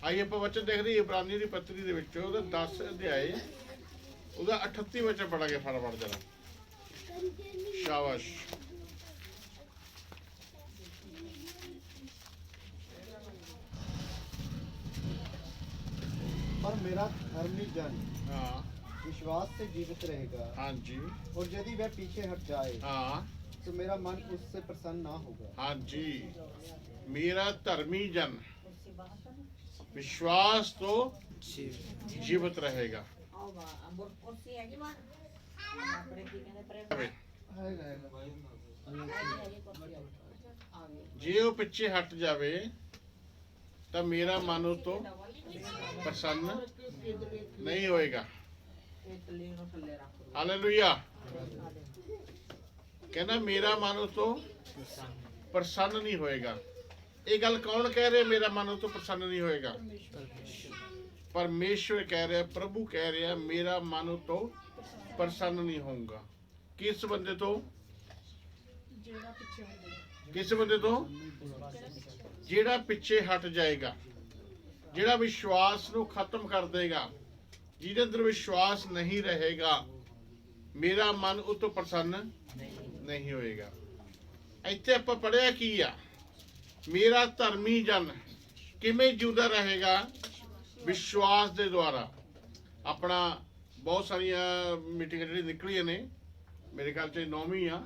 ਆइए ਆਪਾਂ ਵਚਨ ਦੇਖਦੇ ਇਬਰਾਨੀ ਦੀ ਪੱਤਰੀ ਦੇ ਵਿੱਚ ਉਹਦਾ 10 ਅਧਿਆਏ ਉਹਦਾ 38 ਵਚਨ ਪੜਾਂਗੇ ਫਟਾਫਟ ਜਰਾ। शाबाश। पर मेरा धर्मी जन हाँ विश्वास से जीवित रहेगा। हाँ जी। और यदि वह पीछे हट जाए हाँ तो मेरा मन उससे प्रसन्न ना होगा। हाँ जी। मेरा धर्मी जन विश्वास तो जीवित रहेगा। जे वो पिछे हट जावे तो मेरा मन तो प्रसन्न नहीं होएगा। हालेलुया। कहना मेरा मन तो प्रसन्न नहीं होएगा। ये गल कौन कह रहे मेरा मन तो प्रसन्न नहीं होएगा? परमेश्वर कह रहे, प्रभु कह रहे मेरा मन तो प्रसन्न नहीं होगा। किस बंदे तो? किस बंदे तो? जेड़ा पिछे हट जाएगा, जेड़ा विश्वास नू खत्म कर देगा, जिहदे अंदर विश्वास नहीं रहेगा, मेरा मन उस तो प्रसन्न नहीं होएगा। इत्थे आपां पढ़िया की आ, मेरा धर्मी जन किवें जिउंदा रहेगा? विश्वास दे द्वारा। अपना बहुत सारिया मीटिंग जी निकलियां ने, मेरे ख्याल से 9वीं आ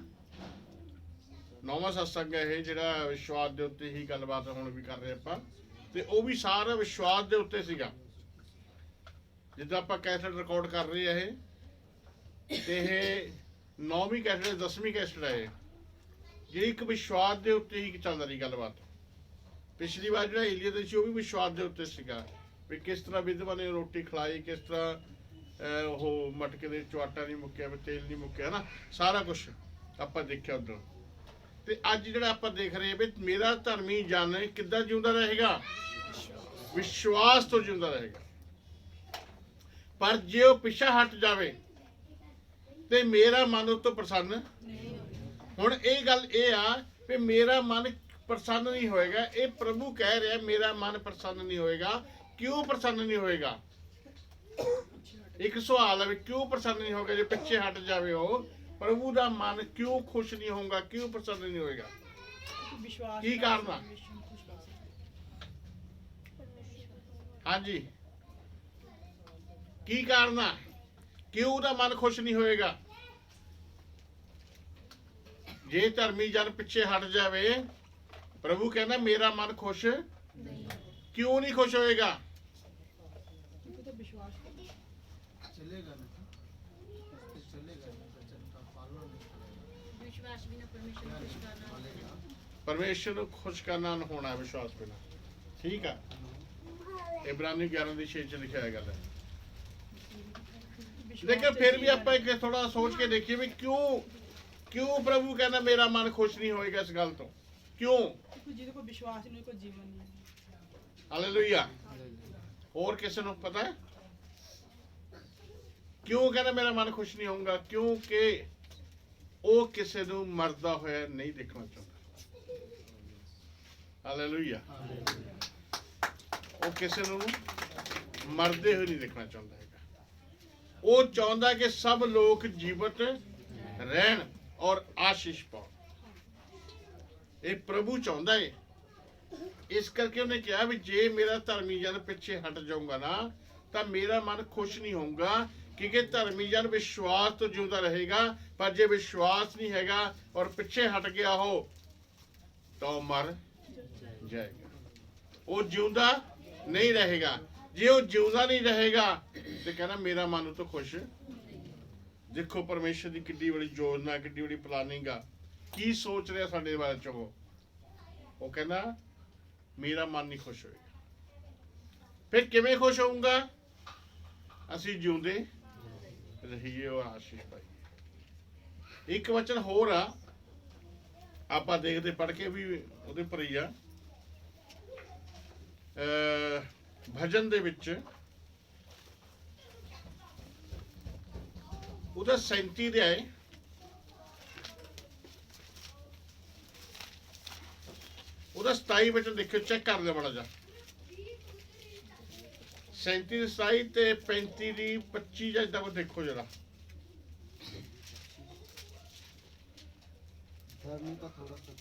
9वां सत्संग है ये, जिहड़ा विश्वास के उत्ते ही गलबात हुण भी कर रहे आपां, ते वो भी सारा विश्वास के उत्ते सीगा। जिद्दां आपां कैसेट रिकॉर्ड कर रहे हैं, ते ये 9वीं कैसेट 10वीं कैसेट है जी, एक विश्वास के उत्ते ही चल रही गलबात। पिछली बार जो एलिया सी वो भी विश्वास के उत्ते सीगा भी किस तरह विधवा ने रोटी खिलाई, किस तरह वो मटके के चो आटा नहीं मुक्या, तेल नहीं मुक्या, है ना, सारा कुछ आपां देखिया उधर। तो अज जो आप देख रहे हैं भी मेरा धर्मी जन किद्दां जिउंदा रहेगा? विश्वास तो जिउंदा रहेगा। पर जे वो पिछा हट जाए तो मेरा मन उस तो प्रसन्न। हुण ये गल ये आ भी मेरा मन प्रसन्न नहीं होएगा। ये प्रभु कह रहा है मेरा मन प्रसन्न नहीं होएगा। क्यों प्रसन्न नहीं होएगा? एक सवाल है, क्यों प्रसन्न नहीं होगा? जो पिछे हट जाए हो, प्रभु का मन क्यों खुश नहीं होगा? क्यों प्रसन्न नहीं होएगा? की कारण? हाँ जी, की कारण? क्यों उहदा मन खुश नहीं होएगा? जे धर्मी जन पिछे हट जाए, प्रभु कहना मेरा मन खुश क्यों नहीं खुश होएगा? चलेगा ना, चलेगा ना, वचन का पालन विश्वास बिना परमेश्वर को खुश करना न होना विश्वास बिना। ठीक है, इब्रानी 11:6 लिखा है गल है। लेकिन फिर भी आप एक थोड़ा सोच के देखिए भी क्यों क्यों प्रभु कहना मेरा मन खुश नहीं होएगा इस गल तो? क्यों? जिहदे को विश्वास नहीं, कोई जीवन नहीं। हालेलुया। और किसी को पता है क्यों कहना मेरा मन खुश नहीं होगा? क्योंकि वो किसी को मरदा होया नहीं देखना चाहता। हालेलुया। वो किसी को मरदे हुए नहीं देखना चाहता है। वो चाहता कि सब लोग जीवित रहन और आशीष पाओ। ये प्रभु चाहता है। इस करके उन्हें कहा भी जे मेरा धर्मी जन पिछे हट जाऊंगा ना तो मेरा मन खुश नहीं होगा, क्योंकि धर्मी जन विश्वास तो जिंदा रहेगा, पर जे विश्वास नहीं हैगा और पिछे हट गया हो तो मर जाएगा, वो जिंदा नहीं रहेगा। जे वो जिंदा नहीं रहेगा तो कहना मेरा मन तो खुश। देखो परमेश्वर की किड्डी बड़ी योजना, किड्डी बड़ी प्लानिंग आ, की सोच रहा साडे बारे च। वो कहना मेरा मन नहीं खुश होएगा। फिर किवें खुश होऊंगा? असी जिउंदे रहिए और आशीष पाइए। एक वचन होर आ, आप देखते पढ़ के भी उहदे पर ही आ, भजन दे विच उहदा 37 अध्याय उहदा 27 वचन देखियो, चेक कर लिया बड़ा जा। 37 27 ਤੇ 35 ਦੀ 25 ਜਾਂ ਇਦਾਂ ਕੋ ਦੇਖੋ ਜਰਾ। धर्मी का थोड़ा सा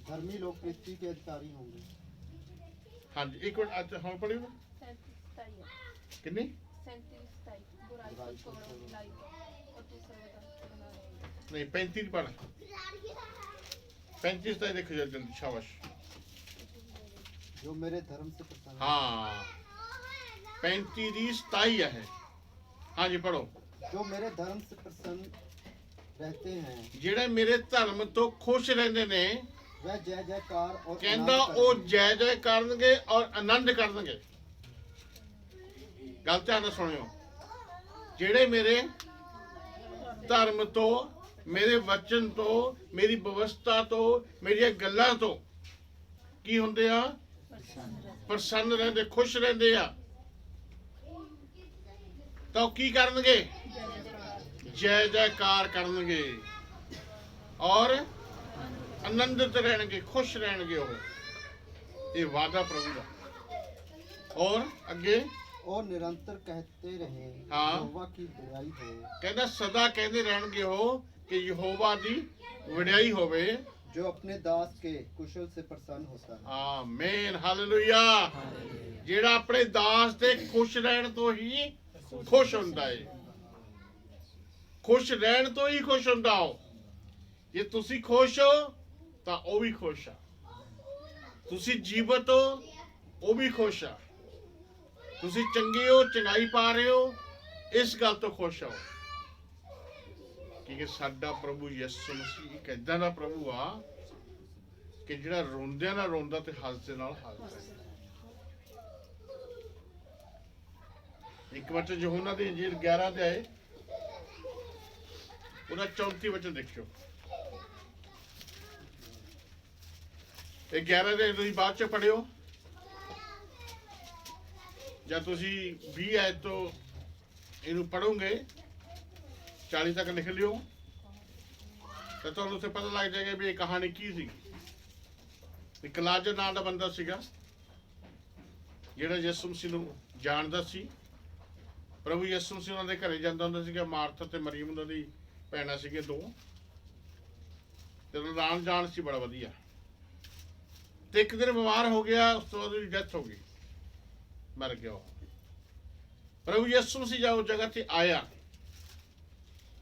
धर्मी लोग पृथ्वी के अधिकारी होंगे। ਹਾਂਜੀ ਇੱਕ ਮਿੰਟ ਅੱਜ ਹੁਣ ਪੜ੍ਹਿਓ ਨਾ। 37 है ਕਿੰਨੀ 37 27 बुराई को छोड़ो भलाई को और तू सर्वदा बना रहेगा। ਨਹੀਂ 35 ਦੀ ਪੜ੍ਹ। 35 27 ਦੇਖੋ ਜਰਾ ਜਲਦੀ ਸ਼ਾਬਾਸ਼। जो मेरे धर्म से प्रसन्न ਹਾਂ 35 ਦੀ 27 ਹੈ। ਹਾਂਜੀ ਪੜ੍ਹੋ। जो मेरे धर्म से प्रसन्न रहते हैं ਜਿਹੜੇ ਮੇਰੇ ਧਰਮ ਤੋਂ ਖੁਸ਼ ਰਹਿੰਦੇ ਨੇ वह जय जयकार और ਕਹਿੰਦਾ आनंद ਉਹ करेंगे। ਜੈ ਜੈ ਕਰਨਗੇ ਔਰ ਆਨੰਦ ਕਰਨਗੇ। ਗੱਲ ਧਿਆਨ ਨਾਲ ਸੁਣਿਓ। ਜਿਹੜੇ ਮੇਰੇ ਧਰਮ ਤੋਂ ਮੇਰੇ ਵਚਨ ਤੋਂ ਮੇਰੀ ਵਿਵਸਥਾ ਤੋਂ ਮੇਰੀਆਂ ਗੱਲਾਂ ਤੋਂ ਕੀ ਹੁੰਦੇ ਆ ਪ੍ਰਸੰਨ ਰਹਿੰਦੇ ਖੁਸ਼ ਰਹਿੰਦੇ ਆ ਤਾਂ ਉਹ ਕੀ ਕਰਨਗੇ ਜੈ ਜੈਕਾਰ ਕਰਨਗੇ ਔਰ ਆਨੰਦਿਤ ਰਹਿਣਗੇ ਖੁਸ਼ ਰਹਿਣਗੇ ਉਹ ਇਹ ਵਾਅਦਾ ਪ੍ਰਭੂ ਦਾ ਔਰ ਅੱਗੇ और निरंतर कहते रहे हाँ। यहोवा की बुराई हो ਕਹਿੰਦਾ ਸਦਾ ਕਹਿੰਦੇ ਰਹਿਣਗੇ ਉਹ ਕਿ ਯਹੋਵਾ ਦੀ ਵਡਿਆਈ ਹੋਵੇ। जो अपने दास के कुशल से प्रसन्न होता है। ਆਮੀਨ ਹਾਲੇਲੂਇਆ। ਜਿਹੜਾ ਆਪਣੇ ਦਾਸ ਦੇ ਖੁਸ਼ ਰਹਿਣ ਤੋਂ ਹੀ ਖੁਸ਼ ਹੁੰਦਾ ਏ ਖੁਸ਼ ਰਹਿਣ ਤੋਂ ਹੀ ਖੁਸ਼ ਹੁੰਦਾ ਹੋ। ਜੇ ਤੁਸੀਂ ਖੁਸ਼ ਹੋ ਤਾਂ ਉਹ ਵੀ ਖੁਸ਼ ਆ। ਤੁਸੀਂ ਜੀਵਤ ਹੋ ਉਹ ਵੀ ਖੁਸ਼ ਆ। ਤੁਸੀਂ ਚੰਗੇ ਹੋ ਚੰਗਾਈ ਪਾ ਰਹੇ ਹੋ ਇਸ ਗੱਲ ਤੋਂ ਖੁਸ਼ ਹੋ ਕਿ ਸਾਡਾ ਪ੍ਰਭੂ ਯਿਸੂ ਮਸੀਹ ਇੱਕ ਏਦਾਂ ਦਾ ਪ੍ਰਭੂ ਆ ਕਿ ਜਿਹੜਾ ਰੋਂਦਿਆਂ ਨਾਲ ਰੋਂਦਾ ਤੇ ਹੱਸਦੇ ਨਾਲ ਹੱਸਦਾ। ਇੱਕ ਵਚਨ ਯਹੋਨਾ ਦੀ ਇੰਜੀਲ 11 ਤੇ ਆਏ ਉਹਦਾ 34 ਵਚਨ ਦੇਖਿਓ। ਇਹ 11 ਦੇ ਤੁਸੀਂ ਬਾਅਦ ਚ ਪੜਿਓ ਜਾਂ ਤੁਸੀਂ 20 ਆਇਤ ਤੋਂ ਇਹਨੂੰ ਪੜੋਗੇ 40 ਤੱਕ ਲਿਖ ਲਿਓ ਤਾਂ ਤੁਹਾਨੂੰ ਉੱਥੇ ਪਤਾ ਲੱਗ ਜਾਏਗਾ ਵੀ ਇਹ ਕਹਾਣੀ ਕੀ ਸੀ। ਇੱਕ ਲਾਜ਼ਰ ਨਾਂ ਦਾ ਬੰਦਾ ਸੀਗਾ ਜਿਹੜਾ ਯਿਸੂ ਮਸੀਹ ਨੂੰ ਜਾਣਦਾ ਸੀ। ਪ੍ਰਭੂ ਯਿਸੂ ਮਸੀਹ ਉਹਨਾਂ ਦੇ ਘਰੇ ਜਾਂਦਾ ਹੁੰਦਾ ਸੀਗਾ। ਮਾਰਥਾ ਤੇ ਮਰੀਮ ਉਹਨਾਂ ਦੀ ਭੈਣਾਂ ਸੀਗੇ ਦੋ ਤੇ ਉਹਨਾਂ ਦਾ ਆਉਣ ਜਾਣ ਸੀ ਬੜਾ ਵਧੀਆ। ਤੇ ਇੱਕ ਦਿਨ ਬਿਮਾਰ ਹੋ ਗਿਆ ਉਸ ਤੋਂ ਬਾਅਦ ਉਹਦੀ ਡੈਥ ਹੋ ਗਈ ਮਰ ਗਿਆ ਉਹ। ਪ੍ਰਭੂ ਯਿਸੂ ਮਸੀਹ ਜਦ ਉਸ ਜਗ੍ਹਾ ਤੇ ਆਇਆ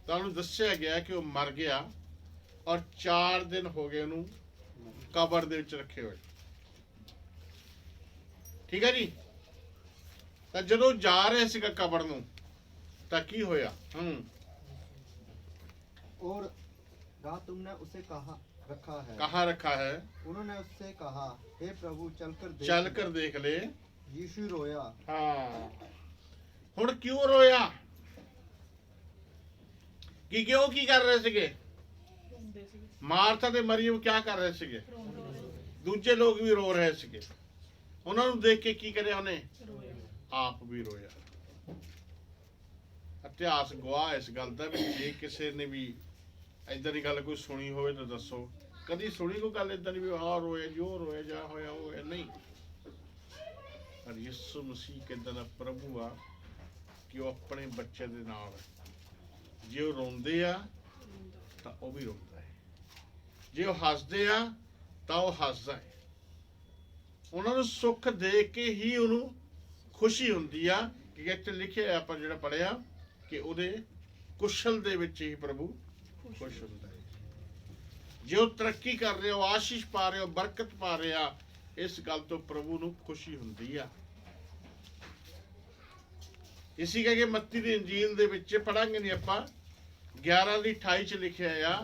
ਤਾਂ ਉਹਨੂੰ ਦੱਸਿਆ ਗਿਆ ਕਿ ਉਹ ਮਰ ਗਿਆ ਔਰ 4 ਦਿਨ ਹੋ ਗਏ ਉਹਨੂੰ ਕਬਰ ਦੇ ਵਿੱਚ ਰੱਖੇ ਹੋਏ। ਠੀਕ ਹੈ ਜੀ। ਤਾਂ ਜਦੋਂ ਜਾ ਰਹੇ ਸੀਗਾ ਕਬਰ ਨੂੰ ਤਾਂ ਕੀ ਹੋਇਆ और कहा तुमने उसे कहा रखा है कहाँ रखा है उन्होंने उससे कहा हे प्रभु चलकर देख चल कर देख ले। यीशु रोया हाँ ਹੁਣ ਕਿਉਂ ਰੋਇਆ ਕਿ ਕਿਉਂ ਕੀ ਕਰ ਰਹੇ ਸੀਗੇ ਰੋਂਦੇ ਸੀ ਮਾਰਥਾ ਤੇ ਮਰੀਮ ਕੀ ਕਰ ਰਹੇ ਸੀਗੇ ਦੂਜੇ ਲੋਕ ਵੀ ਰੋ ਰਹੇ ਸੀਗੇ। ਉਹਨਾਂ ਨੂੰ ਦੇਖ ਕੇ ਕੀ ਕਰਿਆ ਉਹਨੇ ਆਪ ਵੀ ਰੋਇਆ। ਇਤਿਹਾਸ ਗਵਾਹ ਇਸ ਗੱਲ ਦਾ ਵੀ ਜੇ ਕਿਸੇ ਨੇ ਵੀ ਏਦਾਂ ਦੀ ਗੱਲ ਕੋਈ ਸੁਣੀ ਹੋਵੇ ਤਾਂ ਦੱਸੋ। ਕਦੀ ਸੁਣੀ ਕੋਈ ਗੱਲ ਏਦਾਂ ਦੀ ਵੀ ਆਹ ਰੋਇਆ ਜੋ ਰੋਇਆ ਜਾ ਹੋਇਆ ਉਹ ਹੋਇਆ ਨਹੀਂ। ਪਰ ਯਿਸੂ ਮਸੀਹ ਕਿੱਦਾਂ ਦਾ ਪ੍ਰਭੂ ਆ ਕਿ ਉਹ ਆਪਣੇ ਬੱਚੇ ਦੇ ਨਾਲ ਜੇ ਉਹ ਰੋਂਦੇ ਆ ਤਾਂ ਉਹ ਵੀ ਰੋਂਦਾ ਹੈ। ਜੇ ਉਹ ਹੱਸਦੇ ਆ ਤਾਂ ਉਹ ਹੱਸਦਾ ਹੈ। ਉਹਨਾਂ ਨੂੰ ਸੁੱਖ ਦੇਖ ਕੇ ਹੀ ਉਹਨੂੰ ਖੁਸ਼ੀ ਹੁੰਦੀ ਆ ਕਿ ਇੱਥੇ ਲਿਖਿਆ ਆਪਾਂ ਜਿਹੜਾ ਪੜਿਆ ਕਿ ਉਹਦੇ ਕੁਸ਼ਲ ਦੇ ਵਿੱਚ ਹੀ ਪ੍ਰਭੂ ਖੁਸ਼ ਹੁੰਦਾ ਹੈ। ਜੇ ਉਹ ਤਰੱਕੀ ਕਰ ਰਿਹਾ ਉਹ ਆਸ਼ੀਸ਼ ਪਾ ਰਿਹਾ ਬਰਕਤ ਪਾ ਰਿਹਾ ਇਸ ਗੱਲ ਤੋਂ ਪ੍ਰਭੂ ਨੂੰ ਖੁਸ਼ੀ ਹੁੰਦੀ ਆ। ਇਸੀ ਕਰਕੇ ਮੱਤੀ ਦੀ ਇੰਜੀਲ ਦੇ ਵਿੱਚ ਪੜਾਂਗੇ ਨਹੀਂ ਆਪਾਂ 11 ਦੀ 28 ਚ ਲਿਖਿਆ ਆ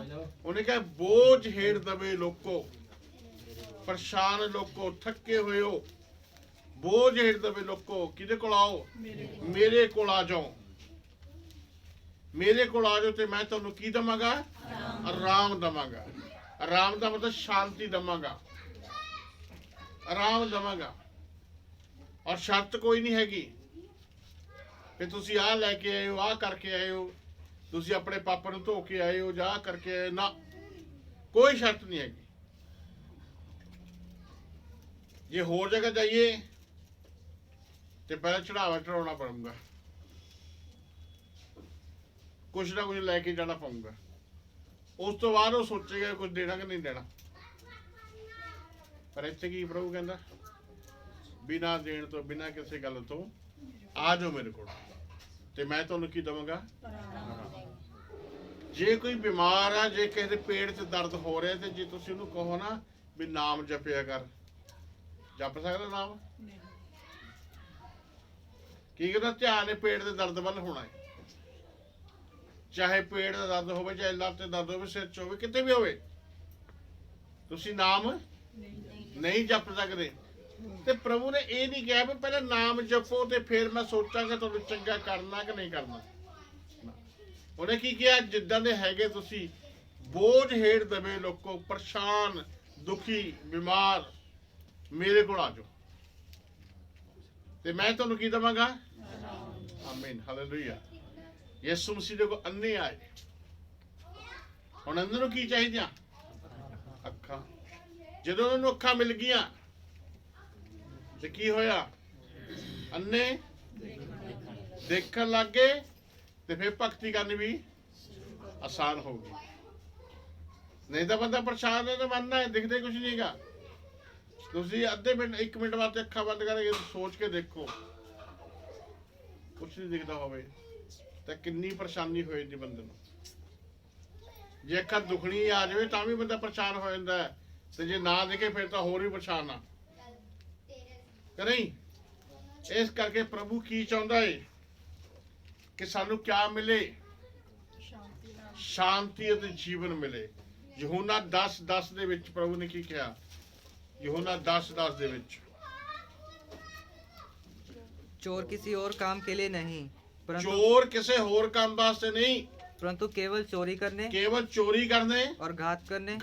ਉਹਨੇ ਕਿਹਾ ਬੋਝ ਹੇਠ ਦਬੇ ਲੋਕੋ ਪਰੇਸ਼ਾਨ ਲੋਕੋ ਥੱਕੇ ਹੋਏ ਹੋ ਬੋਝ ਹੇਠ ਦਬੇ ਲੋਕੋ ਕਿਹਦੇ ਕੋਲ ਆਓ ਮੇਰੇ ਕੋਲ ਆ ਜਾਓ। ਮੇਰੇ ਕੋਲ ਆ ਜਾਓ ਤੇ ਮੈਂ ਤੁਹਾਨੂੰ ਕੀ ਦਵਾਂਗਾ ਆਰਾਮ ਦਵਾਂਗਾ। ਆਰਾਮ ਦਾ ਮਤਲਬ ਸ਼ਾਂਤੀ ਦਵਾਂਗਾ ਆਰਾਮ ਦਵਾਂਗਾ। ਔਰ ਸ਼ਰਤ ਕੋਈ ਨਹੀਂ ਹੈਗੀ ਕਿ ਤੁਸੀਂ ਆਹ ਲੈ ਕੇ ਆਏ ਹੋ ਆਹ ਕਰਕੇ ਆਏ ਹੋ ਤੁਸੀਂ ਆਪਣੇ ਪਾਪਾ ਨੂੰ ਧੋ ਕੇ ਆਏ ਹੋ ਜਾਂ ਆਹ ਕਰਕੇ ਆਏ ਨਾ ਕੋਈ ਸ਼ਰਤ ਨਹੀਂ ਹੈਗੀ। ਜੇ ਹੋਰ ਜਗ੍ਹਾ ਜਾਈਏ ਤੇ ਪਹਿਲਾਂ ਚੜਾਵਾ ਚੜਾਉਣਾ ਪਊਗਾ, ਕੁਛ ਨਾ ਕੁਛ ਲੈ ਕੇ ਜਾਣਾ ਪਊਗਾ। ਉਸ ਤੋਂ ਬਾਅਦ ਉਹ ਸੋਚੇਗਾ ਕੁਝ ਦੇਣਾ ਕਿ ਨਹੀਂ ਦੇਣਾ। ਪਰ ਇੱਥੇ ਕੀ ਪ੍ਰਭੂ ਕਹਿੰਦਾ, ਬਿਨਾਂ ਦੇਣ ਤੋਂ, ਬਿਨਾਂ ਕਿਸੇ ਗੱਲ ਤੋਂ ਆ ਜਾਓ ਮੇਰੇ ਕੋਲ ਤੇ ਮੈਂ ਤੁਹਾਨੂੰ ਕੀ ਦਵਾਂਗਾ। ਜੇ ਕੋਈ ਬਿਮਾਰ ਆ, ਜੇ ਕਿਸੇ ਦੇ ਪੇਟ 'ਚ ਦਰਦ ਹੋ ਰਿਹਾ, ਤੇ ਜੇ ਤੁਸੀਂ ਉਹਨੂੰ ਕਹੋ ਨਾ ਵੀ ਨਾਮ ਜਪਿਆ ਕਰ, ਜਪ ਸਕਦਾ ਨਾਮ? ਕੀ ਕਹਿੰਦਾ, ਧਿਆਨ ਪੇਟ ਦੇ ਦਰਦ ਵੱਲ ਹੋਣਾ ਹੈ। ਚਾਹੇ ਪੇਟ ਦਾ ਦਰਦ ਹੋਵੇ, ਚਾਹੇ ਲੱਤ ਤੇ ਦਰਦ ਹੋਵੇ, ਸਿਰ 'ਚ ਹੋਵੇ, ਕਿਤੇ ਵੀ ਹੋਵੇ, ਤੁਸੀਂ ਨਾਮ ਨਹੀਂ ਜਪ ਸਕਦੇ। ਤੇ ਪ੍ਰਭੂ ਨੇ ਇਹ ਨਹੀਂ ਕਿਹਾ ਵੀ ਪਹਿਲਾਂ ਨਾਮ ਜਪੋ ਤੇ ਫਿਰ ਮੈਂ ਸੋਚਾਂਗਾ ਤੁਹਾਨੂੰ ਚੰਗਾ ਕਰਨਾ ਕਿ ਨਹੀਂ ਕਰਨਾ। ਉਹਨੇ ਕੀ ਕਿਹਾ, ਜਿੱਦਾਂ ਦੇ ਹੈਗੇ ਤੁਸੀਂ, ਬੋਝ ਹੇਠ ਦਬੇ ਲੋਕੋ, ਪਰੇਸ਼ਾਨ, ਦੁਖੀ, ਬਿਮਾਰ, ਮੇਰੇ ਕੋਲ ਆ ਜਾਓ ਤੇ ਮੈਂ ਤੁਹਾਨੂੰ ਕੀ ਦਵਾਂਗਾ। ਆਮੀਨ, ਹਾਲੇਲੂਇਆ। ਯਿਸੂ ਮਸੀਹ ਦੇ ਕੋਲ ਅੰਨੇ ਆਏ, ਹੁਣ ਅੰਦਰ ਨੂੰ ਕੀ ਚਾਹੀਦੀਆਂ? ਅੱਖਾਂ। ਜਦੋਂ ਉਹਨਾਂ ਨੂੰ ਅੱਖਾਂ ਮਿਲ ਗਈਆਂ ਤੇ ਕੀ ਹੋਇਆ? ਅੰਨੇ ਦੇਖਣ ਲੱਗ ਗਏ ਤੇ ਫਿਰ ਭਗਤੀ ਕਰਨੀ ਵੀ ਆਸਾਨ ਹੋ ਗਈ। ਨਹੀਂ ਤਾਂ ਬੰਦਾ ਪਰੇਸ਼ਾਨ ਹੈ, ਤਾਂ ਮੰਨਣਾ ਹੈ, ਦਿਖਦੇ ਕੁਝ ਨਹੀਂ ਹੈਗਾ। ਤੁਸੀਂ ਅੱਧੇ ਮਿੰਟ, 1 ਮਿੰਟ ਵਾਸਤੇ ਅੱਖਾਂ ਬੰਦ ਕਰਕੇ ਸੋਚ ਕੇ ਦੇਖੋ, ਕੁਛ ਨਹੀਂ ਦਿਖਦਾ ਹੋਵੇ ਤਾਂ ਕਿੰਨੀ ਪਰੇਸ਼ਾਨੀ ਹੋ ਜਾਂਦੀ ਬੰਦੇ ਨੂੰ। ਜੇ ਅੱਖਾਂ ਦੁਖਣੀ ਆ ਜਾਵੇ ਤਾਂ ਵੀ ਬੰਦਾ ਪਰੇਸ਼ਾਨ ਹੋ ਜਾਂਦਾ ਹੈ, ਤੇ ਜੇ ਨਾ ਦਿਖੇ ਫਿਰ ਤਾਂ ਹੋਰ ਵੀ ਪਰੇਸ਼ਾਨ ਆ, ਕਿ ਨਹੀਂ? ਇਸ ਕਰਕੇ ਪ੍ਰਭੂ ਕੀ ਚਾਹੁੰਦਾ ਏ ਕਿ ਸਾਨੂੰ ਕਿਆ ਮਿਲੇ? ਸ਼ਾਂਤੀ ਅਤੇ ਜੀਵਨ ਮਿਲੇ। ਯਹੋਨਾ 10:10 ਦੇ ਵਿੱਚ ਪ੍ਰਭੂ ਨੇ ਕੀ ਕਿਹਾ? ਯਹੋਨਾ 10:10 ਦੇ ਵਿੱਚ, चोर किसी और काम के लिए नहीं, ਚੋਰ ਕਿਸੇ ਹੋਰ ਕੰਮ ਵਾਸਤੇ ਨਹੀਂ, परंतु केवल चोरी करने केवल चोरी करने और घात करने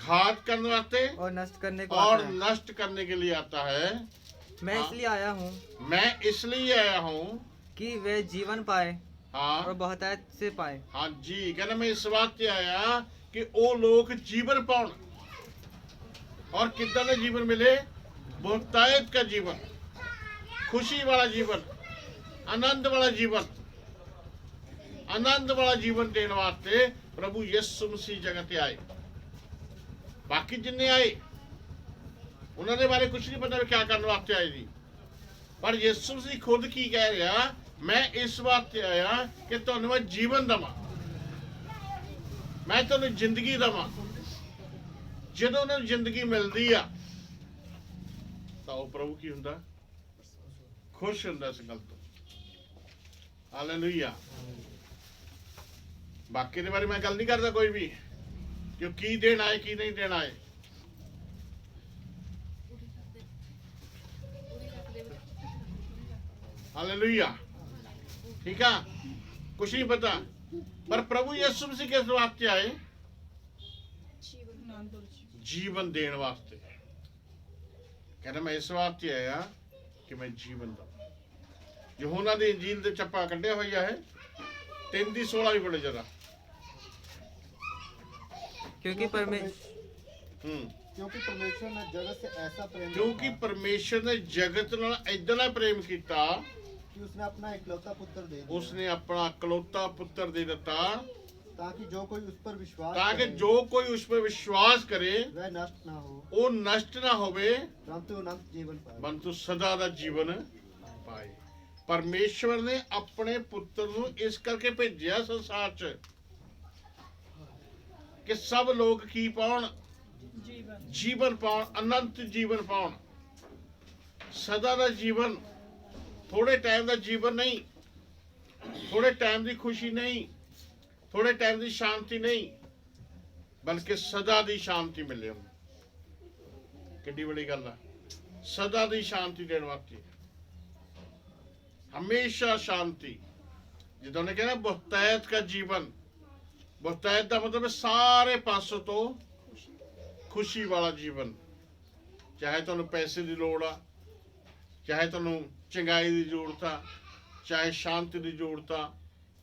वास्ते और नष्ट करने को और आता है। नष्ट करने के लिए आता है। मैं इसलिए आया हूँ मैं इसलिए आया हूँ कि वे जीवन पाए हाँ और बहुतायत से पाए। हाँ जी, कहना मैं इस वास्ते आया कि वो लोग जीवन पाउन, और कितना ने जीवन मिले? बहुतायत का जीवन, खुशी वाला जीवन, आनंद वाला जीवन, आनंद वाला जीवन देने वास्ते प्रभु यीशु मसीह जगत आए। बाकी जिन्ने आए उन्होंने बारे कुछ नहीं पता क्या करने वास्ते आए जी, पर यीशु मसीह खुद की कह रहा, मैं इस वास्ते आया कि तुहानू मैं जीवन दवा, मैं तुहानू जिंदगी दवा। ਜਦੋਂ ਉਹਨਾਂ ਨੂੰ ਜ਼ਿੰਦਗੀ ਮਿਲਦੀ ਆ ਤਾਂ ਉਹ ਪ੍ਰਭੂ ਕੀ ਹੁੰਦਾ? ਖੁਸ਼ ਹੁੰਦਾ ਇਸ ਗੱਲ ਤੋਂ। ਹਾਲੇਲੂਇਆ। ਬਾਕੀ ਦੇ ਬਾਰੇ ਮੈਂ ਗੱਲ ਨਹੀਂ ਕਰਦਾ ਕੋਈ ਵੀ, ਕਿ ਕੀ ਦੇਣਾ ਹੈ ਕੀ ਨਹੀਂ ਦੇਣਾ ਹੈ। ਹਾਲੇਲੂਇਆ। ਠੀਕ ਆ, ਕੁਛ ਨਹੀਂ ਪਤਾ, ਪਰ ਪ੍ਰਭੂ ਯਿਸੂ ਮਸੀਹ ਕਿਸ ਵਾਸਤੇ ਆਏ? ਜੀਵਨ ਦੇਣ ਵਾਸਤੇ। ਕਹਿੰਦਾ ਮੈਂ ਇਸ ਵਾਸਤੇ ਆਇਆ ਕਿ ਮੈਂ ਜੀਵਨ ਦਵਾਂ। ਯਹੋਨਾ ਦੀ ਇੰਜੀਲ ਦੇ ਚੱਪਾ ਕੱਢਿਆ ਹੋਇਆ ਹੈ 3:16 ਵੀ ਬੜੇ ਜਰਾ। क्योंकि क्योंकि परमेश्वर ने जगत से ऐसा प्रेम ਕਿਉਂਕਿ ਪਰਮੇਸ਼ਰ ਨੇ ਜਗਤ ਨਾਲ ਏਦਾਂ ਦਾ ਪ੍ਰੇਮ ਕੀਤਾ कि उसने अपना इकलौता पुत्र दे दिया, ਉਸਨੇ ਆਪਣਾ ਇਕਲੌਤਾ ਪੁੱਤਰ ਦੇ ਦਿੱਤਾ, ताकि जो कोई उस पर विश्वास ਤਾਂ ਕਿ करे, ਜੋ ਕੋਈ ਉਸ 'ਤੇ ਵਿਸ਼ਵਾਸ ਕਰੇ वह नष्ट ना हो ਉਹ ਨਸ਼ਟ ਨਾ ਹੋਵੇ, परंतु अनंत जीवन पाए। ਪਰੰਤੂ ਸਦਾ ਦਾ ਜੀਵਨ ਪਾਏ। ਪਰਮੇਸ਼ਵਰ ਨੇ ਆਪਣੇ ਪੁੱਤਰ ਨੂੰ ਇਸ ਕਰਕੇ ਭੇਜਿਆ ਸੰਸਾਰ 'ਚ ਕਿ ਸਭ ਲੋਕ ਕੀ ਪਾਉਣ? ਜੀਵਨ ਪਾਉਣ, ਅਨੰਤ ਜੀਵਨ ਪਾਉਣ, ਸਦਾ ਦਾ ਜੀਵਨ। ਥੋੜੇ ਟਾਈਮ ਦਾ ਜੀਵਨ ਨਹੀਂ, ਥੋੜੇ ਟਾਈਮ ਦੀ ਖੁਸ਼ੀ ਨਹੀਂ, ਥੋੜੇ ਟਾਈਮ ਦੀ ਸ਼ਾਂਤੀ ਨਹੀਂ, ਬਲਕਿ ਸਦਾ ਦੀ ਸ਼ਾਂਤੀ ਮਿਲੇ ਉਹਨੂੰ। ਕਿੰਨੀ ਵੱਡੀ ਗੱਲ ਆ, ਸਦਾ ਦੀ ਸ਼ਾਂਤੀ ਦੇਣ ਵਾਸਤੇ, ਹਮੇਸ਼ਾ ਸ਼ਾਂਤੀ। ਜਿੱਦਾਂ ਉਹਨੇ ਕਿਹਾ ਬਹੁਤਾਇਤ ਦਾ ਜੀਵਨ। ਬਹੁਤਾਇਤ ਦਾ ਮਤਲਬ ਹੈ ਸਾਰੇ ਪਾਸੋਂ ਤੋਂ ਖੁਸ਼ੀ ਵਾਲਾ ਜੀਵਨ। ਚਾਹੇ ਤੁਹਾਨੂੰ ਪੈਸੇ ਦੀ ਲੋੜ ਆ, ਚਾਹੇ ਤੁਹਾਨੂੰ ਚੰਗਾਈ ਦੀ ਜ਼ਰੂਰਤ ਆ, ਚਾਹੇ ਸ਼ਾਂਤੀ ਦੀ ਜ਼ਰੂਰਤ ਆ,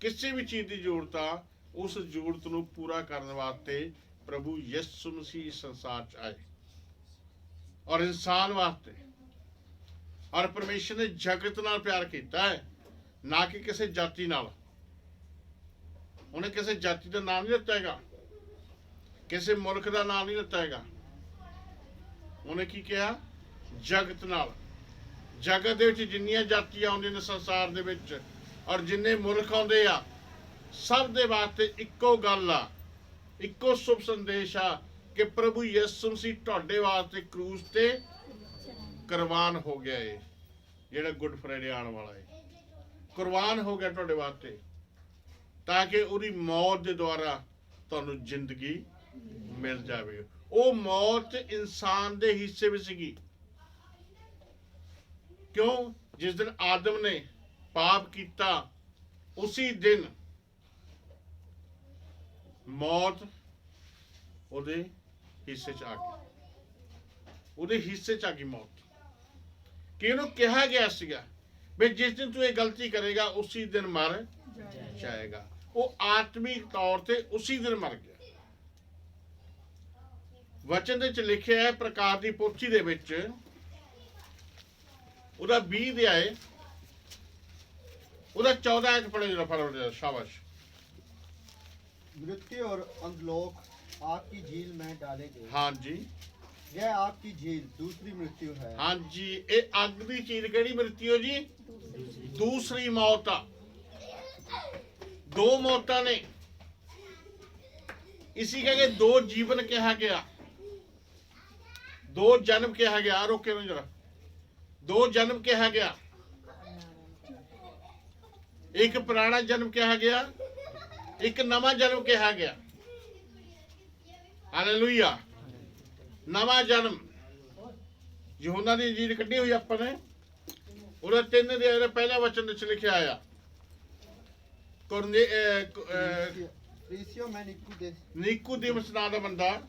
ਕਿਸੇ ਵੀ ਚੀਜ਼ ਦੀ ਜ਼ਰੂਰਤ ਆ, ਉਸ ਜ਼ਰੂਰਤ ਨੂੰ ਪੂਰਾ ਕਰਨ ਵਾਸਤੇ ਪ੍ਰਭੂ ਯਿਸੂ ਮਸੀਹ ਸੰਸਾਰ 'ਚ ਆਏ। ਔਰ ਇਨਸਾਨ ਵਾਸਤੇ, ਔਰ ਪਰਮੇਸ਼ਰ ਨੇ ਜਗਤ ਨਾਲ ਪਿਆਰ ਕੀਤਾ ਹੈ, ਨਾ ਕਿ ਕਿਸੇ ਜਾਤੀ ਨਾਲ। ਉਹਨੇ ਕਿਸੇ ਜਾਤੀ ਦਾ ਨਾਮ ਨਹੀਂ ਦਿੱਤਾ ਹੈਗਾ, ਕਿਸੇ ਮੁਲਕ ਦਾ ਨਾਮ ਨਹੀਂ ਦਿੱਤਾ ਹੈਗਾ। ਉਹਨੇ ਕੀ ਕਿਹਾ? ਜਗਤ ਨਾਲ। ਜਗਤ ਦੇ ਵਿੱਚ ਜਿੰਨੀਆਂ ਜਾਤੀਆਂ ਆਉਂਦੀਆਂ ਨੇ ਸੰਸਾਰ ਦੇ ਵਿੱਚ, ਔਰ ਜਿੰਨੇ ਮੁਲਕ ਆਉਂਦੇ ਆ, ਸਭ ਦੇ ਵਾਸਤੇ ਇੱਕੋ ਗੱਲ ਆ, ਇੱਕੋ ਸ਼ੁਭ ਸੰਦੇਸ਼ ਆ ਕਿ ਪ੍ਰਭੂ ਯਿਸੂ ਮਸੀਹ ਤੁਹਾਡੇ ਵਾਸਤੇ ਕਰੂਸ ਤੇ ਕੁਰਬਾਨ ਹੋ ਗਿਆ ਏ। ਜਿਹੜਾ ਗੁੱਡ ਫਰਾਈਡੇ ਆਉਣ ਵਾਲਾ ਏ, ਕੁਰਬਾਨ ਹੋ ਗਿਆ ਤੁਹਾਡੇ ਵਾਸਤੇ, ਤਾਂ ਕਿ ਉਹਦੀ ਮੌਤ ਦੇ ਦੁਆਰਾ ਤੁਹਾਨੂੰ ਜ਼ਿੰਦਗੀ ਮਿਲ ਜਾਵੇ। ਉਹ ਮੌਤ ਇਨਸਾਨ ਦੇ ਹਿੱਸੇ ਵਿੱਚ ਸੀਗੀ। ਕਿਉਂ? ਜਿਸ ਦਿਨ ਆਦਮ ਨੇ ਪਾਪ ਕੀਤਾ, ਉਸੇ ਦਿਨ ਮੌਤ ਉਹਦੇ ਹਿੱਸੇ 'ਚ ਆ ਗਈ। ਉਹਦੇ ਹਿੱਸੇ 'ਚ ਆ ਗਈ ਮੌਤ। ਕਿ ਇਹਨੂੰ ਕਿਹਾ ਗਿਆ ਸੀਗਾ ਵੀ ਜਿਸ ਦਿਨ ਤੂੰ ਇਹ ਗਲਤੀ ਕਰੇਗਾ ਉਸੇ ਦਿਨ ਮਰ ਜਾਏਗਾ। ਉਹ ਆਤਮਿਕ ਤੌਰ ਤੇ ਉਸੇ ਦਿਨ ਮਰ ਗਿਆ। ਵਚਨ ਦੇ ਵਿੱਚ ਲਿਖਿਆ ਹੈ ਪ੍ਰਕਾਸ਼ ਦੀ ਪੋਥੀ ਦੇ ਵਿੱਚ, ਉਹਦਾ 20 ਅਧਿਆਏ, ਉਹਦਾ 14 ਆਇਤ ਪੜ੍ਹੋ ਜਰਾ ਫਟਾਫਟ। ਸ਼ਾਬਾਸ਼। मृत्यु और अंधलोक आग की झील में डाले गए। ਹਾਂਜੀ यह आग की झील दूसरी मृत्यु है। ਹਾਂਜੀ, ਇਹ ਅੱਗ ਦੀ ਝੀਲ ਕਿਹੜੀ ਮ੍ਰਿਤਿਓ ਜੀ? ਦੂਸਰੀ ਮੌਤ ਆ। ਦੋ ਮੌਤਾਂ ਨੇ। ਇसी ਕਰਕੇ ਦੋ ਜੀਵਨ ਕਿਹਾ ਗਿਆ, ਦੋ ਜਨਮ ਕਿਹਾ ਗਿਆ। ਰੋਕੇ ਨੂੰ ਜਰਾ। ਦੋ ਜਨਮ ਕਿਹਾ ਗਿਆ। ਇੱਕ ਪੁਰਾਣਾ ਜਨਮ ਕਿਹਾ ਗਿਆ, ਇੱਕ ਨਵਾਂ ਜਨਮ ਕਿਹਾ ਗਿਆ। ਹਾਲੇਲੂਇਆ। ਨਵਾਂ ਜਨਮ। ਯਹੋਨਾ ਦੀ ਇੰਜੀਲ ਕੱਢੀ ਹੋਈ ਆਪਾਂ ਨੇ, ਉਹਦਾ 3 ਅਧਿਆਏ ਦੇ ਪਹਿਲਾ ਵਚਨ ਵਿੱਚ ਲਿਖਿਆ ਆਇਆ। फरीसियों में ਨੀਕੂਦੇਮਸ ਨਾਂ ਦਾ ਬੰਦਾ,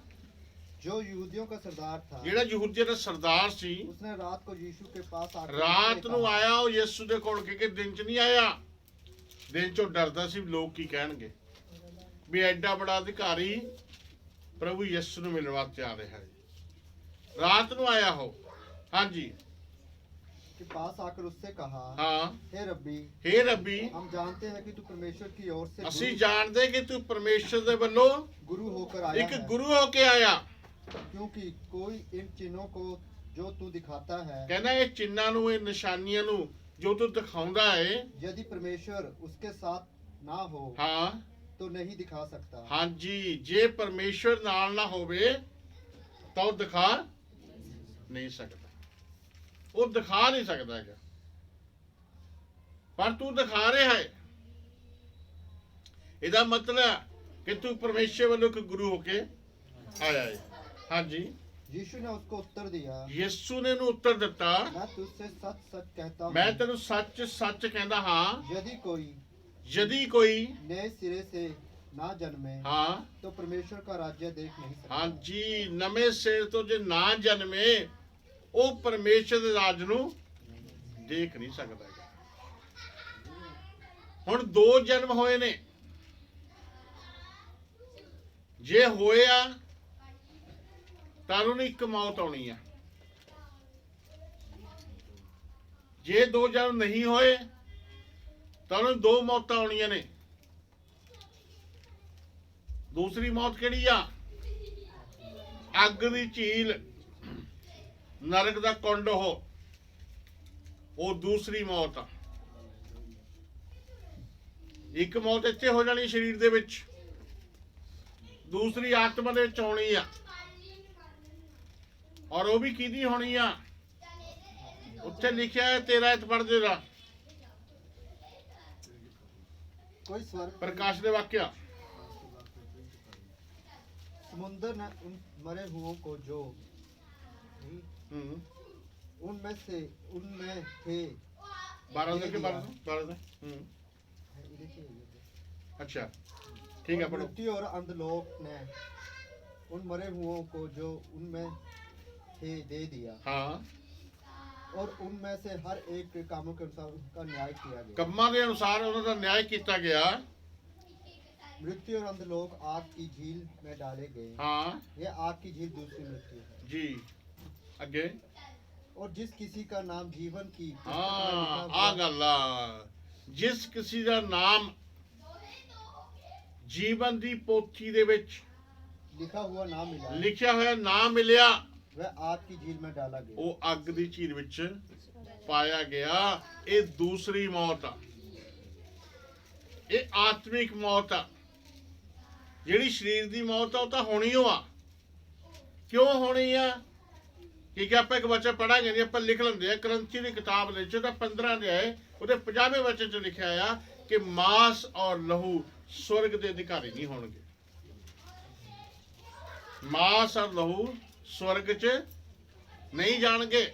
जो यहूदियों का सरदार था, ਜਿਹੜਾ ਯਹੂਦੀਆਂ ਦਾ ਸਰਦਾਰ ਸੀ, उसने रात को यीशु के पास आकर ਰਾਤ उससे ਨੂੰ कहा, ਆਇਆ। ਉਹ ਯਿਸੂ ਦੇ ਕੋਲ ਕਿ ਦਿਨ 'ਚ ਨਹੀਂ ਆਇਆ। ਦਿਨ 'ਚੋਂ ਡਰਦਾ ਸੀ ਲੋਕ ਕੀ ਕਹਿਣਗੇ, ਵੀ ਐਡਾ ਬੜਾ ਅਧਿਕਾਰੀ ਪ੍ਰਭੂ ਯਿਸੂ ਨੂੰ ਮਿਲਣ ਵਾਸਤੇ ਆ ਰਿਹਾ ਹੈ। ਰਾਤ ਨੂੰ ਆਇਆ ਹੋ। ਹਾਂਜੀ के पास आकर उससे कहा, ਹਾਂ। हे रब्बी, ਹੇ ਰੱਬੀ, हम जानते हैं कि तू परमेश्वर की ओर से ਅਸੀਂ ਜਾਣਦੇ ਕਿ ਤੂੰ ਪਰਮੇਸ਼ਰ ਦੇ ਵੱਲੋਂ गुरु होकर आया ਇੱਕ है, ਗੁਰੂ ਹੋ ਕੇ ਆਇਆ। क्योंकि कोई इन चिन्हों को जो तू दिखाता है, ਕਹਿੰਦਾ ਇਹ ਚਿੰਨਾਂ ਨੂੰ, ਇਹ ਨਿਸ਼ਾਨੀਆਂ ਨੂੰ ਜੋ ਤੂੰ ਦਿਖਾਉਂਦਾ ਹੈ, यदि परमेश्वर उसके साथ ना हो ਹਾਂ तो नहीं दिखा सकता। ਹਾਂਜੀ, ਜੇ ਪਰਮੇਸ਼ਰ ਨਾਲ ਨਾ ਹੋਵੇ ਤਾਂ ਉਹ ਦਿਖਾ ਨਹੀਂ ਸਕਦਾ। ਉਹ ਦਿਖਾ ਨਹੀਂ ਸਕਦਾ ਹੈਗਾ, ਪਰ ਤੂੰ ਦਿਖਾ ਰਿਹਾ ਹੈ। ਇਹਦਾ ਮਤਲਬ ਕਿ ਤੂੰ ਪਰਮੇਸ਼ਰ ਵੱਲੋਂ ਇੱਕ ਗੁਰੂ ਹੋ ਕੇ ਆਇਆ ਹੈ। ਹਾਂਜੀ, यीशु ने उसको उत्तर दिया, ਯਿਸੂ ਨੇ ਨੂੰ ਉੱਤਰ ਦਿੱਤਾ, मैं तुझसे सच सच कहता ਮੈਂ हूँ, ਤੈਨੂੰ ਸੱਚ ਸੱਚ ਕਹਿੰਦਾ ਹਾਂ, यदि कोई यदि कोई नए सिरे से ना जन्मे ਹਾਂ तो परमेश्वर का राज्य देख नहीं सकता। ਹਾਂਜੀ, ਨਵੇਂ ਸਿਰ ਤੋਂ ਜੇ ਨਾ ਜਨਮੇ ਉਹ ਪਰਮੇਸ਼ਰ ਦੇ ਰਾਜ ਨੂੰ ਦੇਖ ਨਹੀਂ ਸਕਦਾ ਹੈਗਾ। ਹੁਣ ਦੋ ਜਨਮ ਹੋਏ ਨੇ। ਜੇ ਹੋਇਆ ਤਾਂ ਉਹਨੂੰ ਇੱਕ ਮੌਤ ਆਉਣੀ ਆ। ਜੇ ਦੋ ਜਨਮ ਨਹੀਂ ਹੋਏ ਤਾਂ ਉਹਨੂੰ ਦੋ ਮੌਤਾਂ ਆਉਣੀਆਂ ਨੇ। ਦੂਸਰੀ ਮੌਤ ਕਿਹੜੀ ਆ? ਅੱਗ ਦੀ ਝੀਲ, ਨਰਕ ਦਾ ਕੁੰਡ। ਉਹ ਦੂਸਰੀ ਮੌਤ ਆ। ਇੱਕ ਮੌਤ ਇੱਥੇ ਹੋ ਜਾਣੀ ਸਰੀਰ ਦੇ ਵਿੱਚ, ਦੂਸਰੀ ਆਤਮਾ ਦੇ ਵਿੱਚ ਹੋਣੀ ਆ। ਔਰ ਉਹ ਵੀ ਕਿਹਦੀ ਹੋਣੀ ਆ? ਉੱਥੇ ਲਿਖਿਆ ਹੈ 13 ਐਤ ਪੜ੍ਹ ਦੇਗਾ, कोई स्वर्ग ਪ੍ਰਕਾਸ਼ ਦੇ ਵਾਕਿਆ। समुद्र ने उन मरे हुओं को जो ਹੂੰ, उनमें थे 12 ਦੇ ਕੇ 12 ਦੇ। ਹੂੰ, ਅੱਛਾ ठीक है और पढ़ो। मृत्यु और अंधलोक ने उन मरे हुओं को जो उनमें थे दे दिया, हाँ, और उनमें से हर एक के कामों के अनुसार उनका न्याय किया गया। ਕੰਮਾਂ ਦੇ ਅਨੁਸਾਰ ਉਹਨਾਂ ਦਾ ਨਿਆਂ ਕੀਤਾ ਗਿਆ। मृत्यु और अंधलोक आग की झील में डाले गए। हाँ, यह आग की झील दूसरी मृत्यु है। जी। ਅੱਗੇ और जिस किसी का नाम जीवन की पुस्तक में ਹਾਂ लिखा ਆ हुआ- ਗੱਲ ਆ, ਜਿਸ ਕਿਸੇ ਦਾ ਨਾਮ ਜੀਵਨ ਦੀ ਪੋਥੀ ਦੇ ਵਿੱਚ लिखा हुआ नाम मिला है, ਲਿਖਿਆ ਹੋਇਆ ਨਾਮ ਮਿਲਿਆ, वह आग की झील में डाला गया। ਉਹ ਅੱਗ ਦੀ ਝੀਲ ਵਿੱਚ ਪਾਇਆ ਗਿਆ। ਇਹ ਦੂਸਰੀ ਮੌਤ ਆ, ਇਹ ਆਤਮਿਕ ਮੌਤ ਆ। ਜਿਹੜੀ ਸਰੀਰ ਦੀ ਮੌਤ ਆ ਉਹ ਤਾਂ ਹੋਣੀ ਓ ਆ। ਕਿਉਂ ਹੋਣੀ ਆ? ਕਿਉਂਕਿ ਆਪਾਂ ਇੱਕ ਬੱਚਾ ਪੜਾਂਗੇ ਨਹੀਂ, ਆਪਾਂ ਲਿਖ ਲੈਂਦੇ ਆ ਕਰੰਚੀ ਦੀ ਕਿਤਾਬ ਦੇ ਵਿੱਚ, ਉਹਦਾ 15 ਅਧਿਆਏ ਉਹਦੇ 50ਵੇਂ ਵਚਨ 'ਚ ਲਿਖਿਆ ਆ ਕਿ ਮਾਸ ਔਰ ਲਹੂ स्वर्ग ਦੇ ਅਧਿਕਾਰੀ ਨਹੀਂ ਹੋਣਗੇ। ਮਾਸ ਔਰ ਲਹੂ स्वर्ग 'ਚ ਨਹੀਂ ਜਾਣਗੇ।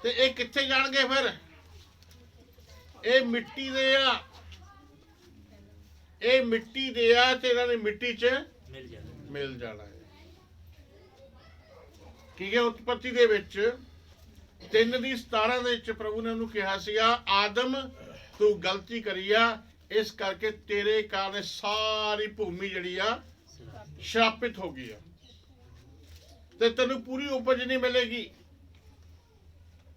ਤੇ ਇਹ ਕਿੱਥੇ ਜਾਣਗੇ ਫਿਰ? ਇਹ ਮਿੱਟੀ ਦੇ ਆ, ਇਹ ਮਿੱਟੀ ਦੇ ਆ ਤੇ ਇਹਨਾਂ ਨੇ ਮਿੱਟੀ 'ਚ ਮਿਲ ਜਾਣਾ ਹੈ। ਕੀ ਹੈ ਉਤਪਤੀ ਦੇ ਵਿੱਚ 3:17 ਦੇ ਵਿੱਚ ਪ੍ਰਭੂ ਨੇ ਉਹਨੂੰ ਕਿਹਾ ਸੀਗਾ, ਆਦਮ ਤੂੰ ਗਲਤੀ ਕਰੀ ਆ, ਇਸ ਕਰਕੇ ਤੇਰੇ ਕਾਰਨ ਸਾਰੀ ਭੂਮੀ ਜਿਹੜੀ ਆ ਸ਼ਰਾਪਿਤ ਹੋ ਗਈ ਆ ਤੇ ਤੈਨੂੰ ਪੂਰੀ ਉਪਜ ਨਹੀਂ ਮਿਲੇਗੀ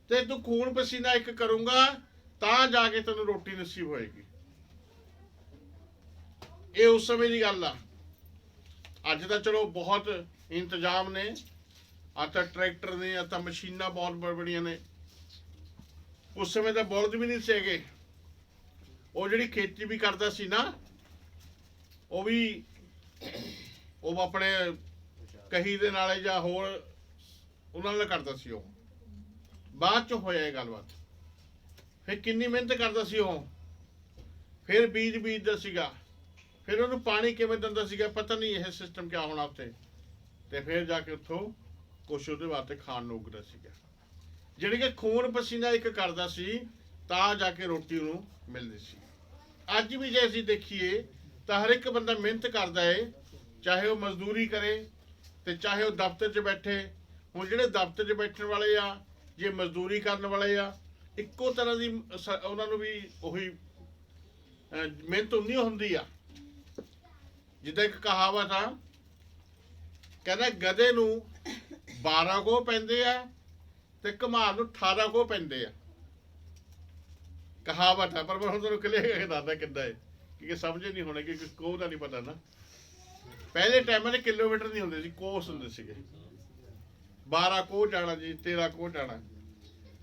ਤੇ ਤੂੰ ਖੂਨ ਪਸੀਨਾ ਇੱਕ ਕਰੂੰਗਾ ਤਾਂ ਜਾ ਕੇ ਤੈਨੂੰ ਰੋਟੀ ਨਸੀਬ ਹੋਏਗੀ। ਇਹ ਉਸ ਸਮੇਂ ਦੀ ਗੱਲ ਆ। ਅੱਜ ਤਾਂ ਚਲੋ ਬਹੁਤ ਇੰਤਜ਼ਾਮ ਨੇ, ਆ ਤਾਂ ਟਰੈਕਟਰ ਨੇ, ਆ ਤਾਂ ਮਸ਼ੀਨਾਂ ਬਹੁਤ ਬੜੀਆਂ ਨੇ। ਉਸ ਸਮੇਂ ਤਾਂ ਬਲਦ ਵੀ ਨਹੀਂ ਸੀਗੇ। ਉਹ ਜਿਹੜੀ ਖੇਤੀ ਵੀ ਕਰਦਾ ਸੀ ਨਾ, ਉਹ ਆਪਣੇ ਕਹੀ ਦੇ ਨਾਲੇ ਜਾਂ ਹੋਰ ਉਹਨਾਂ ਨਾਲ ਕਰਦਾ ਸੀ। ਉਹ ਬਾਅਦ ਚ ਹੋਇਆ ਇਹ ਗੱਲਬਾਤ। ਫਿਰ ਕਿੰਨੀ ਮਿਹਨਤ ਕਰਦਾ ਸੀ ਉਹ, ਫਿਰ ਬੀਜ ਬੀਜਦਾ ਸੀਗਾ, ਫਿਰ ਉਹਨੂੰ ਪਾਣੀ ਕਿਵੇਂ ਦਿੰਦਾ ਸੀਗਾ, ਪਤਾ ਨਹੀਂ ਇਹ ਸਿਸਟਮ ਕਿਆ ਹੋਣਾ ਉੱਥੇ, ਤੇ ਫਿਰ ਜਾ ਕੇ ਉੱਥੋਂ ਕੁਛ ਉਹਦੇ ਵਾਸਤੇ ਖਾਣ ਨੂੰ ਉੱਗਦਾ ਸੀਗਾ। ਜਿਹੜੀ ਕਿ ਖੂਨ ਪਸੀਨਾ ਇੱਕ ਕਰਦਾ ਸੀ ਤਾਂ ਜਾ ਕੇ ਰੋਟੀ ਉਹਨੂੰ ਮਿਲਦੀ ਸੀ। ਅੱਜ ਵੀ ਜੇ ਅਸੀਂ ਦੇਖੀਏ ਤਾਂ ਹਰ ਇੱਕ ਬੰਦਾ ਮਿਹਨਤ ਕਰਦਾ ਏ, ਚਾਹੇ ਉਹ ਮਜ਼ਦੂਰੀ ਕਰੇ ਤੇ ਚਾਹੇ ਉਹ ਦਫ਼ਤਰ 'ਚ ਬੈਠੇ। ਹੁਣ ਜਿਹੜੇ ਦਫ਼ਤਰ 'ਚ ਬੈਠਣ ਵਾਲੇ ਆ, ਜੇ ਮਜ਼ਦੂਰੀ ਕਰਨ ਵਾਲੇ ਆ, ਇੱਕੋ ਤਰ੍ਹਾਂ ਦੀ ਉਹਨਾਂ ਨੂੰ ਵੀ ਉਹੀ ਮਿਹਨਤ ਉਨੀ ਹੁੰਦੀ ਆ। ਜਿੱਦਾਂ ਇੱਕ ਕਹਾਵਤ ਆ, ਕਹਿੰਦਾ ਗਧੇ ਨੂੰ 12 ਕੋਹ ਪੈਂਦੇ ਆ ਤੇ ਘਮਾਰ ਨੂੰ 18 ਕੋਹ ਪੈਂਦੇ ਆ। ਕਹਾਵਤ ਆ, ਪਰ ਮੈਂ ਹੁਣ ਤੁਹਾਨੂੰ ਕਲੀਅਰ ਦੱਸਦਾ ਕਿੱਦਾਂ ਹੈ, ਕਿਉਂਕਿ ਸਮਝੇ ਨਹੀਂ ਹੋਣੇ, ਕਿਉਂਕਿ ਕੋਹ ਦਾ ਨਹੀਂ ਪਤਾ ਨਾ। ਪਹਿਲੇ ਟਾਈਮਾਂ 'ਚ ਕਿਲੋਮੀਟਰ ਨਹੀਂ ਹੁੰਦੇ ਸੀ, ਕੋਸ ਹੁੰਦੇ ਸੀਗੇ। 12 ਕੋਹ ਜਾਣਾ ਜੀ, 13 ਕੋਹ ਜਾਣਾ।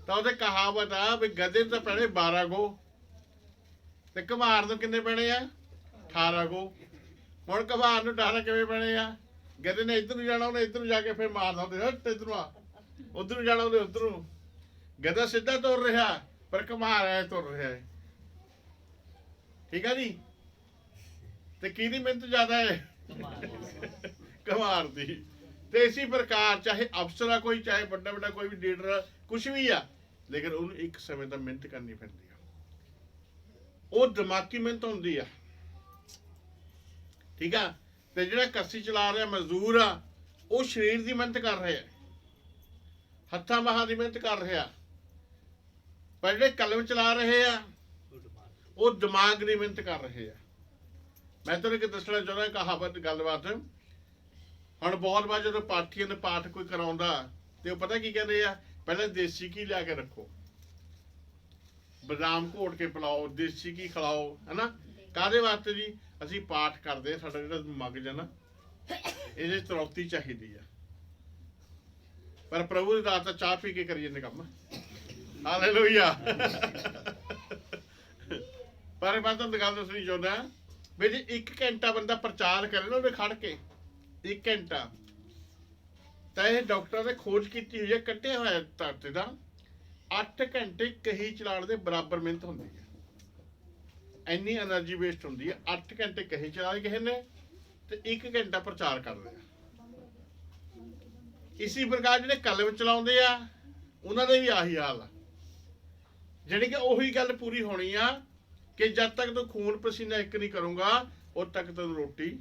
ਤਾਂ ਉਹਦੇ ਕਹਾਵਤ ਆ ਵੀ ਗਧੇ ਨੂੰ ਤਾਂ ਪੈਣੇ 12 ਕੋਹ ਤੇ ਘਮਾਰ ਨੂੰ ਕਿੰਨੇ ਪੈਣੇ ਆ? 18 ਕੋਹ। ਹੁਣ ਘਮਾਰ ਨੂੰ 18 ਕਿਵੇਂ ਪੈਣੇ ਆ? ਗਧੇ ਨੇ ਇੱਧਰ ਨੂੰ ਜਾਣਾ, ਉਹਨੇ ਇੱਧਰ ਨੂੰ ਜਾ ਕੇ ਫਿਰ ਮਾਰਦਾ ਹੁੰਦੇ, ਹਟ ਇੱਧਰੋਂ ਆ। ਉੱਧਰ ਨੂੰ ਜਾਣਾ, ਉਹਨੇ ਉੱਧਰ ਨੂੰ। ਗਧਾ ਸਿੱਧਾ ਤੁਰ ਰਿਹਾ ਪਰ ਘਮਾਰ ਐ ਤੁਰ ਰਿਹਾ ਹੈ। ਠੀਕ ਆ ਜੀ? ਤੇ ਕਿਹਦੀ ਮਿਹਨਤ ਜ਼ਿਆਦਾ ਹੈ? ਘਮਾਰ ਦੀ। ਤੇ ਇਸੇ ਪ੍ਰਕਾਰ ਚਾਹੇ ਅਫਸਰ ਆ ਕੋਈ, ਚਾਹੇ ਵੱਡਾ ਵੱਡਾ ਕੋਈ ਵੀ ਲੀਡਰ, ਕੁਛ ਵੀ ਆ, ਲੇਕਿਨ ਉਹਨੂੰ ਇੱਕ ਸਮੇਂ ਤਾਂ ਮਿਹਨਤ ਕਰਨੀ ਪੈਂਦੀ ਆ। ਉਹ ਦਿਮਾਗੀ ਮਿਹਨਤ ਹੁੰਦੀ ਆ। ਠੀਕ ਆ? ਤੇ ਜਿਹੜਾ ਕੱਸੀ ਚਲਾ ਰਿਹਾ ਮਜ਼ਦੂਰ ਆ, ਉਹ ਸਰੀਰ ਦੀ ਮਿਹਨਤ ਕਰ ਰਿਹਾ, ਹੱਥਾਂ ਬਾਹਾਂ ਦੀ ਮਿਹਨਤ ਕਰ ਰਿਹਾ। ਪਰ ਜਿਹੜੇ ਕਲਮ ਚਲਾ ਰਹੇ ਆ, ਉਹ ਦਿਮਾਗ ਦੀ ਮਿਹਨਤ ਕਰ ਰਹੇ ਆ। ਮੈਂ ਤੁਹਾਨੂੰ ਇੱਕ ਦੱਸਣਾ ਚਾਹੁੰਦਾ ਕਹਾਵਤ ਗੱਲਬਾਤ। ਹੁਣ ਬਹੁਤ ਵਾਰ ਜਦੋਂ ਪਾਠੀਆਂ ਦੇ ਪਾਠ ਕੋਈ ਕਰਾਉਂਦਾ ਤੇ ਉਹ ਪਤਾ ਕੀ ਕਹਿੰਦੇ ਆ, ਪਹਿਲਾਂ ਦੇਸੀ ਘੀ ਲਿਆ ਕੇ ਰੱਖੋ, ਬਦਾਮ ਘੋਟ ਕੇ ਪਿਲਾਓ, ਦੇਸੀ ਘੀ ਖਿਲਾਓ, ਹਨਾ। ਕਾਹਦੇ ਵਾਸਤੇ ਜੀ? ਅਸੀਂ ਪਾਠ ਕਰਦੇ, ਸਾਡਾ ਜਿਹੜਾ ਮਗਜ ਹੈ ਨਾ, ਇਹਦੇ ਤਰੌਤੀ ਚਾਹੀਦੀ ਆ। ਪਰ ਪ੍ਰਭੂ ਦੀ ਦਾਤ ਤਾਂ ਚਾਹ ਪੀ ਕੇ ਕਰੀ ਜਾਂਦੇ ਕੰਮ। ਹਾਲੇਲੂਇਆ। ਪਰ ਮੈਂ ਤੁਹਾਨੂੰ ਗੱਲ ਦੱਸਣੀ ਚਾਹੁੰਦਾ ਵੀ ਜੇ 1 ਘੰਟਾ ਬੰਦਾ ਪ੍ਰਚਾਰ ਕਰੇ ਨਾ, ਉਹਨੇ ਖੜ ਕੇ 1 ਘੰਟਾ, ਤਾਂ ਇਹ ਡਾਕਟਰਾਂ ਨੇ ਖੋਜ ਕੀਤੀ ਹੋਈ ਹੈ, ਕੱਢਿਆ ਹੋਇਆ ਧਰਤੀ ਦਾ 8 ਘੰਟੇ ਕਹੀ ਚਲਾਉਣ ਦੇ ਬਰਾਬਰ ਮਿਹਨਤ ਹੁੰਦੀ ਹੈ। ਇੰਨੀ એનર્ਜੀ ਵੇਸਟ ਹੁੰਦੀ ਹੈ। 8 ਘੰਟੇ ਕਹੀ ਚਲਾ ਕਿਸੇ ਨੇ ਤੇ 1 ਘੰਟਾ ਪ੍ਰਚਾਰ ਕਰ ਰਿਹਾ। ਇਸੇ ਪ੍ਰਕਾਰ ਜਿਹੜੇ ਕਲਮ ਚਲਾਉਂਦੇ ਆ, ਉਹਨਾਂ ਦੇ ਵੀ ਆਹੀ ਹਾਲ ਆ। ਜਿਹੜੀ ਕਿ ਉਹੀ ਗੱਲ ਪੂਰੀ ਹੋਣੀ ਆ ਕਿ ਜਦ ਤੱਕ ਤੂੰ ਖੂਨ ਪਸੀਨਾ ਇੱਕ ਨਹੀਂ ਕਰੂੰਗਾ, ਉਦ ਤੱਕ ਤੈਨੂੰ ਰੋਟੀ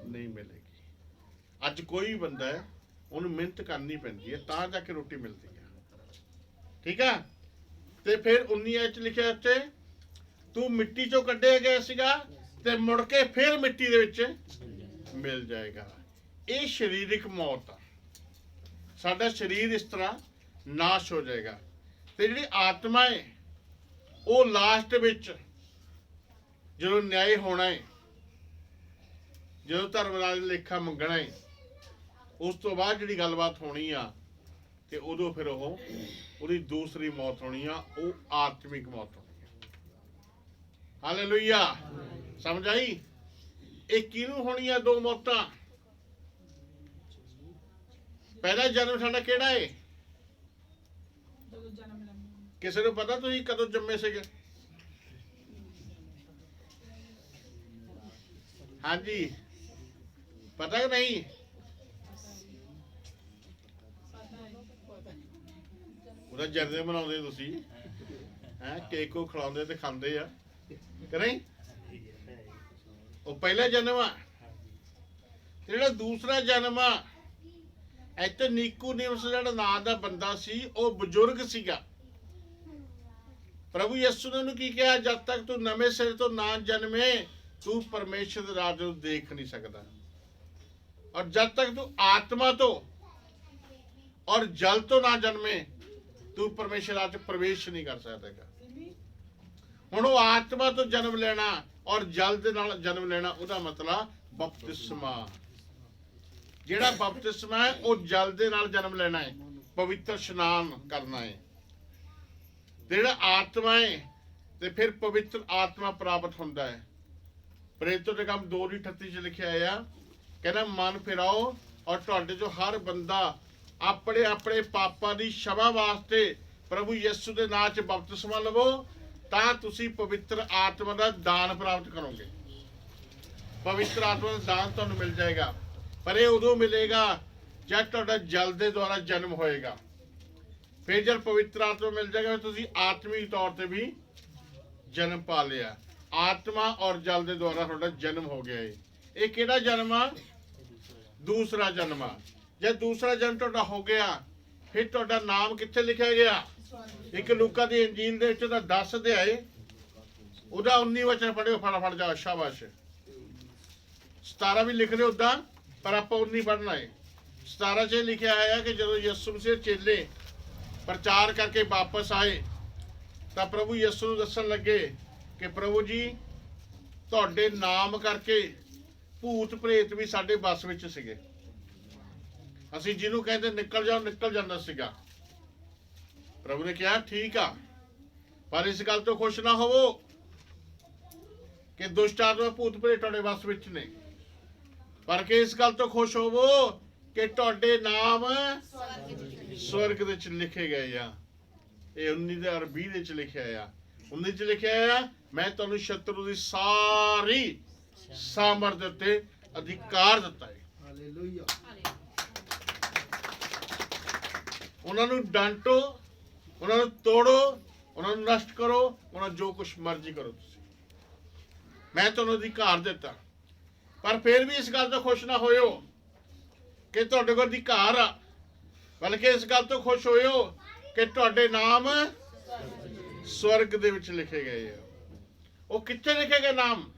ਨਹੀਂ ਮਿਲੇਗੀ। ਅੱਜ ਕੋਈ ਵੀ ਬੰਦਾ ਹੈ, ਉਹਨੂੰ ਮਿਹਨਤ ਕਰਨੀ ਪੈਂਦੀ ਹੈ ਤਾਂ ਜਾ ਕੇ ਰੋਟੀ ਮਿਲਦੀ ਹੈ। ਠੀਕ ਆ? ਤੇ ਫਿਰ 19 ਚ ਲਿਖਿਆ ਉੱਤੇ, ਤੂੰ ਮਿੱਟੀ ਚੋਂ ਕੱਢਿਆ ਗਿਆ ਸੀਗਾ ਤੇ ਮੁੜ ਕੇ ਫਿਰ ਮਿੱਟੀ ਦੇ ਵਿੱਚ ਮਿਲ ਜਾਏਗਾ। ਇਹ ਸਰੀਰਕ ਮੌਤ ਆ। ਸਾਡਾ ਸਰੀਰ ਇਸ ਤਰ੍ਹਾਂ ਨਾਸ਼ ਹੋ ਜਾਏਗਾ। ਤੇ ਜਿਹੜੀ ਆਤਮਾ ਹੈ ਉਹ ਲਾਸਟ ਵਿੱਚ ਜਦੋਂ ਨਿਆਂ ਹੋਣਾ ਹੈ, ਜਦੋਂ ਧਰਮਰਾਜ ਲੇਖਾ ਮੰਗਣਾ ਹੈ, ਉਸ ਤੋਂ ਬਾਅਦ ਜਿਹੜੀ ਗੱਲਬਾਤ ਹੋਣੀ ਆ ਤੇ ਉਦੋਂ ਫਿਰ ਉਹਦੀ ਦੂਸਰੀ ਮੌਤ ਹੋਣੀ ਆ, ਉਹ ਆਤਮਿਕ ਮੌਤ ਹੋਣੀ ਆ। ਹਾਲੇਲੂਇਆ, ਸਮਝ ਆਈ? ਇਹ ਕਿਹਨੂੰ ਹੋਣੀ ਆ ਦੋ ਮੌਤਾਂ? ਪਹਿਲਾ ਜਨਮ ਸਾਡਾ ਕਿਹੜਾ ਹੈ? ਜਦੋਂ ਜਨਮ ਲੈਂਦੇ ਕਿਸੇ ਨੂੰ ਪਤਾ ਤੁਸੀਂ ਕਦੋਂ ਜੰਮੇ ਸੀਗੇ? ਹਾਂਜੀ, ਪਤਾ ਕਿ ਨਹੀਂ? ਉਹਦਾ ਜਨਮ ਮਨਾਉਂਦੇ ਤੁਸੀਂ ਹੈ, ਕੇਕ ਕੋ ਖਿਲਾਉਂਦੇ ਤੇ ਖਾਂਦੇ ਆ ਕਿ ਨਹੀਂ? ਉਹ ਪਹਿਲਾ ਜਨਮ ਆ। ਜਿਹੜਾ ਦੂਸਰਾ ਜਨਮ ਆ, ਇੱਥੇ ਨਿਕੋਦੀਮਸ ਜਿਹੜਾ ਨਾਂ ਦਾ ਬੰਦਾ ਸੀ, ਉਹ ਬਜ਼ੁਰਗ ਸੀਗਾ। ਪ੍ਰਭੂ ਯਿਸੂ ਨੇ ਉਹਨੂੰ ਕੀ ਕਿਹਾ? ਜਦ ਤੱਕ ਤੂੰ ਨਵੇਂ ਸਿਰ ਤੋਂ ਨਾ ਜਨਮੇ ਤੂੰ ਪਰਮੇਸ਼ਰ ਦੇ ਰਾਜ ਨੂੰ ਦੇਖ ਨਹੀਂ ਸਕਦਾ, ਔਰ ਜਦ ਤੱਕ ਤੂੰ ਆਤਮਾ ਤੋਂ ਔਰ ਜਲ ਤੋਂ ਨਾ ਜਨਮੇ ਤੂੰ ਪਰਮੇਸ਼ਰ ਰਾਜ ਚ ਪ੍ਰਵੇਸ਼ ਨਹੀਂ ਕਰ ਸਕਦਾ। ਹੁਣ ਉਹ ਆਤਮਾ ਤੋਂ ਜਨਮ ਲੈਣਾ ਔਰ ਜਲ ਦੇ ਨਾਲ ਜਨਮ ਲੈਣਾ, ਉਹਦਾ ਮਤਲਬ ਬਪਤਿਸਮਾ। ਜਿਹੜਾ ਬਪਤਿਸਮਾ ਹੈ ਉਹ ਜਲ ਦੇ ਨਾਲ ਜਨਮ ਲੈਣਾ ਹੈ, ਪਵਿੱਤਰ ਇਸ਼ਨਾਨ ਕਰਨਾ ਹੈ। ਜਿਹੜਾ ਆਤਮਾ ਹੈ ਤੇ ਫਿਰ ਪਵਿੱਤਰ ਆਤਮਾ ਪ੍ਰਾਪਤ ਹੁੰਦਾ ਹੈ। ਪ੍ਰੇਰਿਤੋਂ ਦੇ ਕੰਮ 2:38 ਚ ਲਿਖਿਆ ਆ, ਕਹਿੰਦਾ ਮਨ ਫਿਰਾਓ ਔਰ ਤੁਹਾਡੇ ਚੋਂ ਹਰ ਬੰਦਾ ਆਪਣੇ ਆਪਣੇ ਪਾਪਾਂ ਦੀ क्षमा ਵਾਸਤੇ ਪ੍ਰਭੂ ਯਿਸੂ ਦੇ ਨਾਮ 'ਚ ਬਪਤਿਸਮਾ ਲਵੋ, ਤਾਂ ਤੁਸੀਂ ਪਵਿੱਤਰ ਆਤਮਾ ਦਾ ਦਾਨ ਪ੍ਰਾਪਤ ਕਰੋਗੇ। ਪਵਿੱਤਰ ਆਤਮਾ ਦਾ ਦਾਨ ਤੁਹਾਨੂੰ ਮਿਲ ਜਾਏਗਾ, ਪਰ ਇਹ ਉਦੋਂ ਮਿਲੇਗਾ ਜਦ ਤੁਹਾਡਾ ਜਲ ਦੇ ਦੁਆਰਾ ਜਨਮ ਹੋਏਗਾ। ਫਿਰ ਜਦ ਪਵਿੱਤਰ ਆਤਮਾ ਮਿਲ ਜਾਏਗਾ ਤੁਸੀਂ ਆਤਮਿਕ ਤੌਰ ਤੇ ਵੀ ਜਨਮ ਪਾ ਲਿਆ। ਆਤਮਾ ਔਰ ਜਲ ਦੇ ਦੁਆਰਾ ਤੁਹਾਡਾ ਜਨਮ ਹੋ ਗਿਆ ਹੈ। ਇਹ ਕਿਹੜਾ ਜਨਮ ਆ? ਦੂਸਰਾ ਜਨਮ ਆ। ਜਦ ਦੂਸਰਾ ਜਨਮ ਤੁਹਾਡਾ ਹੋ ਗਿਆ, ਫਿਰ ਤੁਹਾਡਾ ਨਾਮ ਕਿੱਥੇ ਲਿਖਿਆ ਗਿਆ? ਇੱਕ ਲੂਕਾ ਦੀ ਇੰਜੀਲ ਦੇ ਵਿੱਚ ਦਾ 10 ਅਧਿਆਏ ਉਹਦਾ 19 ਵਚਨ ਪੜ੍ਹਿਓ, ਫਟਾਫਟ ਜਾ, ਸ਼ਾਬਾਸ਼। 17 ਵੀ ਲਿਖ ਲਿਓ ਉਦਾਂ, ਪਰ ਆਪਾਂ 19 ਪੜ੍ਹਨਾ ਹੈ। 17 ਚ ਲਿਖਿਆ ਹੈ ਕਿ ਜਦੋਂ ਯਿਸੂ ਮਸੀਹ ਚੇਲੇ ਪ੍ਰਚਾਰ ਕਰਕੇ ਵਾਪਸ ਆਏ ਤਾਂ ਪ੍ਰਭੂ ਯਿਸੂ ਨੂੰ ਦੱਸਣ ਲੱਗੇ ਕਿ ਪ੍ਰਭੂ ਜੀ ਤੁਹਾਡੇ ਨਾਮ ਕਰਕੇ ਭੂਤ ਪ੍ਰੇਤ ਵੀ ਸਾਡੇ ਬਸ ਵਿੱਚ ਸੀਗੇ। ਅਸੀਂ ਜਿਹਨੂੰ ਕਹਿੰਦੇ ਨਿਕਲ ਜਾਓ ਨਿਕਲ ਜਾਂਦਾ ਸੀਗਾ। ਪ੍ਰਭੂ ਨੇ ਕਿਹਾ ਠੀਕ ਆ, ਪਰ ਇਸ ਗੱਲ ਤੋਂ ਖੁਸ਼ ਨਾ ਹੋਵੋ ਕਿ ਦੁਸ਼ਟ ਆਤਮਾ ਭੂਤ ਪ੍ਰੇਤ ਤੁਹਾਡੇ ਬਸ ਵਿੱਚ ਨੇ, ਪਰ ਕਿ ਇਸ ਗੱਲ ਤੋਂ ਖੁਸ਼ ਹੋਵੋ ਕਿ ਤੁਹਾਡੇ ਨਾਮ ਸਵਰਗ ਦੇ ਵਿੱਚ ਲਿਖੇ ਗਏ ਆ। ਇਹ 19 ਦੇ ਔਰ 20 ਦੇ ਵਿੱਚ ਲਿਖਿਆ ਆ। 19 ਚ ਲਿਖਿਆ ਆ, ਮੈਂ ਤੁਹਾਨੂੰ ਸ਼ਤਰੂ ਦੀ ਸਾਰੀ ਸਾਮਰਥ ਦੇ ਉੱਤੇ ਅਧਿਕਾਰ ਦਿੱਤਾ ਹੈ। ਹਾਲੇਲੂਇਆ। ਉਹਨਾਂ ਨੂੰ ਡਾਂਟੋ, ਉਹਨਾਂ ਨੂੰ ਤੋੜੋ, ਉਹਨਾਂ ਨੂੰ ਨਸ਼ਟ ਕਰੋ, ਉਹਨਾਂ ਜੋ ਕੁਛ ਮਰਜ਼ੀ ਕਰੋ ਤੁਸੀਂ, ਮੈਂ ਤੁਹਾਨੂੰ ਅਧਿਕਾਰ ਦਿੱਤਾ। ਪਰ ਫਿਰ ਵੀ ਇਸ ਗੱਲ ਤੋਂ ਖੁਸ਼ ਨਾ ਹੋਇਓ ਕਿ ਤੁਹਾਡੇ ਕੋਲ ਅਧਿਕਾਰ ਆ, ਬਲਕਿ ਇਸ ਗੱਲ ਤੋਂ ਖੁਸ਼ ਹੋਇਓ ਕਿ ਤੁਹਾਡੇ ਨਾਮ ਸਵਰਗ ਦੇ ਵਿੱਚ ਲਿਖੇ ਗਏ ਆ। ਉਹ ਕਿੱਥੇ ਲਿਖੇ ਗਏ ਨਾਮ?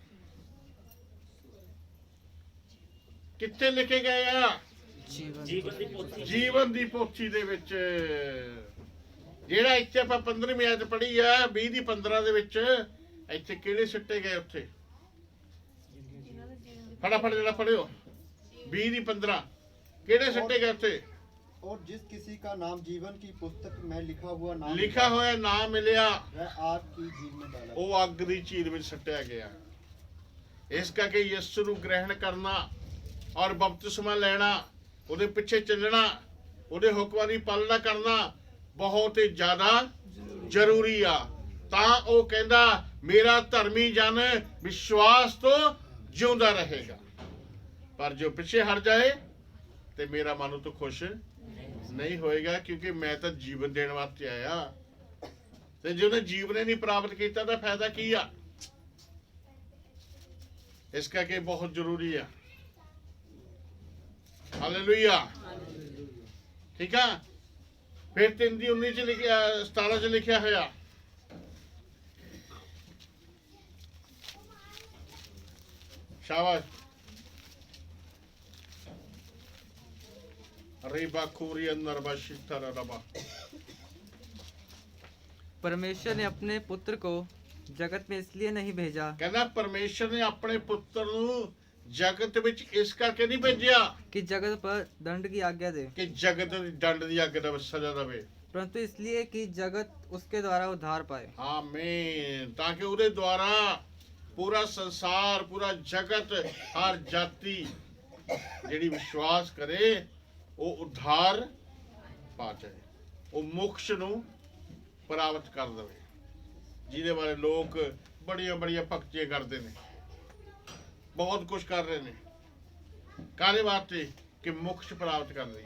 ਕਿੱਥੇ ਲਿਖੇ ਗਏ ਆ? ਜੀਵਨ ਦੀ ਪੋਥੀ ਦੇ ਵਿੱਚ। ਜਿਹੜਾ ਇੱਥੇ ਆਪਾਂ 15ਵੀਂ ਆਇਤ ਪੜ੍ਹੀ ਆ 20 ਦੀ 15 ਦੇ ਵਿੱਚ, ਇੱਥੇ ਕਿਹੜੇ ਸਿੱਟੇ ਗਏ? ਉੱਥੇ फटाफट जरा पढ़ियो 20 ਦੀ 15 ਕਿਹੜੇ ਸਿੱਟੇ ਗਏ ਉੱਥੇ? और जिस किसी का नाम जीवन की पुस्तक में लिखा हुआ नाम ਲਿਖਾ ਹੋਇਆ ਨਾਮ ਮਿਲਿਆ, वह आग की झील में डाला। ਉਹ ਅੱਗ ਦੀ ਝੀਲ ਵਿੱਚ ਸੱਟਿਆ ਗਿਆ। ਇਸ ਕਰਕੇ ਯਿਸੂ ਨੂੰ ਗ੍ਰਹਿਣ ਕਰਨਾ ਔਰ ਬਪਤਿਸਮਾ ਲੈਣਾ, ਉਹਦੇ ਪਿੱਛੇ ਚੱਲਣਾ, ਉਹਦੇ ਹੁਕਮਾਂ ਦੀ ਪਾਲਣਾ ਕਰਨਾ ਬਹੁਤ ਹੀ ਜ਼ਿਆਦਾ ਜ਼ਰੂਰੀ ਆ। ਤਾਂ ਉਹ ਕਹਿੰਦਾ ਮੇਰਾ ਧਰਮੀ ਜਨ ਵਿਸ਼ਵਾਸ ਤੋਂ ਜਿਉਂਦਾ ਰਹੇਗਾ, ਪਰ ਜੋ ਪਿੱਛੇ ਹਟ ਜਾਏ ਤੇ ਮੇਰਾ ਮਨ ਤੋਂ ਖੁਸ਼ ਨਹੀਂ ਹੋਏਗਾ, ਕਿਉਂਕਿ ਮੈਂ ਤਾਂ ਜੀਵਨ ਦੇਣ ਵਾਸਤੇ ਆਇਆ। ਤੇ ਜੇ ਉਹਨੇ ਜੀਵਨ ਹੀ ਨਹੀਂ ਪ੍ਰਾਪਤ ਕੀਤਾ ਤਾਂ ਫਾਇਦਾ ਕੀ ਆ? ਇਸ ਕਰਕੇ ਬਹੁਤ ਜ਼ਰੂਰੀ ਆ। ਹਾਲੇਲੂਇਆ, ਠੀਕ ਆ। ਫਿਰ 3 ਦੀ 19 ਚ ਲਿਖਿਆ, 17 ਚ ਲਿਖਿਆ ਹੋਇਆ, शाबाश। रेबा खूरी अंदर बशितर रबा। परमेश्वर ने अपने पुत्र को जगत में इसलिए नहीं भेजा कहना परमेश्वर ने अपने पुत्र ਨੂੰ ਜਗਤ ਵਿੱਚ ਇਸ ਕਰਕੇ ਨਹੀਂ ਭੇਜਿਆ कि जगत पर दंड की आज्ञा दे, ਕਿ ਜਗਤ ਦੀ ਦੰਡ ਦੀ ਅੱਗ ਦਾ ਸਜ਼ਾ ਦੇਵੇ। परंतु इसलिए कि जगत उसके द्वारा उद्धार पाए। ਆਮੀਨ। ਤਾਂ ਕਿ ਉਹਦੇ ਦੁਆਰਾ ਪੂਰਾ ਸੰਸਾਰ, ਪੂਰਾ ਜਗਤ, ਹਰ ਜਾਤੀ ਜਿਹੜੀ ਵਿਸ਼ਵਾਸ ਕਰੇ ਉਹ ਉਧਾਰ ਪਾ ਜਾਏ, ਉਹ ਮੋਕਸ਼ ਨੂੰ ਪ੍ਰਾਪਤ ਕਰ ਦੇਵੇ। ਜਿਹਦੇ ਬਾਰੇ ਲੋਕ ਬੜੀਆਂ ਬੜੀਆਂ ਭਗਤੀਆਂ ਕਰਦੇ ਨੇ, ਬਹੁਤ ਕੁਝ ਕਰ ਰਹੇ ਨੇ, ਕਾਹਦੇ ਵਾਸਤੇ ਕਿ ਮੋਕਸ਼ ਪ੍ਰਾਪਤ ਕਰ ਲਈ।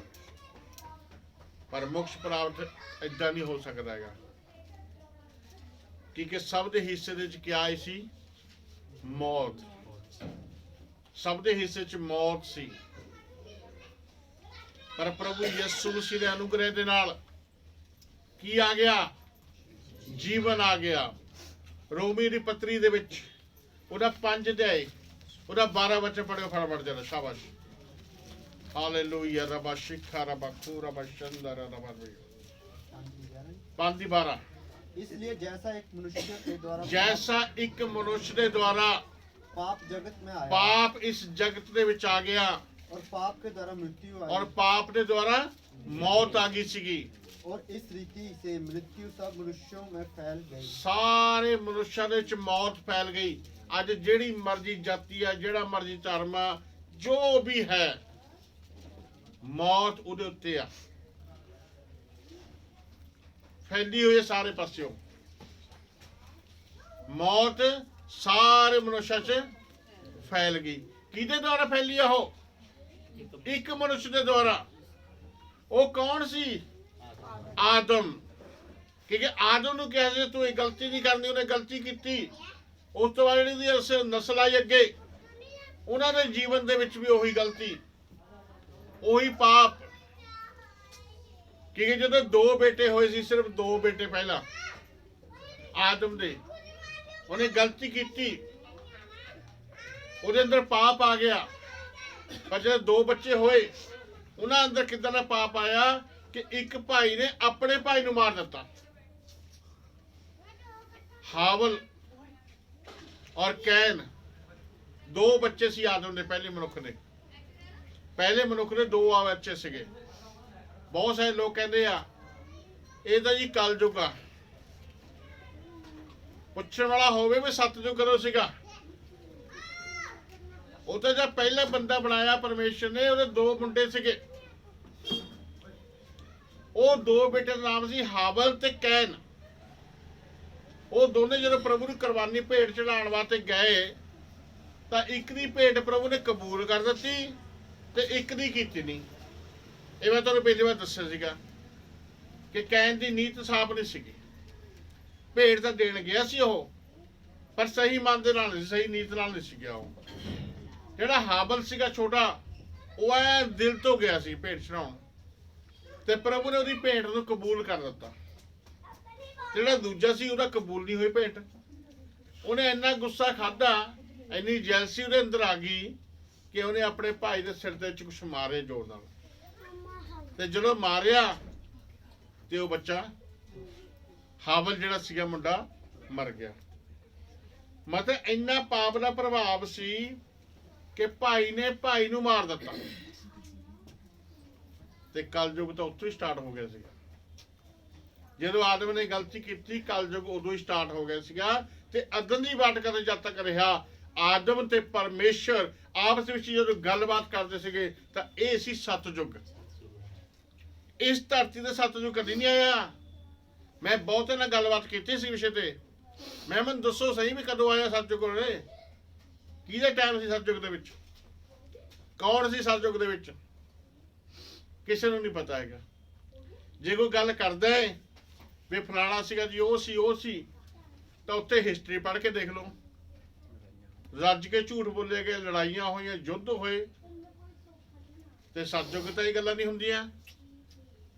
ਪਰ ਮੋਕਸ਼ ਪ੍ਰਾਪਤ ਏਦਾਂ ਨਹੀਂ ਹੋ ਸਕਦਾ ਹੈਗਾ, ਕਿਉਂਕਿ ਸਭ ਦੇ ਹਿੱਸੇ ਦੇ ਵਿੱਚ ਕੀ ਆਈ ਸੀ? ਮੌਤ। ਸਭ ਦੇ ਹਿੱਸੇ 'ਚ ਮੌਤ ਸੀ, ਪਰ ਪ੍ਰਭੂ ਯਿਸੂ ਮਸੀਹ ਦੇ ਅਨੁਗ੍ਰਹਿ ਦੇ ਨਾਲ ਕੀ ਆ ਗਿਆ? ਜੀਵਨ ਆ ਗਿਆ। ਰੋਮੀ ਦੀ ਪੱਤਰੀ ਦੇ ਵਿੱਚ ਉਹਦਾ 5 ਅਧਿਆਏ ਉਹਦਾ 12 ਵਚਨ ਪੜਿਓ ਫਟਾਫਟ ਜਰਾ, ਸ਼ਾਬਾਸ਼। ਹਾਲੇਲੂਇਆ। ਰਬਾ ਸ਼ਿਖਾ ਰਬਾ ਖੂ ਰਬਾ ਸ਼ੰਦਰ ਰਬਾ 5 ਦੀ 12। इसलिए जैसा एक मनुष्य के द्वारा ਜੈਸਾ ਇੱਕ ਮਨੁੱਖ ਦੇ ਦੁਆਰਾ पाप जगत में आया ਪਾਪ ਇਸ ਜਗਤ ਦੇ ਵਿੱਚ ਆ ਗਿਆ और पाप के द्वारा मृत्यु आई ਔਰ ਪਾਪ ਦੇ ਦੁਆਰਾ ਮੌਤ ਆ ਗਈ ਸੀਗੀ। और इस रीति से मृत्यु सब मनुष्यों में फैल गई। ਸਾਰੇ ਮਨੁੱਖਾਂ ਦੇ ਵਿੱਚ ਮੌਤ ਫੈਲ ਗਈ। ਅੱਜ ਜਿਹੜੀ ਮਰਜ਼ੀ ਜਾਤੀ ਆ, ਜਿਹੜਾ ਮਰਜ਼ੀ ਧਰਮ ਆ, ਜੋ ਵੀ ਹੈ, ਮੌਤ ਉਹਦੇ ਉੱਤੇ ਆ, ਫੈਲੀ ਹੋਈ ਹੈ ਸਾਰੇ ਪਾਸਿਓਂ। ਮੌਤ ਸਾਰੇ ਮਨੁੱਖਾਂ 'ਚ ਫੈਲ ਗਈ। ਕਿਹਦੇ ਦੁਆਰਾ ਫੈਲੀ ਆ? ਉਹ ਇੱਕ ਮਨੁੱਖ ਦੇ ਦੁਆਰਾ। ਉਹ ਕੌਣ ਸੀ? ਆਦਮ। ਕਿਉਂਕਿ ਆਦਮ ਨੂੰ ਕਿਹਾ ਸੀ ਤੂੰ ਇਹ ਗਲਤੀ ਨਹੀਂ ਕਰਨੀ, ਉਹਨੇ ਗਲਤੀ ਕੀਤੀ। ਉਸ ਤੋਂ ਬਾਅਦ ਜਿਹੜੀ ਉਹਦੀ ਨਸਲ ਆਈ ਅੱਗੇ, ਉਹਨਾਂ ਦੇ ਜੀਵਨ ਦੇ ਵਿੱਚ ਵੀ ਉਹੀ ਗਲਤੀ, ਉਹੀ ਪਾਪ। ਕਿਉਂਕਿ ਜਦੋਂ 2 ਬੇਟੇ ਹੋਏ ਸੀ, ਸਿਰਫ 2 ਬੇਟੇ ਪਹਿਲਾਂ ਆਦਮ ਦੇ, ਉਹਨੇ ਗਲਤੀ ਕੀਤੀ, ਉਹਦੇ ਅੰਦਰ ਪਾਪ ਆ ਗਿਆ। ਪਰ ਜਦੋਂ 2 ਬੱਚੇ ਹੋਏ, ਉਹਨਾਂ ਅੰਦਰ ਕਿੱਦਾਂ ਦਾ ਪਾਪ ਆਇਆ ਕਿ ਇੱਕ ਭਾਈ ਨੇ ਆਪਣੇ ਭਾਈ ਨੂੰ ਮਾਰ ਦਿੱਤਾ। ਹਾਵਲ ਔਰ ਕੈਨ 2 ਬੱਚੇ ਸੀ ਆਦਮ ਦੇ, ਪਹਿਲੇ ਮਨੁੱਖ ਦੇ। ਪਹਿਲੇ ਮਨੁੱਖ ਦੇ 2 ਬੱਚੇ ਸੀਗੇ। ਬਹੁਤ ਸਾਰੇ ਲੋਕ ਕਹਿੰਦੇ ਆ ਇਹ ਤਾਂ ਜੀ ਕਲਯੁਗ ਆ। ਪੁੱਛਣ ਵਾਲਾ ਹੋਵੇ ਵੀ ਸਤਯੁਗ ਕਦੋਂ ਸੀਗਾ? ਉਹ ਤਾਂ ਜਦ ਪਹਿਲਾ ਬੰਦਾ ਬਣਾਇਆ ਪਰਮੇਸ਼ਰ ਨੇ, ਉਹਦੇ 2 ਮੁੰਡੇ ਸੀਗੇ। ਉਹ 2 ਬੇਟੇ ਦਾ ਨਾਮ ਸੀ ਹਾਵਲ ਤੇ ਕੈਨ। ਉਹ ਦੋਨੇ ਜਦੋਂ ਪ੍ਰਭੂ ਨੂੰ ਕੁਰਬਾਨੀ ਭੇਟ ਚੜਾਉਣ ਵਾਸਤੇ ਗਏ ਤਾਂ ਇੱਕ ਦੀ ਭੇਟ ਪ੍ਰਭੂ ਨੇ ਕਬੂਲ ਕਰ ਦਿੱਤੀ ਤੇ ਇੱਕ ਦੀ ਕੀਤੀ ਨਹੀਂ। ਇਹ ਮੈਂ ਤੁਹਾਨੂੰ ਪਹਿਲੀ ਵਾਰ ਦੱਸਿਆ ਸੀਗਾ ਕਿ ਕੈਨ ਦੀ ਨੀਤ ਸਾਫ਼ ਨਹੀਂ ਸੀਗੀ। ਭੇਟ ਤਾਂ ਦੇਣ ਗਿਆ ਸੀ ਉਹ, ਪਰ ਸਹੀ ਮਨ ਦੇ ਨਾਲ ਨਹੀਂ, ਸਹੀ ਨੀਤ ਨਾਲ ਨਹੀਂ ਸੀ ਗਿਆ ਉਹ। ਜਿਹੜਾ ਹਾਬਲ ਸੀਗਾ ਛੋਟਾ, ਉਹ ਐ ਦਿਲ ਤੋਂ ਗਿਆ ਸੀ ਭੇਟ ਚੜਾਉਣ, ਤੇ ਪ੍ਰਭੂ ਨੇ ਉਹਦੀ ਭੇਟ ਨੂੰ ਕਬੂਲ ਕਰ ਦਿੱਤਾ। ਜਿਹੜਾ ਦੂਜਾ ਸੀ ਉਹਦਾ ਕਬੂਲ ਨਹੀਂ ਹੋਈ ਭੇਟ। ਉਹਨੇ ਇੰਨਾ ਗੁੱਸਾ ਖਾਦਾ, ਇੰਨੀ ਜੈਲਸੀ ਉਹਦੇ ਅੰਦਰ ਆ ਗਈ ਕਿ ਉਹਨੇ ਆਪਣੇ ਭਾਈ ਦੇ ਸਿਰ ਦੇ ਵਿੱਚ ਕੁਛ ਮਾਰੇ ਜ਼ੋਰ ਨਾਲ, ਤੇ ਜਦੋਂ ਮਾਰਿਆ ਤੇ ਉਹ ਬੱਚਾ ਹਾਬਲ ਜਿਹੜਾ ਸੀਗਾ ਮੁੰਡਾ ਮਰ ਗਿਆ। ਮਤਲਬ ਇੰਨਾ ਪਾਪ ਦਾ ਪ੍ਰਭਾਵ ਸੀ ਕਿ ਭਾਈ ਨੇ ਭਾਈ ਨੂੰ ਮਾਰ ਦਿੱਤਾ। ਤੇ ਕਲਯੁਗ ਤਾਂ ਉੱਥੋਂ ਹੀ ਸਟਾਰਟ ਹੋ ਗਿਆ ਸੀਗਾ। ਜਦੋਂ ਆਦਮ ਨੇ ਗਲਤੀ ਕੀਤੀ, ਕਲਯੁਗ ਉਦੋਂ ਹੀ ਸਟਾਰਟ ਹੋ ਗਿਆ ਸੀਗਾ। ਤੇ ਅਦਨ ਦੀ ਵਾਟ ਕਰਦੇ ਜਦ ਤੱਕ ਰਿਹਾ ਆਦਮ ਤੇ ਪਰਮੇਸ਼ਰ ਆਪਸ ਵਿੱਚ ਜਦੋਂ ਗੱਲਬਾਤ ਕਰਦੇ ਸੀਗੇ, ਤਾਂ ਇਹ ਸੀ ਸਤਯੁਗ। ਇਸ ਧਰਤੀ ਤੇ ਸਤਯੁਗ ਕਦੀ ਨਹੀਂ ਆਇਆ। ਮੈਂ ਬਹੁਤੇ ਨਾਲ ਗੱਲਬਾਤ ਕੀਤੀ ਸੀ ਵਿਸ਼ੇ ਤੇ। ਮੈਨੂੰ ਦੱਸੋ ਸਹੀ ਵੀ ਕਦੋਂ ਆਇਆ ਸਤਯੁਗ? ਉਹਨੇ ਕਿਹਦੇ ਟਾਈਮ ਸੀ ਸਤਯੁਗ ਦੇ ਵਿੱਚ? ਕੌਣ ਸੀ ਸਤਯੁਗ ਦੇ ਵਿੱਚ? ਕਿਸੇ ਨੂੰ ਨਹੀਂ ਪਤਾ ਹੈਗਾ। ਜੇ ਕੋਈ ਗੱਲ ਕਰਦਾ ਹੈ ਵੀ ਫਲਾਣਾ ਸੀਗਾ ਜੀ, ਉਹ ਸੀ, ਤਾਂ ਉੱਥੇ ਹਿਸਟਰੀ ਪੜ੍ਹ ਕੇ ਦੇਖ ਲਓ। ਰੱਜ ਕੇ ਝੂਠ ਬੋਲੇ ਗਏ, ਲੜਾਈਆਂ ਹੋਈਆਂ, ਯੁੱਧ ਹੋਏ। ਤੇ ਸਤਯੁਗ ਤਾਂ ਇਹ ਗੱਲਾਂ ਨਹੀਂ ਹੁੰਦੀਆਂ।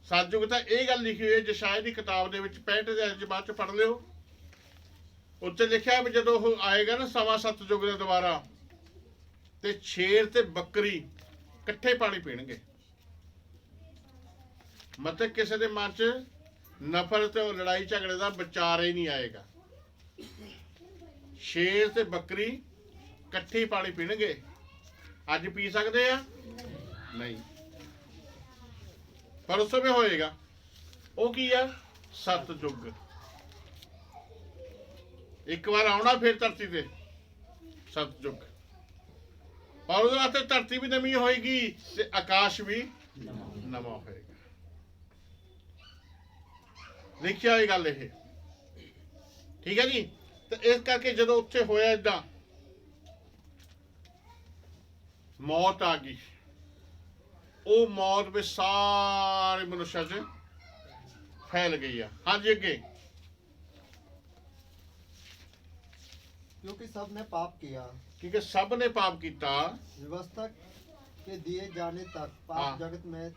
ਸਤਯੁਗ ਤਾਂ ਇਹ ਗੱਲ ਲਿਖੀ ਹੋਈ ਹੈ ਯਸ਼ਾਇਆ ਦੀ ਕਿਤਾਬ ਦੇ ਵਿੱਚ 65 ਅਧਿਆਇ ਚ, ਬਾਅਦ ਚ ਪੜ੍ਹ ਲਿਓ। ਉੱਥੇ ਲਿਖਿਆ ਵੀ ਜਦੋਂ ਉਹ ਆਏਗਾ ਨਾ ਸਮਾਂ ਸਤਯੁਗ ਦੇ ਦੁਆਰਾ, ਤੇ ਸ਼ੇਰ ਤੇ ਬੱਕਰੀ ਇਕੱਠੇ ਪਾਣੀ ਪੀਣਗੇ। ਮਤਲਬ ਕਿਸੇ ਦੇ ਮਨ 'ਚ ਨਫ਼ਰਤ ਤੇ ਲੜਾਈ ਝਗੜੇ ਦਾ ਵਿਚਾਰ ਹੀ ਨਹੀਂ ਆਏਗਾ। ਸ਼ੇਰ ਤੇ ਬੱਕਰੀ ਇਕੱਠੀ ਪਾਣੀ ਪੀਣਗੇ, ਅੱਜ ਪੀ ਸਕਦੇ ਆ? ਨਹੀਂ। ਪਰ ਉਸ ਸਮੇਂ ਹੋਏਗਾ। ਉਹ ਕੀ ਆ? ਸਤਜੁਗ। ਇੱਕ ਵਾਰ ਆਉਣਾ ਫਿਰ ਧਰਤੀ ਤੇ ਸਤਜੁਗ। ਪਰ ਉਹਦੇ ਵਾਸਤੇ ਧਰਤੀ ਵੀ ਨਵੀਂ ਹੋਏਗੀ ਤੇ ਆਕਾਸ਼ ਵੀ ਨਵਾਂ ਹੋਏਗਾ। ਲਿਖਿਆ ਹੋਈ ਗੱਲ ਇਹ, ਠੀਕ ਹੈ ਜੀ। ਤੇ ਇਸ ਕਰਕੇ ਜਦੋਂ ਉੱਥੇ ਹੋਇਆ ਏਦਾਂ, ਮੌਤ ਆ ਗਈ। ਉਹ ਮੌਤ ਵੀ ਸਾਰੇ ਮਨੁੱਖਾਂ 'ਚ ਫੈਲ ਗਈ ਆ। ਹਾਂਜੀ ਅੱਗੇ। क्योंकि सब ने पाप किया, ਕਿਉਂਕਿ ਸਭ ਨੇ ਪਾਪ ਕੀਤਾ। व्यवस्था के दिए जाने तक हाँ। पाप जगत में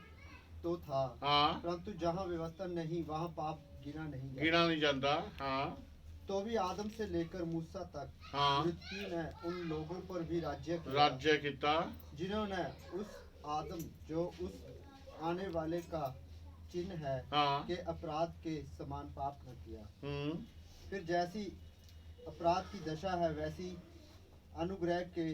तो था, ਹਾਂ, परंतु जहाँ व्यवस्था नहीं वहाँ पाप गिना नहीं गया। ਗਿਣਾ ਨਹੀਂ ਜਾਂਦਾ। ਹਾਂ तो भी आदम से लेकर मूसा तक हाँ। मृत्यु ने उन लोगों पर भी राज्य किया, ਰਾਜਿਆ ਕੀਤਾ। जिन्होंने उस आदम जो उस आने वाले का चिन्ह है ਹਾਂ के अपराध के समान पाप न किया। ਹੂੰ फिर जैसी अपराध की दशा है वैसी अनुग्रह के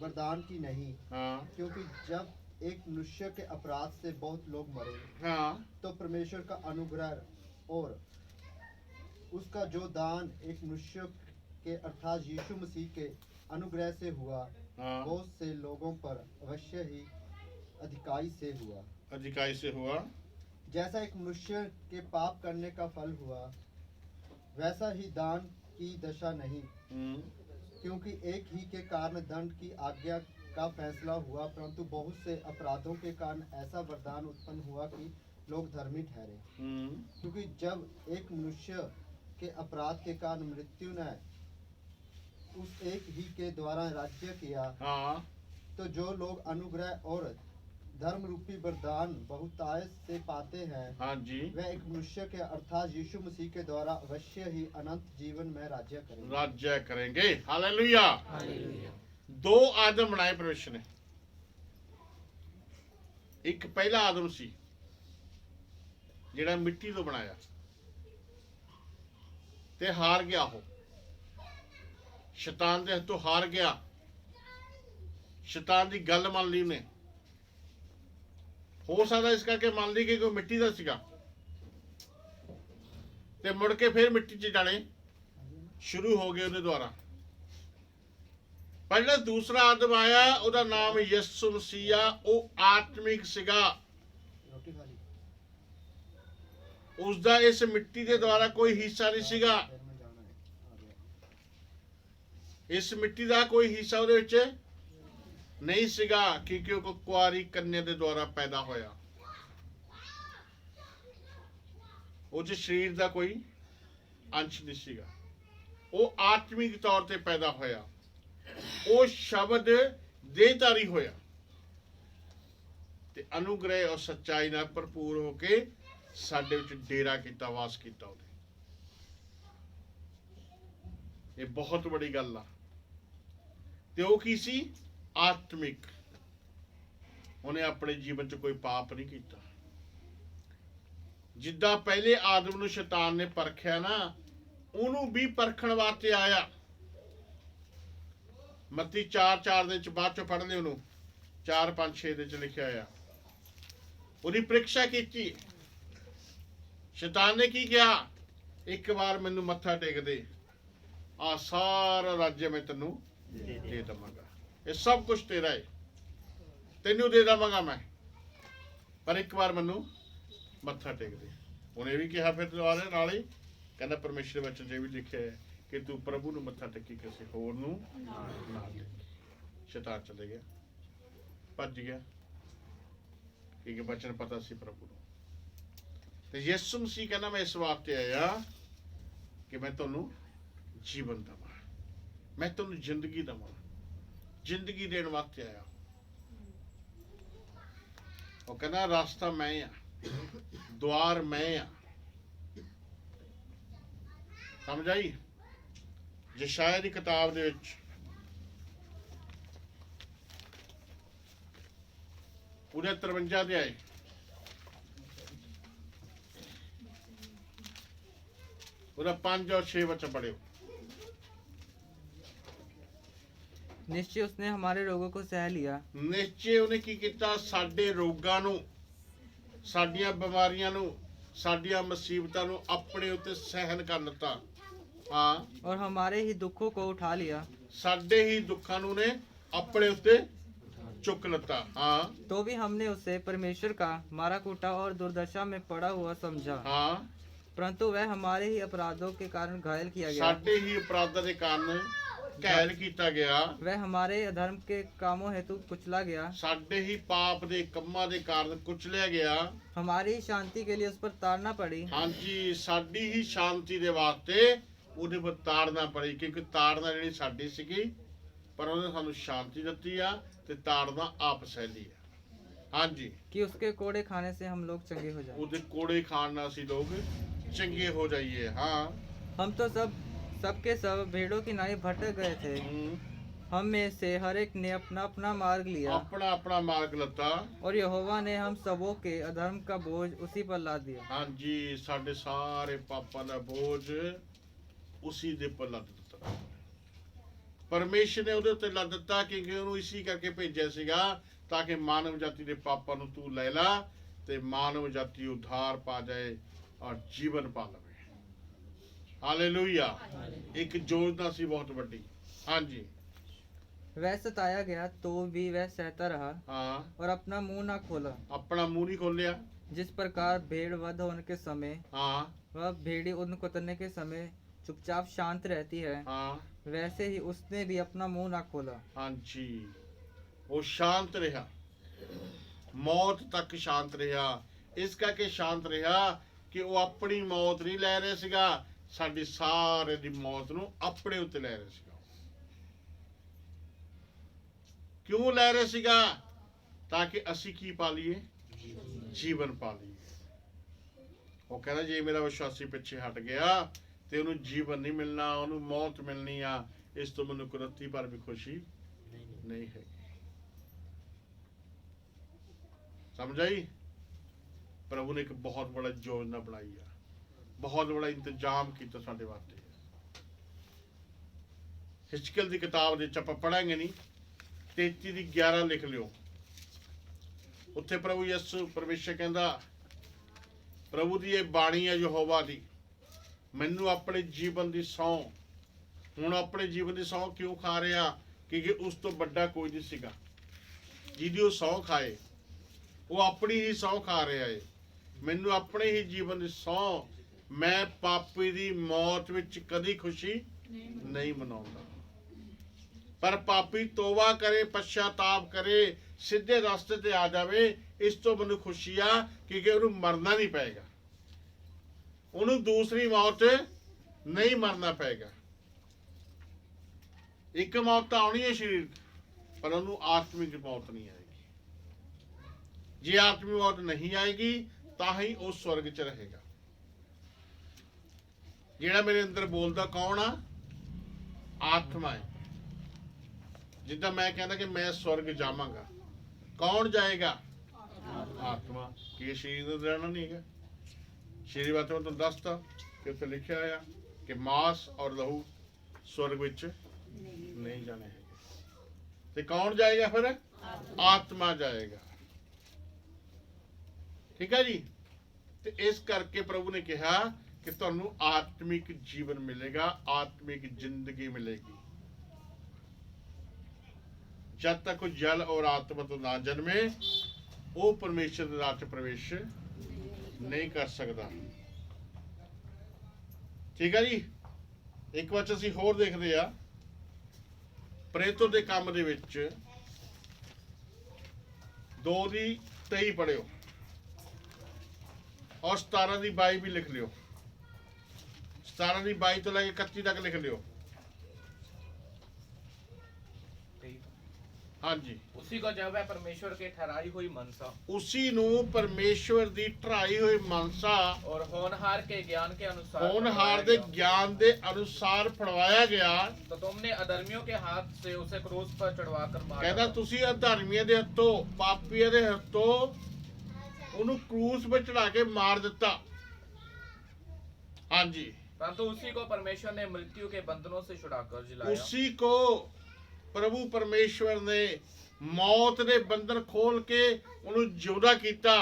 वरदान की नहीं, ਹਾਂ क्योंकि जब एक मनुष्य के अपराध से बहुत लोग मरे ਹਾਂ तो परमेश्वर का अनुग्रह और उसका जो दान एक मनुष्य के अर्थात यीशु मसीह के अनुग्रह से हुआ ਹਾਂ बहुत से लोगों पर अवश्य ही अधिकारी से हुआ। अधिकारी से हुआ। जैसा एक मनुष्य के पाप करने का फल हुआ वैसा ही दान की दशा नहीं, हम्म, क्योंकि एक ही के कारण दंड की आज्ञा का फैसला हुआ, परंतु बहुत से अपराधों के कारण ऐसा वरदान उत्पन्न हुआ कि लोग धर्मी ठहरे। हम्म, क्योंकि जब एक मनुष्य के अपराध के कारण मृत्यु ने उस एक ही के द्वारा राज्य किया, हाँ तो जो लोग अनुग्रह और धर्म रूपी वरदान बहुतायत से पाते हैं हाँ जी, वह एक मनुष्य के अर्थात यीशु मसीह के द्वारा अवश्य ही अनंत जीवन में राज्य करेंगे। राज्य करेंगे। हालेलुया। दो आदम बनाए परमेश्वर ने। एक पहला आदम सी ਜਿਹੜਾ ਮਿੱਟੀ ਤੋਂ ਬਣਾਇਆ ਤੇ ਹਾਰ ਗਿਆ। ਉਹ ਸ਼ੈਤਾਨ ਦੇ ਹੱਥੋਂ ਹਾਰ ਗਿਆ। ਸ਼ੈਤਾਨ ਦੀ ਗੱਲ ਮੰਨ ਲਈ ਉਹਨੇ। ਹੋ ਸਕਦਾ ਇਸ ਕਰਕੇ ਮੰਨ ਲਈ ਕਿ ਕੋਈ ਮਿੱਟੀ ਦਾ ਸੀਗਾ ਤੇ ਮੁੜ ਕੇ ਫਿਰ ਮਿੱਟੀ 'ਚ ਜਾਣੇ ਸ਼ੁਰੂ ਹੋ ਗਏ ਉਹਦੇ ਦੁਆਰਾ। ਪਰ ਜਿਹੜਾ ਦੂਸਰਾ ਆਦਮ ਆਇਆ ਉਹਦਾ ਨਾਮ ਯਿਸੂ ਮਸੀਹ ਆ। ਉਹ ਆਤਮਿਕ ਸੀਗਾ। रोटी खा ली ਉਸਦਾ ਇਸ ਮਿੱਟੀ ਦੇ ਦੁਆਰਾ ਕੋਈ ਹਿੱਸਾ ਨਹੀਂ ਸੀਗਾ। फिर में जाना है आ गया। ਇਸ ਮਿੱਟੀ ਦਾ ਕੋਈ ਹਿੱਸਾ ਉਹਦੇ ਵਿੱਚ ਨਹੀਂ ਸੀਗਾ ਕਿਉਂਕਿ ਉਹ ਕੁਆਰੀ ਕੰਨਿਆ ਦੇ ਦੁਆਰਾ ਪੈਦਾ ਹੋਇਆ। ਉਹ 'ਚ ਸਰੀਰ ਦਾ ਕੋਈ ਅੰਸ਼ ਨਹੀਂ ਸੀਗਾ। ਉਹ ਆਤਮਿਕ ਤੌਰ ਤੇ ਪੈਦਾ ਹੋਇਆ। ਉਹ ਸ਼ਬਦ ਦੇਹਧਾਰੀ ਹੋਇਆ ਤੇ ਅਨੁਗ੍ਰਹਿ ਔਰ ਸੱਚਾਈ ਨਾਲ ਭਰਪੂਰ ਹੋ ਕੇ ਸਾਡੇ ਵਿੱਚ ਡੇਰਾ ਕੀਤਾ, ਵਾਸ ਕੀਤਾ ਉਹਨੇ। ਇਹ ਬਹੁਤ ਵੱਡੀ ਗੱਲ ਆ। ਤੇ ਉਹ ਕੀ ਸੀ? ਆਤਮਿਕ। ਉਹਨੇ ਆਪਣੇ ਜੀਵਨ 'ਚ ਕੋਈ ਪਾਪ ਨਹੀਂ ਕੀਤਾ। ਜਿੱਦਾਂ ਪਹਿਲੇ ਆਦਮ ਨੂੰ ਸ਼ੈਤਾਨ ਨੇ ਪਰਖਿਆ ਨਾ, ਉਹਨੂੰ ਵੀ ਪਰਖਣ ਵਾਸਤੇ ਆਇਆ। ਮੱਤੀ 4:4 ਦੇ ਚ ਬਾਅਦ ਚੋਂ ਪੜ੍ਹ ਲਿਓ ਉਹਨੂੰ। 4:5-6 ਦੇ ਚ ਲਿਖਿਆ ਆ। ਉਹਦੀ ਪ੍ਰੀਖਿਆ ਕੀਤੀ। ਸ਼ੈਤਾਨ ਨੇ ਕੀ ਕਿਹਾ? ਇੱਕ ਵਾਰ ਮੈਨੂੰ ਮੱਥਾ ਟੇਕ ਦੇ, ਆ ਸਾਰਾ ਰਾਜ ਮੈਂ ਤੈਨੂੰ ਦੇ ਦਵਾਂਗਾ। ਇਹ ਸਭ ਕੁਝ ਤੇਰਾ ਹੈ, ਤੈਨੂੰ ਦੇ ਦਵਾਂਗਾ ਮੈਂ, ਪਰ ਇੱਕ ਵਾਰ ਮੈਨੂੰ ਮੱਥਾ ਟੇਕ ਦੇ। ਉਹਨੇ ਵੀ ਕਿਹਾ ਫਿਰ ਦੁਆਰੇ ਨਾਲ ਹੀ ਕਹਿੰਦਾ ਪਰਮੇਸ਼ਰ ਦੇ ਵਚਨ 'ਚ ਵੀ ਲਿਖਿਆ ਹੈ ਕਿ ਤੂੰ ਪ੍ਰਭੂ ਨੂੰ ਮੱਥਾ ਟੇਕੀ, ਕਿਸੇ ਹੋਰ ਨੂੰ ਨਾ ਟੇਕੀ। ਸ਼ੈਤਾਨ ਚਲੇ ਗਿਆ, ਭੱਜ ਗਿਆ, ਕਿਉਂਕਿ ਵਚਨ ਪਤਾ ਸੀ ਪ੍ਰਭੂ ਨੂੰ। ਤੇ ਯਿਸੂ ਮਸੀਹ ਕਹਿੰਦਾ ਮੈਂ ਇਸ ਵਾਸਤੇ ਆਇਆ ਕਿ ਮੈਂ ਤੁਹਾਨੂੰ ਜੀਵਨ ਦੇਵਾਂ, ਮੈਂ ਤੁਹਾਨੂੰ ਜ਼ਿੰਦਗੀ ਦੇਵਾਂ। ਜ਼ਿੰਦਗੀ ਦੇਣ ਵਾਸਤੇ ਆਇਆ। ਉਹ ਕਹਿੰਦਾ ਰਸਤਾ ਮੈਂ ਆ, ਦੁਆਰ ਮੈਂ ਆ। ਸਮਝ ਆਈ? ਯਸ਼ਾਇਆ ਦੀ ਕਿਤਾਬ ਦੇ ਵਿੱਚ ਉਹਦੇ 53 ਅਧਿਆਏ ਉਹਦਾ 5 और 6 वचन पढ़ियो। निश्चय उसने हमारे रोगों को सह लिया, ਨਿਸ਼ਚੇ ਉਹਨੇ ਕੀ ਕੀਤਾ? ਸਾਡੇ ਰੋਗਾਂ ਨੂੰ, ਸਾਡੀਆਂ ਬਿਮਾਰੀਆਂ ਨੂੰ, ਸਾਡੀਆਂ ਮੁਸੀਬਤਾਂ ਨੂੰ ਆਪਣੇ ਉੱਤੇ ਸਹਿਨ ਕਰ ਲਿੱਤਾ। ਹਾਂ, और हमारे ही दुखों को उठा लिया। ਸਾਡੇ ਹੀ ਦੁੱਖਾਂ ਨੂੰ ਨੇ ਆਪਣੇ ਉੱਤੇ ਚੁੱਕ ਲਿੱਤਾ। ਹਾਂ तो भी हमने उसे परमेश्वर का मारा कूटा और दुर्दशा में पड़ा हुआ समझा, ਹਾਂ, परंतु वह हमारे ही अपराधों के कारण घायल किया गया, ਸਾਡੇ ਹੀ ਅਪਰਾਧਾਂ ਦੇ ਕਾਰਨ ਘਾਇਲ ਕੀਤਾ ਗਿਆ। वह हमारे अधर्म के कामों हेतु कुचला गया, ਸਾਡੇ ਹੀ ਪਾਪ ਦੇ ਕੰਮਾਂ ਦੇ ਕਾਰਨ ਕੁਚਲਿਆ ਗਿਆ। हमारी ही शांति के लिए उस पर ताड़ना पड़ी। ਹਾਂਜੀ, ਸਾਡੀ ਹੀ ਸ਼ਾਂਤੀ ਦੇ ਵਾਸਤੇ ਉਹਦੇ ਪਰ ਤਾੜਨਾ ਪੜੀ, ਕਿਉਂਕਿ ਤਾੜਨਾ ਜਿਹੜੀ ਸਾਡੀ ਸੀਗੀ, ਪਰ ਉਹਨੇ ਸਾਨੂੰ ਸ਼ਾਂਤੀ ਦਿੱਤੀ ਆ ਤੇ ਤਾੜਨਾ ਆਪ ਸਹਿ ਲਈ ਆ। ਹਾਂਜੀ, कि उसके कोड़े खाने से हम लोग चंगे हो जाए। ਉਹਦੇ ਕੋੜੇ ਖਾਣ ਨਾਲ ਅਸੀਂ ਲੋਕ ਚੰਗੇ ਹੋ ਜਾਈਏ। ਹਾਂ, हम तो सबके सब भेड़ों की नाई भटक गए थे, हम में से हर एक ने अपना अपना मार्ग लिया, ਆਪਣਾ ਆਪਣਾ ਮਾਰਗ ਲੱਤਾ। और यहोवा ने हम सबों के अधर्म का बोझ उसी पर लाद दिया। ਹਾਂਜੀ, ਸਾਡੇ ਸਾਰੇ ਪਾਪਾਂ ਦਾ ਬੋਝ ਉਸੀ ਦੇ ਉੱਪਰ ਲੱਦ ਦਿੱਤਾ। ਪਰਮੇਸ਼ਰ ਨੇ ਉਹਦੇ ਉੱਤੇ ਲੱਦ ਦਿੱਤਾ, ਕਿਉਂਕਿ ਉਹਨੂੰ ਇਸੀ ਕਰਕੇ ਭੇਜਿਆ ਸੀਗਾ ਤਾਂ ਕਿ ਮਾਨਵ ਜਾਤੀ ਦੇ ਪਾਪਾਂ ਨੂੰ ਤੂੰ ਲੈ ਲਾ ਤੇ ਮਾਨਵ ਜਾਤੀ ਉਧਾਰ ਪਾ ਜਾਏ ਔਰ ਜੀਵਨ ਪਾ ਲਵੇ। ਹਾਲੇਲੂਇਆ। ਇੱਕ ਯੋजना ਸੀ ਬਹੁਤ ਵੱਡੀ। ਹਾਂਜੀ, वह सताया गया तो भी वह सहता रहा ਹਾਂ, और अपना मुंह ना खोला। ਆਪਣਾ ਮੂੰਹ नहीं खोलिया। जिस प्रकार भेड़ वध होने के समय हाँ वह भेड़ी उन कुतरने के समय चुपचाप शांत रहती है, हाँ वैसे ही उसने भी अपना मुंह ना खोला। हाँ जी, वो शांत रहा, मौत तक शांत रहा। इस करके शांत रहा कि वो अपनी मौत नहीं लै रहा सीगा, साडी सारे दी मौत नूं अपने उत्ते लै रहा सीगा। क्यों लै रहा सीगा? ताकि असी की पा लीए? जीवन पा लीए। वो कहना जे मेरा विश्वासी पिछे हट गया ते उन्हें जीवन नहीं मिलना, उन्हें मौत मिलनी आ, इस तो मैनूं कुदरती पर भी खुशी नहीं है। समझ आई? प्रभु ने एक बहुत बड़ा योजना बनाई है, बहुत बड़ा इंतजाम किया साडे वास्ते। हिजकिय्याह की किताब दे ਆਪਾਂ पढ़ांगे नहीं, 33 ਦੀ 11 लिख लियो। उत्थे प्रभु यसु परमेश्वर कहंदा, प्रभु दी ये बाणी है यहोवा दी, मैनू अपने जीवन की सौं, हुण अपने जीवन की सौं क्यों खा रहा? क्योंकि उस तो बड़ा कोई नहीं सीगा जिहदी वो सौं खाए, वो अपनी ही सौं खा रहा है। मैनू अपने ही जीवन की सौं, मैं पापी दी मौत विच कदी खुशी नहीं मनाउंदा। पर पापी तौबा करे, पश्चाताप करे, सीधे रास्ते ते आ जावे, इस तो मैनू खुशी आ, क्योंकि उन्हें मरना नहीं पेगा, उन्हें दूसरी मौत नहीं मरना पेगा। एक मौत तो आनी है शरीर, पर उन्हें आत्मिक मौत नहीं आएगी। जे आत्मिक मौत नहीं आएगी तां ही वो स्वर्ग च रहेगा। जेड़ा मेरे अंदर बोलता कौन आ? आत्मा है। जिद्दां मैं कहना कि मैं स्वर्ग जावांगा, कौन जाएगा? आत्मा। कि शरीर में रहना नहीं है। शरीर बात मैं तुहानूं दसता कि उत्थे लिखिया होया कि मांस और लहू स्वर्ग विच नहीं जाने हैं। ते कौन जाएगा फिर? आत्मा जाएगा। ठीक है जी। तो इस करके प्रभु ने कहा कि तुहानूं आत्मिक जीवन मिलेगा, आत्मिक जिंदगी मिलेगी। जब तक कोई जल और आत्मा तो ना जन्मे, वो परमेश्वर दे राज च प्रवेश नहीं कर सकता। ठीक है जी। एक वचन असीं होर देखदे आ, प्रेरितों दे काम दे विच 2:23 पढ़ियो और 17:22 भी लिख लियो। 17:22 तो लेके 31 तक लिख लियो। हाँ जी। उसी को जब है परमेश्वर के ठहराई हुई मनसा उसी नूं परमेश्वर दी ठहराई हुई मनसा और होनहार के ज्ञान के अनुसार होनहार दे ज्ञान दे अनुसार फड़वाया गया। तो तुमने अधर्मियों के हाथ से उसे क्रूस पर चढ़वाकर मार कहता डाला। तुसी अधर्मियों दे हत्थों, पापियों दे हत्थों उन्हें क्रूस पर चढ़ा के मार दिता। हाँ जी। परंतु उसी को परमेश्वर ने मृत्यु के बंधनों से छुड़ाकर जिलाया। उसी को प्रभु परमेश्वर ने मौत ਦੇ ਬੰਧਨ ਖੋਲ ਕੇ ਉਹਨੂੰ ਜਿਉਂਦਾ ਕੀਤਾ,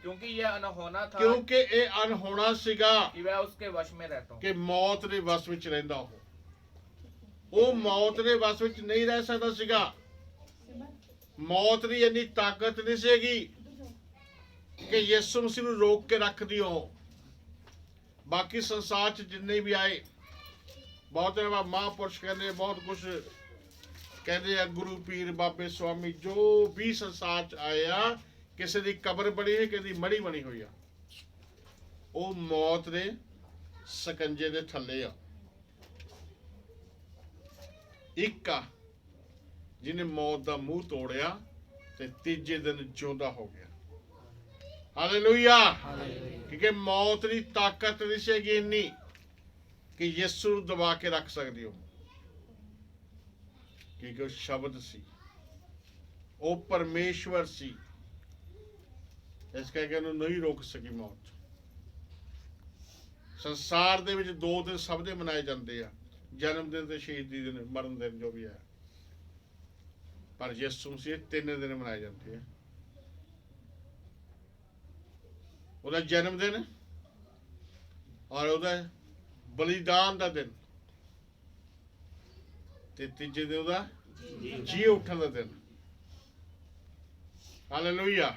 क्योंकि यह अनहोना था ਕਿਉਂਕਿ ਇਹ ਅਨਹੋਣਾ ਸੀਗਾ कि वह उसके वश में रहता हो। ਕਿ ਮੌਤ ਦੇ ਵਸ ਵਿੱਚ ਰਹਿੰਦਾ ਉਹ ਮੌਤ ਦੇ ਵਸ ਵਿੱਚ ਨਹੀਂ ਰਹਿ ਸਕਦਾ ਸੀਗਾ। ਮੌਤ ਦੀ ਇੰਨੀ ਤਾਕਤ ਨਹੀਂ ਸੀਗੀ ਕਿ ਯਿਸੂ ਮਸੀਹ ਨੂੰ ਰੋਕ ਕੇ ਰੱਖਦੀ ਉਹ। ਬਾਕੀ ਸੰਸਾਰ 'ਚ ਜਿੰਨੇ ਵੀ ਆਏ, ਬਹੁਤ ਮਹਾਂਪੁਰਸ਼ ਕਹਿੰਦੇ, ਬਹੁਤ ਕੁਝ ਕਹਿੰਦੇ ਆ, ਗੁਰੂ ਪੀਰ ਬਾਬੇ ਸਵਾਮੀ, ਜੋ ਵੀ ਸੰਸਾਰ 'ਚ ਆਏ ਆ, ਕਿਸੇ ਦੀ ਕਬਰ ਬਣੀ ਹੈ, ਕਿਸੇ ਦੀ ਮੜੀ ਬਣੀ ਹੋਈ ਆ, ਉਹ ਮੌਤ ਦੇ ਸਕੰਜੇ ਦੇ ਥੱਲੇ ਆ। ਇੱਕ ਆ ਜਿਹਨੇ ਮੌਤ ਦਾ ਮੂੰਹ ਤੋੜਿਆ ਤੇ ਤੀਜੇ ਦਿਨ ਜਿਉਂਦਾ ਹੋ ਗਿਆ। ਹਾਲੇਲੂਇਆ। ਕਿਉਂਕਿ ਮੌਤ ਦੀ ਤਾਕਤ ਨਹੀਂ ਸੀਗੀ ਇੰਨੀ ਕਿ ਯਿਸੂ ਨੂੰ ਦਬਾ ਕੇ ਰੱਖ ਸਕਦੀ ਹੋ, ਕਿਉਂਕਿ ਉਹ ਸ਼ਬਦ ਸੀ, ਉਹ ਪਰਮੇਸ਼ਵਰ ਸੀ। ਇਸ ਕਰਕੇ ਉਹਨੂੰ ਨਹੀਂ ਰੋਕ ਸਕੀ ਮੌਤ। ਸੰਸਾਰ ਦੇ ਵਿੱਚ 2 ਦਿਨ ਸਭ ਦੇ ਮਨਾਏ ਜਾਂਦੇ ਆ, ਜਨਮ ਦਿਨ ਤੇ ਸ਼ਹੀਦੀ ਦਿਨ, ਮਰਨ ਦਿਨ, ਜੋ ਵੀ ਹੈ। ਪਰ ਯਿਸੂ ਮਸੀਹ 3 ਦਿਨ ਮਨਾਏ ਜਾਂਦੇ ਆ। ਉਹਦਾ ਜਨਮ ਦਿਨ ਔਰ ਉਹਦਾ ਬਲੀਦਾਨ ਦਾ ਦਿਨ ਤੇ ਤੀਜੇ ਦਿਨ ਉਹਦਾ ਜੀ ਉੱਠਣ ਦਾ ਦਿਨ। ਹਾਲੇਲੂਇਆ।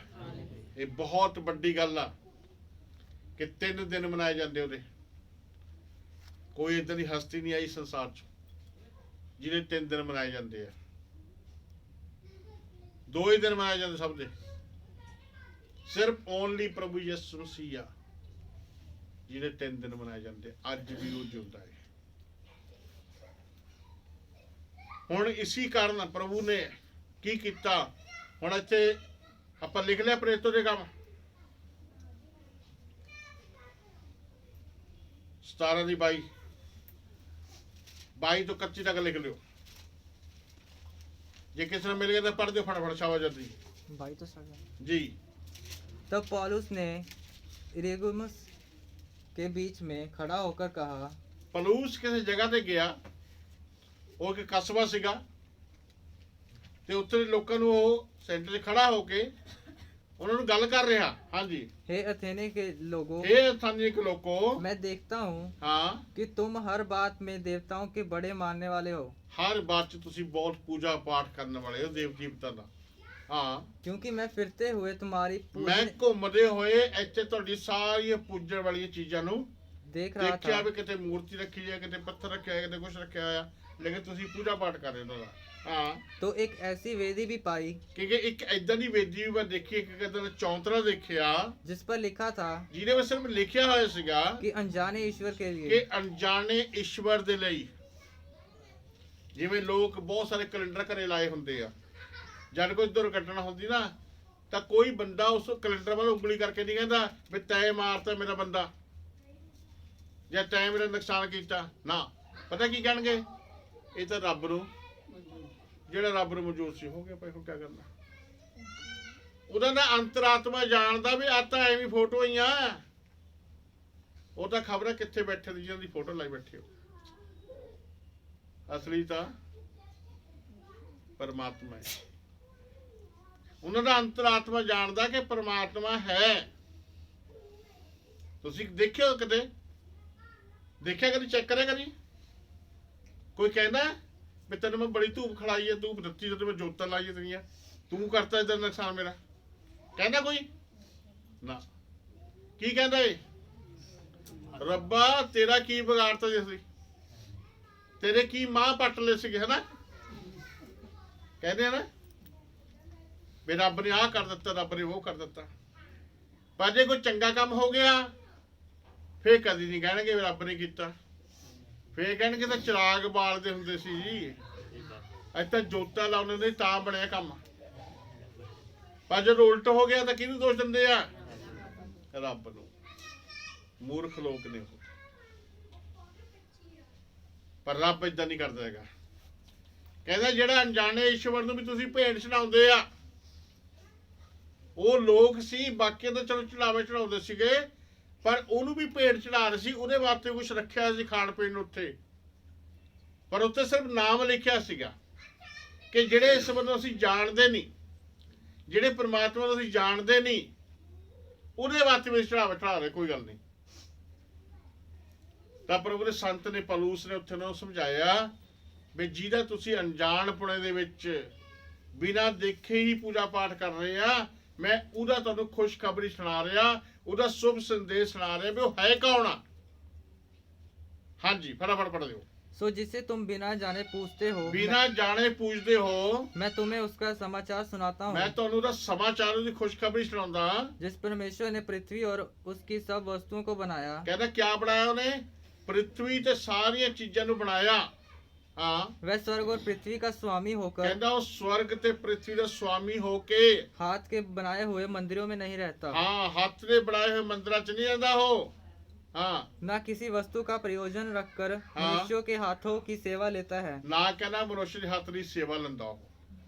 ਇਹ ਬਹੁਤ ਵੱਡੀ ਗੱਲ ਆ ਕਿ 3 ਦਿਨ ਮਨਾਏ ਜਾਂਦੇ ਉਹਦੇ। ਕੋਈ ਇਦਾਂ ਦੀ ਹਸਤੀ ਨਹੀਂ ਆਈ ਸੰਸਾਰ 'ਚ ਜਿਹਦੇ 3 ਦਿਨ ਮਨਾਏ ਜਾਂਦੇ ਆ। 2 ਹੀ ਦਿਨ ਮਨਾਏ ਜਾਂਦੇ ਸਭ ਦੇ। ਸਿਰਫ ਓਨਲੀ ਪ੍ਰਭੂ ਯਿਸੂ ਮਸੀਹ ਆ ਜਿਹਦੇ 3 ਦਿਨ ਮਨਾਏ ਜਾਂਦੇ। ਅੱਜ ਵੀ ਉਹ ਜਿਉਂਦਾ ਹੈ। ਹੁਣ ਇਸੀ ਕਾਰਨ ਪ੍ਰਭੂ ਨੇ ਕੀ ਕੀਤਾ। ਹੁਣ ਇੱਥੇ ਆਪਾਂ ਲਿਖ ਲਿਆ ਪ੍ਰੇਤੋ ਦੇ ਕੰਮ 17 ਦੀ 22 ਤੋਂ 25 ਤੱਕ ਲਿਖ ਲਿਓ। ਜੇ ਕਿਸੇ ਨੂੰ ਮਿਲ ਗਿਆ ਤਾਂ पढ़ दो फटाफट, शाबाश जल्दी। भाई तो सर जी। तब पौलुस ने इरेगुमुस के बीच में खड़ा होकर कहा, ਪਲੂਸ ਕਿਸੇ ਜਗ੍ਹਾ ਤੇ ਗਿਆ, ਉਹ ਇੱਕ ਕਸਬਾ ਸੀਗਾ ਤੇ ਉੱਥੇ ਦੇ ਲੋਕਾਂ ਨੂੰ ਉਹ ਸੈਂਟਰ 'ਚ ਖੜਾ ਹੋ ਕੇ ਉਹਨਾਂ ਨੂੰ ਗੱਲ ਕਰ ਰਿਹਾ। ਹਾਂਜੀ। हे अथेने के लोगों, ਇਹ ਸਥਾਨਿਕ ਲੋਕੋ, मैं देखता हूँ ਹਾਂ, कि तुम हर बात में देवताओं के बड़े मानने वाले हो, ਹਰ ਬਾਤ 'ਚ ਤੁਸੀਂ ਬਹੁਤ ਪੂਜਾ ਪਾਠ ਕਰਨ ਵਾਲੇ ਹੋ ਦੇਵ ਦੇਵਤਾ ਦਾ। ਹਾਂ। क्योंकि मैं फिरते हुए तुम्हारी ਮੈਂ पूजने ਘੁੰਮਦੇ ਹੋਏ ਇੱਥੇ ਤੁਹਾਡੀ ਸਾਰੀਆਂ ਪੂਜਣ ਵਾਲੀਆਂ ਚੀਜ਼ਾਂ ਨੂੰ देख रहा ਦੇਖਿਆ था ਵੀ ਕਿਤੇ ਮੂਰਤੀ ਰੱਖੀ ਹੈ, ਕਿਤੇ ਪੱਥਰ ਰੱਖਿਆ ਹੈ, ਕਿਤੇ ਕੁਝ ਰੱਖਿਆ ਹੋਇਆ, ਲੇਕਿਨ ਤੁਸੀਂ ਪੂਜਾ ਪਾਠ ਕਰ ਰਹੇ ਹੋ। ਹਾਂ। तो एक ऐसी वेदी भी पाई ਕਿਉਂਕਿ ਇੱਕ ਏਦਾਂ ਦੀ ਵੇਦੀ ਵੀ ਮੈਂ ਦੇਖੀ, ਇੱਕ ਏਦਾਂ ਦਾ ਚੌਂਤਰਾ ਦੇਖਿਆ जिस पर लिखा था ਜਿਹਦੇ ਵਿੱਚ ਸਿਰਫ ਲਿਖਿਆ ਹੋਇਆ ਸੀਗਾ कि अनजाने ईश्वर के लिए, ਕਿ ਅਣਜਾਣੇ ਈਸ਼ਵਰ ਦੇ ਲਈ। ਜਿਵੇਂ ਲੋਕ ਬਹੁਤ ਸਾਰੇ ਕੈਲੰਡਰ ਘਰੇ ਲਾਏ ਹੁੰਦੇ ਆ, ਜਦ ਕੋਈ ਦੁਰਘਟਨਾ ਹੁੰਦੀ ਨਾ ਤਾਂ ਕੋਈ ਬੰਦਾ ਉਸ ਕੈਲੰਡਰ ਵੱਲ ਉਂਗਲੀ ਕਰਕੇ ਨਹੀਂ ਕਹਿੰਦਾ ਵੀ ਤੈਂ ਮਾਰਤਾ ਮੇਰਾ ਬੰਦਾ ਜਾਂ ਤੈਂ ਮੇਰਾ ਨੁਕਸਾਨ ਕੀਤਾ ਨਾ। ਪਤਾ ਕੀ ਕਹਿਣਗੇ, ਇਹ ਤਾਂ ਰੱਬ ਨੂੰ, ਜਿਹੜਾ ਰੱਬ ਨੂੰ ਮੌਜੂਦ ਸੀ, ਹੋ ਗਿਆ ਭਾਈ, ਹੁਣ ਕੀ ਕਰਨਾ। ਉਹਦਾ ਨਾ ਅੰਤਰਾਤਮਾ ਜਾਣਦਾ ਵੀ ਆ ਤਾਂ ਐਵੇਂ ਫੋਟੋ ਹੀ ਆ, ਉਹ ਤਾਂ ਖਬਰ ਕਿੱਥੇ ਬੈਠੇ ਦੀ ਜਿਹਨਾਂ ਦੀ ਫੋਟੋ ਲਾਈ ਬੈਠੇ ਹੋ। ਅਸਲੀ ਤਾਂ ਪਰਮਾਤਮਾ ਹੈ। ਉਹਨਾਂ ਦਾ ਅੰਤਰਾਤਮਾ ਜਾਣਦਾ ਕਿ ਪਰਮਾਤਮਾ ਹੈ। ਤੁਸੀਂ ਦੇਖਿਓ ਕਦੇ, ਦੇਖਿਆ ਕਦੀ, ਚੈੱਕ ਕਰਿਆ ਕਦੀ। ਕੋਈ ਕਹਿੰਦਾ ਵੀ ਤੈਨੂੰ ਮੈਂ ਬੜੀ ਧੂਪ ਖੜਾਈ ਹੈ, ਧੂਪ ਦਿੱਤੀ ਤੇ ਮੈਂ ਜੋਤਾਂ ਲਾਈਆਂ ਤੇਰੀਆਂ, ਤੂੰ ਕਰਤਾ ਇਦਾਂ ਨੁਕਸਾਨ ਮੇਰਾ, ਕਹਿੰਦਾ ਕੋਈ ਨਾ। ਕੀ ਕਹਿੰਦਾ ਏ, ਰੱਬਾ ਤੇਰਾ ਕੀ ਵਿਗਾੜਤਾ ਜੀ, ਅਸੀਂ ਤੇਰੇ ਕੀ ਮਾਂ ਪੱਟ ਲਏ ਸੀਗੇ, ਹਨਾ। ਕਹਿੰਦੇ ਆ ਨਾ ਵੀ ਰੱਬ ਨੇ ਆਹ ਕਰ ਦਿੱਤਾ, ਰੱਬ ਨੇ ਉਹ ਕਰ ਦਿੱਤਾ। ਪਰ ਜੇ ਕੋਈ ਚੰਗਾ ਕੰਮ ਹੋ ਗਿਆ ਫੇਰ ਕਦੀ ਨਹੀਂ ਕਹਿਣਗੇ ਵੀ ਰੱਬ ਨੇ ਕੀਤਾ, ਫੇਰ ਕਹਿਣਗੇ ਤਾਂ ਚਿਰਾਗ ਬਾਲਦੇ ਹੁੰਦੇ ਸੀ ਜੀ, ਇੱਥੇ ਜੋਤਾਂ ਲਾਉਂਦੇ ਹੁੰਦੇ ਤਾਂ ਬਣਿਆ ਕੰਮ। ਪਰ ਜਦੋਂ ਉਲਟ ਹੋ ਗਿਆ ਤਾਂ ਕਿਹਨੂੰ ਦੋਸ਼ ਦਿੰਦੇ ਆ, ਰੱਬ ਨੂੰ। ਮੂਰਖ ਲੋਕ ਨੇ ਉਹ। ਪਰ ਰੱਬ ਇਦਾਂ ਨਹੀਂ ਕਰਦਾ ਹੈਗਾ। ਕਹਿੰਦਾ ਜਿਹੜਾ ਅਣਜਾਣੇ ਈਸ਼ਵਰ ਨੂੰ ਵੀ ਤੁਸੀਂ ਭੇਂਟ ਚੜਾਉਂਦੇ ਆ, ਉਹ ਲੋਕ ਸੀ, ਬਾਕੀ ਤਾਂ ਚਲੋ ਚੜਾਵੇ ਚੜਾਉਂਦੇ ਸੀਗੇ, ਪਰ ਉਹਨੂੰ ਵੀ ਭੇਡ ਚੜਾ ਰਹੇ ਸੀ, ਉਹਦੇ ਵਾਸਤੇ ਕੁਝ ਰੱਖਿਆ ਸੀ ਖਾਣ ਪੀਣ ਨੂੰ ਉੱਥੇ, ਪਰ ਉੱਥੇ ਸਿਰਫ ਨਾਮ ਲਿਖਿਆ ਸੀਗਾ ਕਿ ਜਿਹੜੇ ਇਸ ਬੰਦੇ ਨੂੰ ਅਸੀਂ ਜਾਣਦੇ ਨਹੀਂ, ਜਿਹੜੇ ਪ੍ਰਮਾਤਮਾ ਨੂੰ ਅਸੀਂ ਜਾਣਦੇ ਨਹੀਂ, ਉਹਦੇ ਵਾਸਤੇ ਵੀ ਚੜਾ ਰਹੇ, ਕੋਈ ਗੱਲ ਨਹੀਂ। ਤਾਂ ਪ੍ਰਭੂ ਦੇ ਸੰਤ ਨੇ, ਪਲੂਸ ਨੇ ਉੱਥੇ ਨੂੰ ਸਮਝਾਇਆ ਵੀ ਜਿਹਦਾ ਤੁਸੀਂ ਅਣਜਾਣਪੁਣੇ ਦੇ ਵਿੱਚ ਬਿਨਾਂ ਦੇਖੇ ਹੀ ਪੂਜਾ ਪਾਠ ਕਰ ਰਹੇ ਆ, ਮੈਂ ਉਹਦਾ ਤੁਹਾਨੂੰ ਖੁਸ਼ਖਬਰੀ ਸੁਣਾ ਰਿਹਾ, ਉਹਦਾ ਸ਼ੁਭ ਸੰਦੇਸ਼ ਸੁਣਾ ਰਿਹਾ ਵੀ ਉਹ ਹੈ ਕੌਣ ਆ। ਹਾਂਜੀ, ਫਟਾਫਟ ਪੜ੍ਹ ਦਿਓ। सो जिसे तुम बिना जाने पूछते हो, ਬਿਨਾਂ ਜਾਣੇ ਪੁੱਛਦੇ ਹੋ, मैं तुम्हें उसका समाचार सुनाता ਮੈਂ हूँ, ਤੁਹਾਨੂੰ ਉਹਦਾ ਸਮਾਚਾਰ, ਉਹਦੀ ਖੁਸ਼ਖਬਰੀ ਸੁਣਾਉਂਦਾ। जिस परमेश्वर ने पृथ्वी और उसकी सब वस्तुओं को बनाया, ਕਹਿੰਦਾ ਕਿਆ ਬਣਾਇਆ ਉਹਨੇ? ਪ੍ਰਿਥਵੀ ਤੇ ਸਾਰੀਆਂ ਚੀਜ਼ਾਂ ਨੂੰ ਬਣਾਇਆ। ਹਾਂ, वह स्वर्ग और पृथ्वी का स्वामी होकर ਕਹਿੰਦਾ ਉਹ ਸਵਰਗ ਤੇ ਪ੍ਰਿਥਵੀ ਦਾ ਸੁਆਮੀ ਹੋ ਕੇ, हाथ के बनाए हुए मंदिरों में नहीं रहता, ਹਾਂ, ਹੱਥ ਦੇ ਬਣਾਏ ਹੋਏ ਮੰਦਿਰਾਂ 'ਚ ਨਹੀਂ ਰਹਿੰਦਾ ਉਹ। ਹਾਂ, न किसी वस्तु का प्रयोजन रखकर मनुष्यों के हाथों की सेवा लेता है, ਨਾ ਕਹਿੰਦਾ ਮਨੁੱਖ ਦੇ ਹੱਥ ਦੀ ਸੇਵਾ ਲੈਂਦਾ ਉਹ,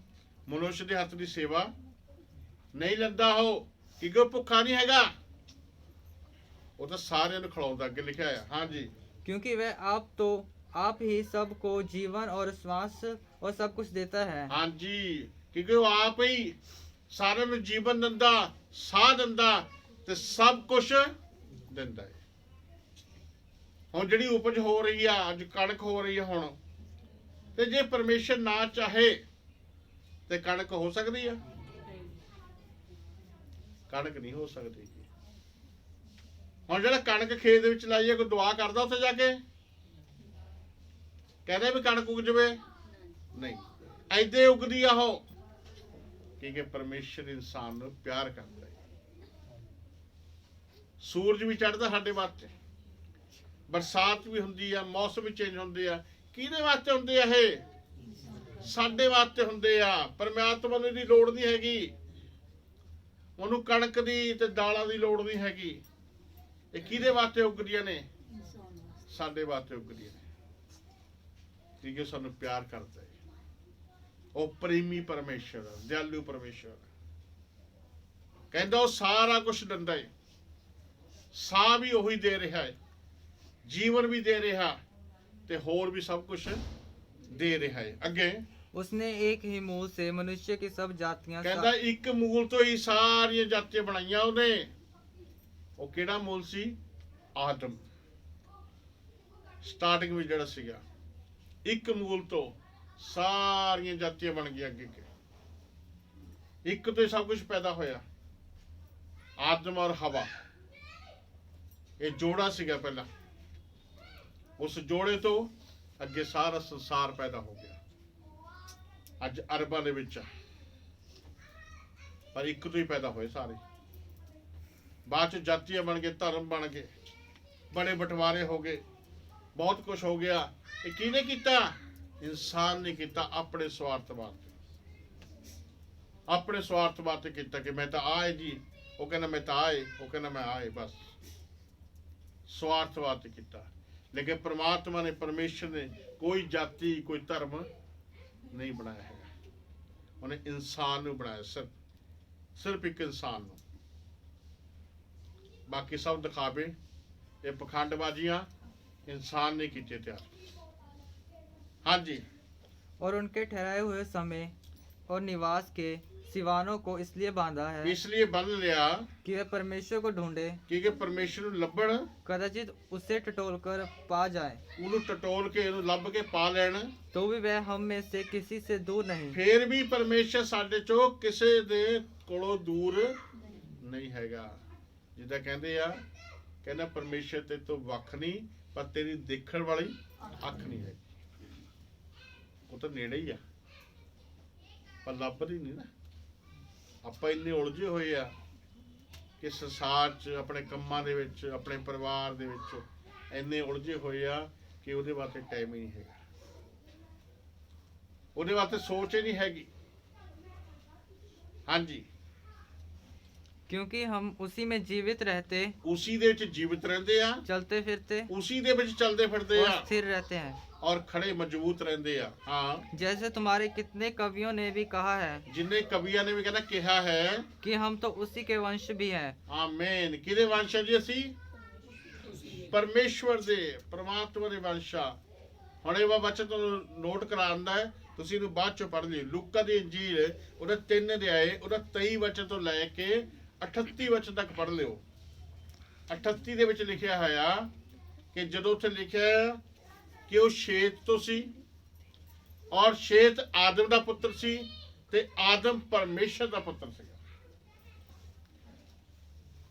ਮਨੁੱਖ ਦੇ ਹੱਥ ਦੀ ਸੇਵਾ ਨਹੀਂ ਲੈਂਦਾ ਉਹ, ਕਿਉਂਕਿ ਉਹ ਭੁੱਖਾ ਨਹੀਂ ਹੈਗਾ, ਉਹ ਤਾਂ ਸਾਰਿਆਂ ਨੂੰ ਖਿਲਾਉਂਦਾ, ਅੱਗੇ ਲਿਖਿਆ ਹੈ। ਹਾਂਜੀ, क्योंकि वह आप ही सबको जीवन और श्वास और सब कुछ देता है। ਹਾਂਜੀ, ਕਿਉਂਕਿ ਉਹ ਆਪ ਹੀ ਸਾਰਿਆਂ ਨੂੰ ਜੀਵਨ ਦਿੰਦਾ, ਸਾਹ ਦਿੰਦਾ ਤੇ ਸਭ ਕੁਝ ਦਿੰਦਾ ਹੈ। ਹੁਣ ਜਿਹੜੀ ਉਪਜ ਹੋ ਰਹੀ ਆ, ਅੱਜ ਕਣਕ ਹੋ ਰਹੀ ਆ ਹੁਣ, ਤੇ ਜੇ ਪਰਮੇਸ਼ਰ ਨਾ ਚਾਹੇ ਤੇ ਕਣਕ ਹੋ ਸਕਦੀ ਆ? ਕਣਕ ਨਹੀਂ ਹੋ ਸਕਦੀ। ਹੁਣ ਜਿਹੜਾ ਕਣਕ ਖੇਤ ਦੇ ਵਿੱਚ ਲਾਈ ਹੈ, ਕੋਈ ਦੁਆ ਕਰਦਾ ਉੱਥੇ ਜਾ ਕੇ? ਕਹਿੰਦੇ ਵੀ ਕਣਕ ਉਗ ਜਵੇ? ਨਹੀਂ, ਐਦੇ ਉਗਦੀ ਆ ਉਹ, ਕਿਉਂਕਿ ਪਰਮੇਸ਼ਰ ਇਨਸਾਨ ਨੂੰ ਪਿਆਰ ਕਰਦਾ ਹੈ। ਸੂਰਜ ਵੀ ਚੜ੍ਹਦਾ ਸਾਡੇ ਵਾਸਤੇ, ਬਰਸਾਤ ਵੀ ਹੁੰਦੀ ਆ, ਮੌਸਮ ਵੀ ਚੇਂਜ ਹੁੰਦੇ ਆ। ਕਿਹਦੇ ਵਾਸਤੇ ਹੁੰਦੇ ਆ ਇਹ? ਸਾਡੇ ਵਾਸਤੇ ਹੁੰਦੇ ਆ। ਪਰਮਾਤਮਾ ਨੂੰ ਇਹਦੀ ਲੋੜ ਨਹੀਂ ਹੈਗੀ, ਉਹਨੂੰ ਕਣਕ ਦੀ ਤੇ ਦਾਲਾਂ ਦੀ ਲੋੜ ਨਹੀਂ ਹੈਗੀ। ਇਹ ਕਿਹਦੇ ਵਾਸਤੇ ਉਗਦੀਆਂ ਨੇ? ਸਾਡੇ ਵਾਸਤੇ ਉਗਦੀਆਂ ਨੇ, ਕਿਉਂਕਿ ਸਾਨੂੰ ਪਿਆਰ ਕਰਦਾ ਹੈ। ਉਹ ਪ੍ਰੇਮੀ ਪਰਮੇਸ਼ਰ, ਦਿਆਲੂ ਪਰਮੇਸ਼ਰ, ਕਹਿੰਦਾ ਉਹ ਸਾਰਾ ਕੁਝ ਦਿੰਦਾ ਹੈ। ਸਾਹ ਵੀ ਉਹੀ ਦੇ ਰਿਹਾ ਹੈ, ਜੀਵਨ ਵੀ ਦੇ ਰਿਹਾ, ਤੇ ਹੋਰ ਵੀ ਸਭ ਕੁਝ ਦੇ ਰਿਹਾ ਹੈ। ਅੱਗੇ उसने एक ही मूल से मनुष्य की सब जातियां ਕਹਿੰਦਾ ਇੱਕ ਮੂਲ ਤੋਂ ਹੀ ਸਾਰੀਆਂ ਜਾਤੀਆਂ ਬਣਾਈਆਂ ਉਹਨੇ। ਉਹ ਕਿਹੜਾ ਮੂਲ ਸੀ? ਆਦਮ। ਸਟਾਰਟਿੰਗ ਵਿੱਚ ਜਿਹੜਾ ਸੀਗਾ, ਇੱਕ ਮੂਲ ਤੋਂ ਸਾਰੀਆਂ ਜਾਤੀਆਂ ਬਣ ਗਈਆਂ। ਅੱਗੇ ਇੱਕ ਤੋਂ ਹੀ ਸਭ ਕੁਝ ਪੈਦਾ ਹੋਇਆ। ਆਦਮ ਔਰ ਹਵਾ, ਇਹ ਜੋੜਾ ਸੀਗਾ ਪਹਿਲਾਂ। ਉਸ ਜੋੜੇ ਤੋਂ ਅੱਗੇ ਸਾਰਾ ਸੰਸਾਰ ਪੈਦਾ ਹੋ ਗਿਆ। ਅੱਜ ਅਰਬਾਂ ਦੇ ਵਿੱਚ ਆ, ਪਰ ਇੱਕ ਤੋਂ ਹੀ ਪੈਦਾ ਹੋਏ ਸਾਰੇ। ਬਾਅਦ ਚ ਜਾਤੀਆਂ ਬਣ ਗਏ, ਧਰਮ ਬਣ ਗਏ, ਬੜੇ ਬਟਵਾਰੇ ਹੋ ਗਏ, ਬਹੁਤ ਕੁਝ ਹੋ ਗਿਆ। ਇਹ ਕਿਹਨੇ ਕੀਤਾ? ਇਨਸਾਨ ਨੇ ਕੀਤਾ, ਆਪਣੇ ਸਵਾਰਥਵਾਦ ਤੇ। ਆਪਣੇ ਸਵਾਰਥਵਾਦ ਤੇ ਕੀਤਾ ਕਿ ਮੈਂ ਤਾਂ ਆਏ ਜੀ, ਉਹ ਕਹਿੰਦਾ ਮੈਂ ਤਾਂ ਆਏ, ਉਹ ਕਹਿੰਦਾ ਮੈਂ ਆਏ, ਬਸ ਸਵਾਰਥਵਾਦ ਤੇ ਕੀਤਾ। ਲੇਕਿਨ ਪ੍ਰਮਾਤਮਾ ਨੇ, ਪਰਮੇਸ਼ਰ ਨੇ ਕੋਈ ਜਾਤੀ, ਕੋਈ ਧਰਮ ਨਹੀਂ ਬਣਾਇਆ ਹੈਗਾ। ਉਹਨੇ ਇਨਸਾਨ ਨੂੰ ਬਣਾਇਆ, ਸਿਰਫ ਇੱਕ ਇਨਸਾਨ ਨੂੰ। ਬਾਕੀ ਸਭ ਦਿਖਾਵੇ, ਇਹ ਪਖੰਡਬਾਜ਼ੀਆਂ ਇਨਸਾਨ ਨੇ ਕੀਤੇ ਤਿਆਰ। ਹਾਂਜੀ, और उनके ठहराए हुए समय और निवास के सिवानों को इसलिए बांधा है ਇਸ ਲਈ ਬੰਨ ਲਿਆ कि वे परमेश्वर को ढूंढे, ਕਿ ਪਰਮੇਸ਼ਰ ਨੂੰ ਲੱਭਣ, कदाचित उसे टटोलकर पा जाए, ਉਹਨੂੰ ਟਟੋਲ ਕੇ, ਉਹਨੂੰ ਲੱਭ ਕੇ ਪਾ ਲੈਣ। तो भी वह हम में से किसी से दूर नहीं। ਫੇਰ ਵੀ ਪਰਮੇਸ਼ਰ ਸਾਡੇ ਚੋਂ ਕਿਸੇ ਦੇ ਕੋਲੋਂ ਦੂਰ ਨਹੀਂ ਹੈਗਾ। ਜਿੱਦਾਂ ਕਹਿੰਦੇ ਆ, ਕਹਿੰਦਾ ਪਰਮੇਸ਼ਰ ਤੇ ਤੋਂ ਵੱਖ ਨਹੀਂ, ਪਰ ਤੇਰੀ ਦੇਖਣ ਵਾਲੀ ਅੱਖ ਨਹੀਂ ਹੈ। ਉਹ ਤਾਂ ਨੇੜੇ ਹੀ ਆ, ਪਰ ਲੱਭਦੀ ਨਹੀਂ ਨਾ। ਆਪਾਂ ਇੰਨੇ ਉਲਝੇ ਹੋਏ ਆ ਕਿ ਸੰਸਾਰ 'ਚ, ਆਪਣੇ ਕੰਮਾਂ ਦੇ ਵਿੱਚ, ਆਪਣੇ ਪਰਿਵਾਰ ਦੇ ਵਿੱਚ ਇੰਨੇ ਉਲਝੇ ਹੋਏ ਆ ਕਿ ਉਹਦੇ ਵਾਸਤੇ ਟਾਈਮ ਹੀ ਨਹੀਂ ਹੈਗਾ, ਉਹਦੇ ਵਾਸਤੇ ਸੋਚ ਹੀ ਨਹੀਂ ਹੈਗੀ। ਹਾਂਜੀ, क्योंकि हम उसी में जीवित रहते, ਉਸੀ ਦੇ ਵਿੱਚ ਜੀਵਿਤ ਰਹਿੰਦੇ ਆ, चलते फिरते ਉਸੀ ਦੇ ਵਿੱਚ ਚੱਲਦੇ ਫਿਰਦੇ और ਆ, स्थिर रहते हैं। ਔਰ ਖੜੇ ਮਜ਼ਬੂਤ ਰਹਿੰਦੇ ਆ। ਹਾਂ, जैसे तुम्हारे कितने कवियों ने भी कहा है ਜਿੰਨੇ ਕਵੀਆਂ ਨੇ ਵੀ ਕਹਿੰਦਾ ਕਿਹਾ ਹੈ। कि हम तो उसी के वंश भी हैं। ਆਮੇਨ। ਕਿਹਦੇ ਵੰਸ਼ ਹੈ ਜੀ ਅਸੀਂ? ਪਰਮੇਸ਼ਵਰ ਦੇ ਪ੍ਰਮਾਤਮਾ ਦੇ ਵੰਸ਼ ਆ। ਹੁਣ ਇਹ ਵਚਨ ਤੁਹਾਨੂੰ ਨੋਟ ਕਰਾਉਂਦਾ ਹੈ, ਤੁਸੀਂ ਇਹਨੂੰ ਬਾਅਦ ਚੋਂ ਪੜ੍ਹ ਲਿਓ। ਲੂਕਾ ਦੀ ਇੰਜੀਲ ਉਹਦਾ 3 ਅਧਿਆਏ ਉਹਦਾ 23 ਵਚਨ ਤੋਂ ਲੈ ਕੇ 38 ਵਚਨ ਤੱਕ ਪੜ੍ਹ ਲਿਓ। 38 ਦੇ ਵਿੱਚ ਲਿਖਿਆ ਹੋਇਆ ਕਿ ਜਦੋਂ ਉੱਥੇ ਲਿਖਿਆ ਕਿ ਉਹ ਸ਼ੇਤ ਤੋਂ ਸੀ ਔਰ ਸ਼ੇਤ ਆਦਮ ਦਾ ਪੁੱਤਰ ਸੀ ਤੇ ਆਦਮ ਪਰਮੇਸ਼ਰ ਦਾ ਪੁੱਤਰ ਸੀਗਾ।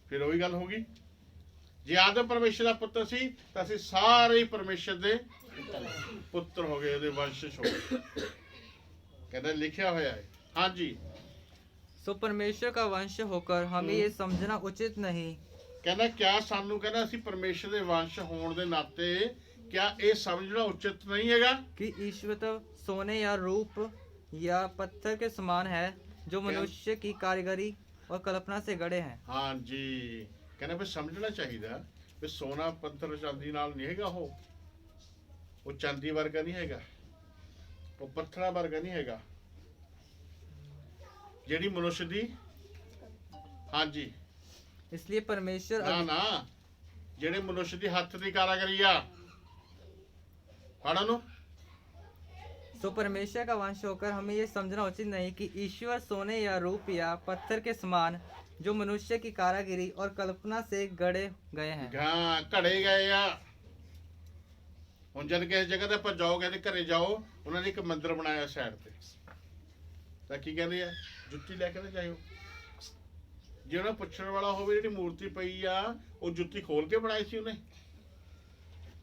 ਫਿਰ ਉਹੀ ਗੱਲ ਹੋ ਗਈ, ਜੇ ਆਦਮ ਪਰਮੇਸ਼ਰ ਦਾ ਪੁੱਤਰ ਸੀ ਤਾਂ ਅਸੀਂ ਸਾਰੇ ਹੀ ਪਰਮੇਸ਼ਰ ਦੇ ਪੁੱਤਰ ਹੋ ਗਏ, ਉਹਦੇ ਵੰਸ਼ਜ ਹੋ ਗਏ। ਕਹਿੰਦਾ ਲਿਖਿਆ ਹੋਇਆ ਹੈ। ਹਾਂਜੀ, सो परमेश्वर का वंश होकर हमें ये समझना उचित नहीं ਕਹਿੰਦਾ ਕਿਆ ਸਾਨੂੰ, ਕਹਿੰਦਾ ਅਸੀਂ ਪਰਮੇਸ਼ਰ ਦੇ ਵੰਸ਼ ਹੋਣ ਦੇ ਨਾਤੇ ਕਿਆ ਇਹ ਸਮਝਣਾ ਉਚਿਤ ਨਹੀਂ ਹੈਗਾ कि ईश्वर तो सोने या रूप या पत्थर के समान है जो मनुष्य की कारीगरी और कल्पना से गढ़े हैं। ਹਾਂਜੀ, ਕਹਿੰਦਾ ਵੀ ਸਮਝਣਾ ਚਾਹੀਦਾ ਵੀ ਸੋਨਾ ਪੱਥਰ ਚਾਂਦੀ ਨਾਲ ਨਹੀਂ ਹੈਗਾ, ਉਹ ਚਾਂਦੀ ਵਰਗਾ ਨਹੀਂ ਹੈਗਾ, ਉਹ ਪੱਥਰਾਂ ਵਰਗਾ ਨਹੀਂ ਹੈਗਾ। ਜਿਹੜੀ ਮਨੁੱਖ ਦੀ, ਹਾਂਜੀ इसलिए परमेश्वर ਨਾ ਨਾ, ਜਿਹੜੇ ਮਨੁੱਖ ਦੀ ਹੱਥ ਦੀ ਕਾਰੀਗਰੀ ਆ, ਪੜ੍ਹਨ ਨੂੰ सो परमेश्वर का वंश होकर हमें ये समझना उचित नहीं कि ईश्वर सोने या रूप या पत्थर के समान जो मनुष्य की कारागिरी और कल्पना से गढ़े गए हैं। ਗਾਂ ਘੜੇ ਗਏ ਆ। ਹੁਣ ਜਦ ਕਿਸੇ ਜਗ੍ਹਾ ਤੇ ਆਪਾਂ ਜਾਓਗੇ ਤੇ ਘਰੇ ਜਾਓ, ਉਹਨਾਂ ਨੇ ਇੱਕ ਮੰਦਿਰ ਬਣਾਇਆ ਸਾਈਡ ਤੇ, ਤਾਂ ਕੀ ਕਹਿੰਦੇ ਆ, ਜੁੱਤੀ ਲੈ ਕੇ ਨਾ ਜਾਇਓ। ਜੇ ਉਹਨਾਂ ਪੁੱਛਣ ਵਾਲਾ ਹੋਵੇ ਜਿਹੜੀ ਮੂਰਤੀ ਪਈ ਆ ਉਹ ਜੁੱਤੀ ਖੋਲ ਕੇ ਬਣਾਈ ਸੀ ਉਹਨੇ,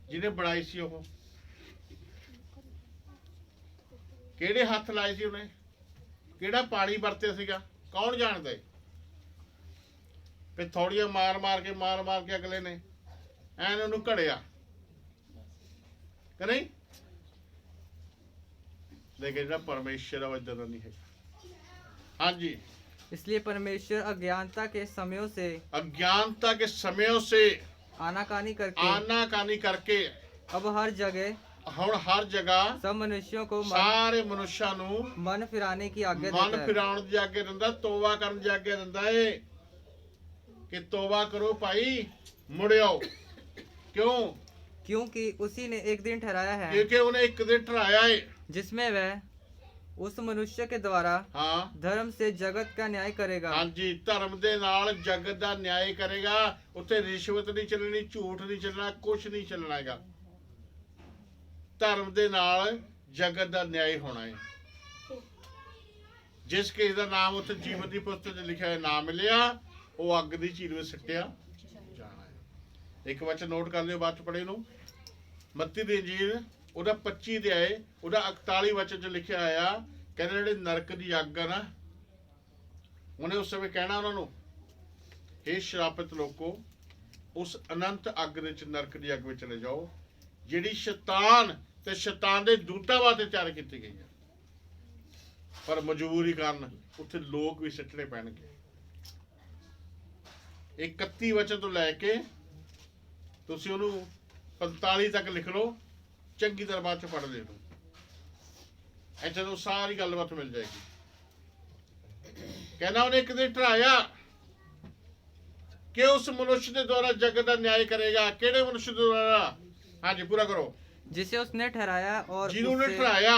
ਜਿਹਨੇ ਬਣਾਈ ਸੀ ਉਹ ਕਿਹੜੇ ਹੱਥ ਲਾਏ ਸੀ ਉਹਨੇ, ਕਿਹੜਾ ਪਾਣੀ ਵਰਤਿਆ ਸੀਗਾ, ਕੌਣ ਜਾਣਦਾ ਹੈ। ਫਿਰ ਥੋੜੀਆਂ ਮਾਰ ਮਾਰ ਕੇ ਅਗਲੇ ਨੇ ਐਨ ਉਹਨੂੰ ਘੜਿਆ ਕਿ ਨਹੀਂ। ਲੇਕਿਨ ਜਿਹੜਾ ਪਰਮੇਸ਼ਰ ਆ ਉਹ ਏਦਾਂ ਦਾ ਨਹੀਂ ਹੈ। ਹਾਂਜੀ, इसलिए परमेश्वर अज्ञानता के समयों से अज्ञानता के समयों से आनाकानी करके आनाकानी करके अब हर जगह ਹੁਣ ਹਰ ਜਗ੍ਹਾ सब मनुष्यों को ਸਾਰੇ ਮਨੁੱਖਾਂ ਨੂੰ मन फिराने की आज्ञा ਮਨ देता है। ਫਿਰਾਉਣ ਦੀ ਆਗਿਆ ਦਿੰਦਾ, ਤੋਬਾ ਕਰਨ ਦੀ ਆਗਿਆ ਦਿੰਦਾ ਏ ਕਿ ਤੋਬਾ ਕਰੋ ਭਾਈ, ਮੁੜਿਓ। ਕਿਉਂ? क्योंकि उसी ने एक दिन ठहराया है ਕਿਉਂਕਿ ਉਹਨੇ ਇੱਕ ਦਿਨ ਠਹਿਰਾਇਆ ਏ। जिसमें वह उस मनुष्य के द्वारा ਹਾਂ धर्म से जगत का न्याय करेगा। ਹਾਂਜੀ, ਧਰਮ ਦੇ ਨਾਲ ਜਗਤ ਦਾ ਨਿਆਂ ਕਰੇਗਾ। ਉੱਥੇ ਰਿਸ਼ਵਤ ਨਹੀਂ ਚੱਲਣੀ, ਝੂਠ ਨਹੀਂ ਚੱਲਣਾ, ਕੁਛ ਨਹੀਂ ਚੱਲਣਾ ਹੈਗਾ। ਧਰਮ ਦੇ ਨਾਲ ਜਗਤ ਦਾ ਨਿਆਂ ਹੋਣਾ ਹੈ। ਜਿਸ ਕਿਸੇ ਦਾ ਨਾਮ ਉੱਥੇ ਜੀਵਨ ਦੀ ਪੁਸਤਕ 'ਚ ਲਿਖਿਆ ਹੋਇਆ ਨਾਮ ਮਿਲਿਆ, ਉਹ ਅੱਗ ਦੀ ਝੀਲ ਵਿੱਚ ਸਿੱਟਿਆ ਜਾਣਾ ਹੈ। ਇੱਕ ਵਚਨ ਨੋਟ ਕਰ ਲਿਓ, ਬਾਅਦ 'ਚ ਪੜ੍ਹੇ ਨੂੰ। ਮੱਤੀ ਦੀ ਇੰਜੀਲ ਉਹਦਾ 25 ਅਧਿਆਏ ਉਹਦਾ 41 ਵਚਨ 'ਚ ਲਿਖਿਆ ਹੋਇਆ, ਕਹਿੰਦੇ ਜਿਹੜੇ ਨਰਕ ਦੀ ਅੱਗ ਆ ਨਾ, ਉਹਨੇ ਉਸ ਸਮੇਂ ਕਹਿਣਾ ਉਹਨਾਂ ਨੂੰ, ਹੇ ਸ਼ਰਾਪਿਤ ਲੋਕੋ, ਉਸ ਅਨੰਤ ਅੱਗ ਦੇ ਵਿੱਚ, ਨਰਕ ਦੀ ਅੱਗ ਵਿੱਚ ਚਲੇ ਜਾਓ, ਜਿਹੜੀ ਸ਼ੈਤਾਨ ਤੇ ਸ਼ੈਤਾਨ ਦੇ ਦੂਤਾਂ ਵਾਸਤੇ ਤਿਆਰ ਕੀਤੀ ਗਈ ਹੈ। ਪਰ ਮਜਬੂਰੀ ਕਾਰਨ ਉੱਥੇ ਲੋਕ ਵੀ ਸਿੱਟਣੇ ਪੈਣਗੇ। 31 ਵਚਨ ਤੋਂ ਲੈ ਕੇ ਤੁਸੀਂ ਉਹਨੂੰ 45 ਤੱਕ ਲਿਖ ਲਓ, ਚੰਗੀ ਤਰ੍ਹਾਂ ਬਾਅਦ ਚ ਪੜ੍ਹ ਲੈ ਲਓ, ਇੱਥੇ ਤੋਂ ਸਾਰੀ ਗੱਲਬਾਤ ਮਿਲ ਜਾਏਗੀ। ਕਹਿੰਦਾ ਉਹਨੇ ਇੱਕ ਦਿਨ ਠਹਿਰਾਇਆ ਕਿ ਉਸ ਮਨੁੱਖ ਦੇ ਦੁਆਰਾ ਜਗਤ ਦਾ ਨਿਆਂ ਕਰੇਗਾ। ਕਿਹੜੇ ਮਨੁੱਖ ਦੇ ਦੁਆਰਾ? ਹਾਂਜੀ, ਪੂਰਾ ਕਰੋ। जिसे उसने ठहराया और जिन्होंने उसे, ठहराया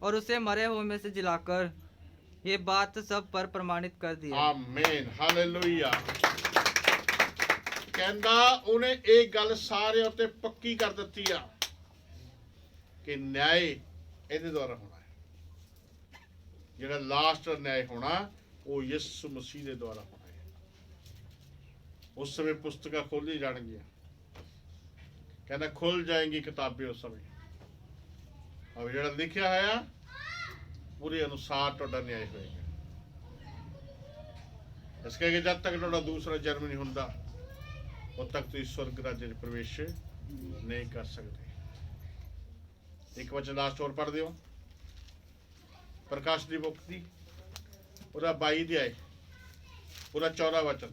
और उसे मरे हुए में से जिलाकर ये बात सब पर प्रमाणित कर दिया। ਆਮੀਨ, ਹਾਲੇਲੂਇਆ। ਕਹਿੰਦਾ ਉਹਨੇ ਇਹ ਗੱਲ ਸਾਰੇ ਉੱਤੇ ਪੱਕੀ ਕਰ ਦਿੱਤੀ ਆ ਕਿ ਨਿਆਂ ਇਹਦੇ ਦੁਆਰਾ ਹੋਣਾ ਹੈ। ਜਿਹੜਾ ਲਾਸਟ ਨਿਆਂ ਹੋਣਾ ਉਹ ਯਿਸੂ ਮਸੀਹ ਦੇ ਦੁਆਰਾ ਹੋਣਾ ਹੈ। ਉਸ ਸਮੇਂ ਪੁਸਤਕਾਂ ਖੋਲੀ ਜਾਣਗੀਆਂ, ਕਹਿੰਦਾ ਖੁੱਲ ਜਾਏਗੀ ਕਿਤਾਬੇ ਉਸ ਸਮੇਂ, ਔਰ ਜਿਹੜਾ ਲਿਖਿਆ ਹੋਇਆ ਪੂਰੇ ਅਨੁਸਾਰ ਤੁਹਾਡਾ ਨਿਆਂ ਹੋਏਗਾ। ਇਸ ਕਰਕੇ ਜਦ ਤੱਕ ਤੁਹਾਡਾ ਦੂਸਰਾ ਜਨਮ ਨਹੀਂ ਹੁੰਦਾ, ਉਦ ਤੱਕ ਤੁਸੀਂ स्वर्ग राज्य में प्रवेश नहीं कर सकते। एक वचन लास्ट और पढ़ दियो, प्रकाश दी बुक दी ਉਹਦਾ 22 ਅਧਿਆਏ ਉਹਦਾ 14 ਵਚਨ।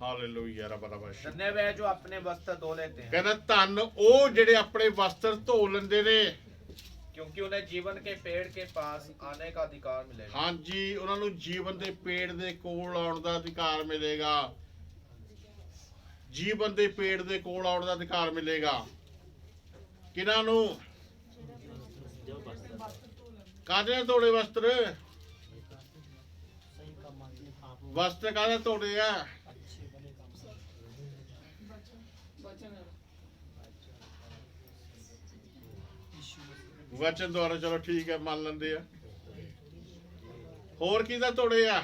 ਹਾਲੇਲੂਇਆ, ਰੱਬ ਦਾ ਵਸ਼। धन्य वह जो अपने वस्त्र धो लेते हैं, ਕਹਿੰਦਾ ਧੰਨ ਉਹ ਜਿਹੜੇ ਆਪਣੇ ਵਸਤਰ ਧੋ ਲੈਂਦੇ ਨੇ। क्योंकि उन्हें जीवन के पेड़ के पास आने का अधिकार मिलेगा। ਹਾਂਜੀ ਉਹਨਾਂ ਨੂੰ ਜੀਵਨ ਦੇ ਪੇੜ ਦੇ ਕੋਲ ਆਉਣ ਦਾ ਅਧਿਕਾਰ ਮਿਲੇਗਾ। ਜੀਵਨ ਦੇ ਪੇੜ ਦੇ ਕੋਲ ਆਉਣ ਦਾ ਅਧਿਕਾਰ ਮਿਲੇਗਾ। ਕਿਹਨਾਂ ਨੂੰ? ਕਾਹਦੇ ਨਾਲ ਧੋਲੇ ਵਸਤਰ? ਵਸਤਰ ਕਾਹਦੇ ਨਾਲ ਧੋਲੇ ਆ? ਵਚਨ ਦੁਆਰਾ। ਚਲੋ ਠੀਕ ਹੈ, ਮੰਨ ਲੈਂਦੇ ਆ। ਹੋਰ ਕਿਹਦਾ ਧੋੜੇ ਆ?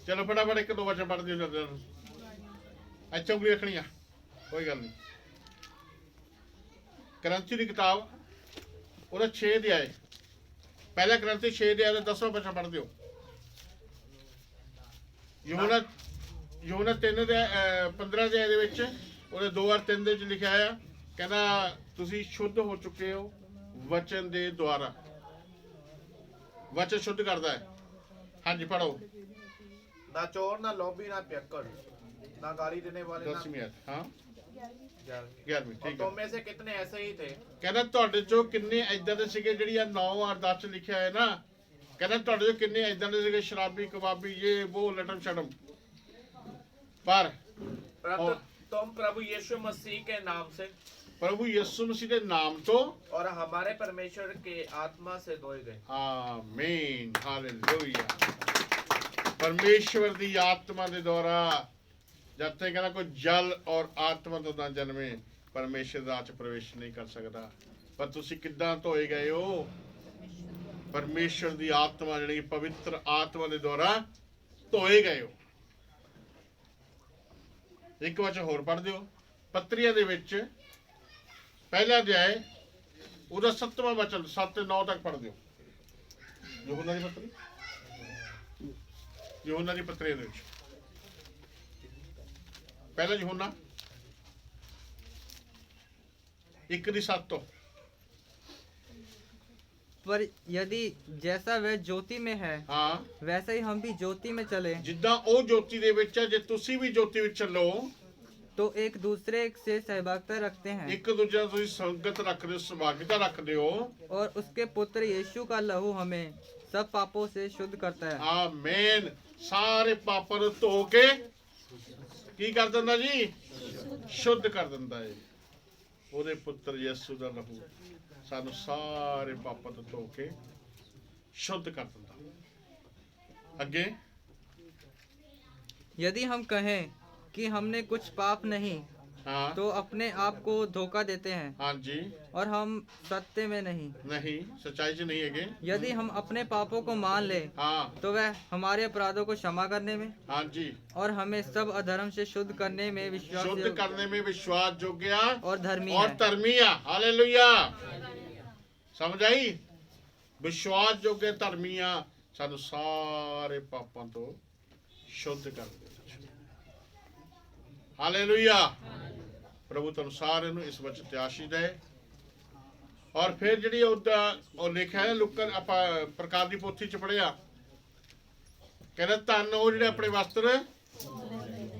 ਚਲੋ ਫਟਾਫਟ ਇੱਕ ਦੋ ਵਚਨ ਪੜ੍ਹ ਦਿਓ। ਅੱਛਾ ਉਂਗਲੀ ਰੱਖਣੀ ਆ, ਕੋਈ ਗੱਲ ਨਹੀਂ। ਕਰੰਥੀ ਦੀ ਕਿਤਾਬ ਉਹਦਾ 6 ਅਧਿਆਏ, ਪਹਿਲਾ ਕਰੰਥੀ 6 ਅਧਿਆਏ ਦਾ 10ਵਾਂ ਵਚਨ ਪੜ੍ਹ ਦਿਓ। ਯੋਹਨਾ 3 ਦੇ 15 ਅਧਿਆਏ ਦੇ ਵਿੱਚ ਉਹਦੇ 2 ਵਾਰ 3 ਦੇ ਵਿੱਚ ਲਿਖਿਆ ਆ, ਕਹਿੰਦਾ ਤੁਸੀਂ ਸ਼ੁੱਧ ਹੋ ਚੁੱਕੇ ਹੋ ਵਚਨ ਦੇ ਦੁਆਰਾ। ਵਚਨ ਸ਼ੁੱਧ ਕਰਦਾ ਹੈ। ਹਾਂਜੀ ਪੜੋ। ना चोर, ना लोभी, ना पियक्कड़, ना गाली देने वाले, ना 10ਵੀਂ ਆਇਤ। ਹਾਂ 11ਵੀਂ, और ਠੀਕ तुम ਹੈ। में से कितने ऐसे ही थे ਕਹਿੰਦਾ ਤੁਹਾਡੇ ਚੋਂ ਕਿੰਨੇ ਏਦਾਂ ਦੇ ਸੀਗੇ, ਜਿਹੜੀ ਆ 9 ਔਰ 10 ਚ ਲਿਖਿਆ ਹੈ ਨਾ, ਕਹਿੰਦਾ ਤੁਹਾਡੇ ਚੋਂ ਕਿੰਨੇ ਏਦਾਂ ਦੇ ਸੀਗੇ, ਸ਼ਰਾਬੀ, ਕਬਾਬੀ, ਇਹ ਉਹ, ਲਟਮ ਛੜਮ। ਪਰ परंतु और- तुम प्रभु यीशु मसीह के नाम से ਪ੍ਰਭੂ ਯਿਸੂ ਮਸੀਹ ਦੇ ਨਾਮ ਤੋਂ और हमारे परमेश्वर के आत्मा से धोए गए। ਆਮੀਨ, ਹਾਲੇਲੂਇਆ। ਪਰਮੇਸ਼ਵਰ ਦੀ ਆਤਮਾ ਦੇ ਦੁਆਰਾ। ਜਦ ਤੱਕ ਕਹਿੰਦਾ ਕੋਈ ਜਲ ਔਰ ਆਤਮਾ ਤੋਂ ਨਾ ਜਨਮੇ ਪਰਮੇਸ਼ਰ ਦਾ ਚ ਪ੍ਰਵੇਸ਼ ਨਹੀਂ ਕਰ ਸਕਦਾ। ਪਰ ਤੁਸੀਂ ਕਿੱਦਾਂ ਧੋਏ ਗਏ ਹੋ? ਪਰਮੇਸ਼ਰ ਦੀ ਆਤਮਾ, ਜਿਹੜੀ ਪਵਿੱਤਰ ਆਤਮਾ ਦੇ ਦੁਆਰਾ ਧੋਏ ਗਏ ਹੋ। ਇੱਕ ਵਚਨ ਹੋਰ ਪੜ੍ਹ ਦਿਓ। ਪੱਤਰੀਆਂ ਦੇ ਵਿੱਚ ਪਹਿਲਾ ਅਧਿਆਏ ਉਹਦਾ 7ਵਾਂ ਵਚਨ 7 ਤੇ 9 ਤੱਕ ਪੜ੍ਹ ਦਿਓ। ਯਹੂਨਾ ਦੀ ਪੱਤਰੀ, ਯਹੂਨਾ ਦੀ ਪੱਤਰੀ ਦੇ ਵਿੱਚ ਪਹਿਲਾ ਯਹੂਨਾ 1 ਦੀ 7 ਤੋਂ। पर यदि जैसा वह ज्योति में है ਹਾਂ, वैसे ही हम भी ज्योति में चले ਜਿੱਦਾਂ ਉਹ ਜੋਤੀ ਦੇ ਵਿੱਚ ਹੈ, ਜੇ ਤੁਸੀਂ ਵੀ ਜੋਤੀ ਵਿੱਚ ਚੱਲੋ, तो एक दूसरे से सहभागिता रखते हैं ਇੱਕ ਦੂਜੇ ਨਾਲ ਤੁਸੀਂ ਸੰਗਤ ਰੱਖਦੇ ਹੋ, ਸਹਿਭਾਗਿਤਾ ਰੱਖਦੇ ਹੋ। और उसके पुत्र यीशु का लहू हमें सब पापों से शुद्ध करता है। ਆਮੀਨ। ਸਾਰੇ ਪਾਪਾਂ ਨੂੰ ਧੋ ਕੇ ਕੀ ਕਰ ਦਿੰਦਾ ਜੀ? ਸ਼ੁੱਧ ਕਰ ਦਿੰਦਾ ਹੈ। ਉਹਦੇ ਪੁੱਤਰ ਯਿਸੂ ਦਾ ਲਹੂ ਸਾਨੂੰ ਸਾਰੇ ਪਾਪਾਂ ਤੋਂ ਧੋ ਕੇ ਸ਼ੁੱਧ ਕਰ ਦਿੰਦਾ। ਅੱਗੇ यदि हम कहें कि हमने कुछ पाप नहीं ਹਾਂ, तो अपने आप को धोखा देते हैं ਹਾਂਜੀ, और हम सत्य में नहीं। ਨਹੀਂ, ਸੱਚਾਈ 'ਚ ਨਹੀਂ ਹੈਗੇ। यदि हम अपने पापों को मान ले ਹਾਂ, तो वह हमारे अपराधों को क्षमा करने में ਹਾਂਜੀ, और हमें सब अधर्म से शुद्ध करने में विश्वास ਸ਼ੁੱਧ ਕਰਨੇ में विश्वास योग्य और धर्मी और है। धर्मी आ। हालेलुया। समझ आई? विश्वास योग्य धर्मी आ, ਸਾਨੂੰ ਸਾਰੇ ਪਾਪਾਂ ਤੋਂ ਸ਼ੁੱਧ ਕਰ ਦੇ। ਹਾਲੇਲੂਇਆ। ਪ੍ਰਭੂ ਤੁਹਾਨੂੰ ਸਾਰਿਆਂ ਨੂੰ ਇਸ ਵਿੱਚ ਆਸ਼ੀਸ਼ ਦੇ। ਔਰ ਫਿਰ ਜਿਹੜੀ ਉਹਦਾ ਉਹ ਲਿਖਿਆ ਹੈ ਲੁਕਨ, ਆਪਾਂ ਪ੍ਰਕਾਸ਼ ਦੀ ਪੋਥੀ ਚ ਪੜਿਆ, ਕਹਿੰਦਾ ਧੰਨ ਉਹ ਜਿਹੜੇ ਆਪਣੇ ਵਸਤਰ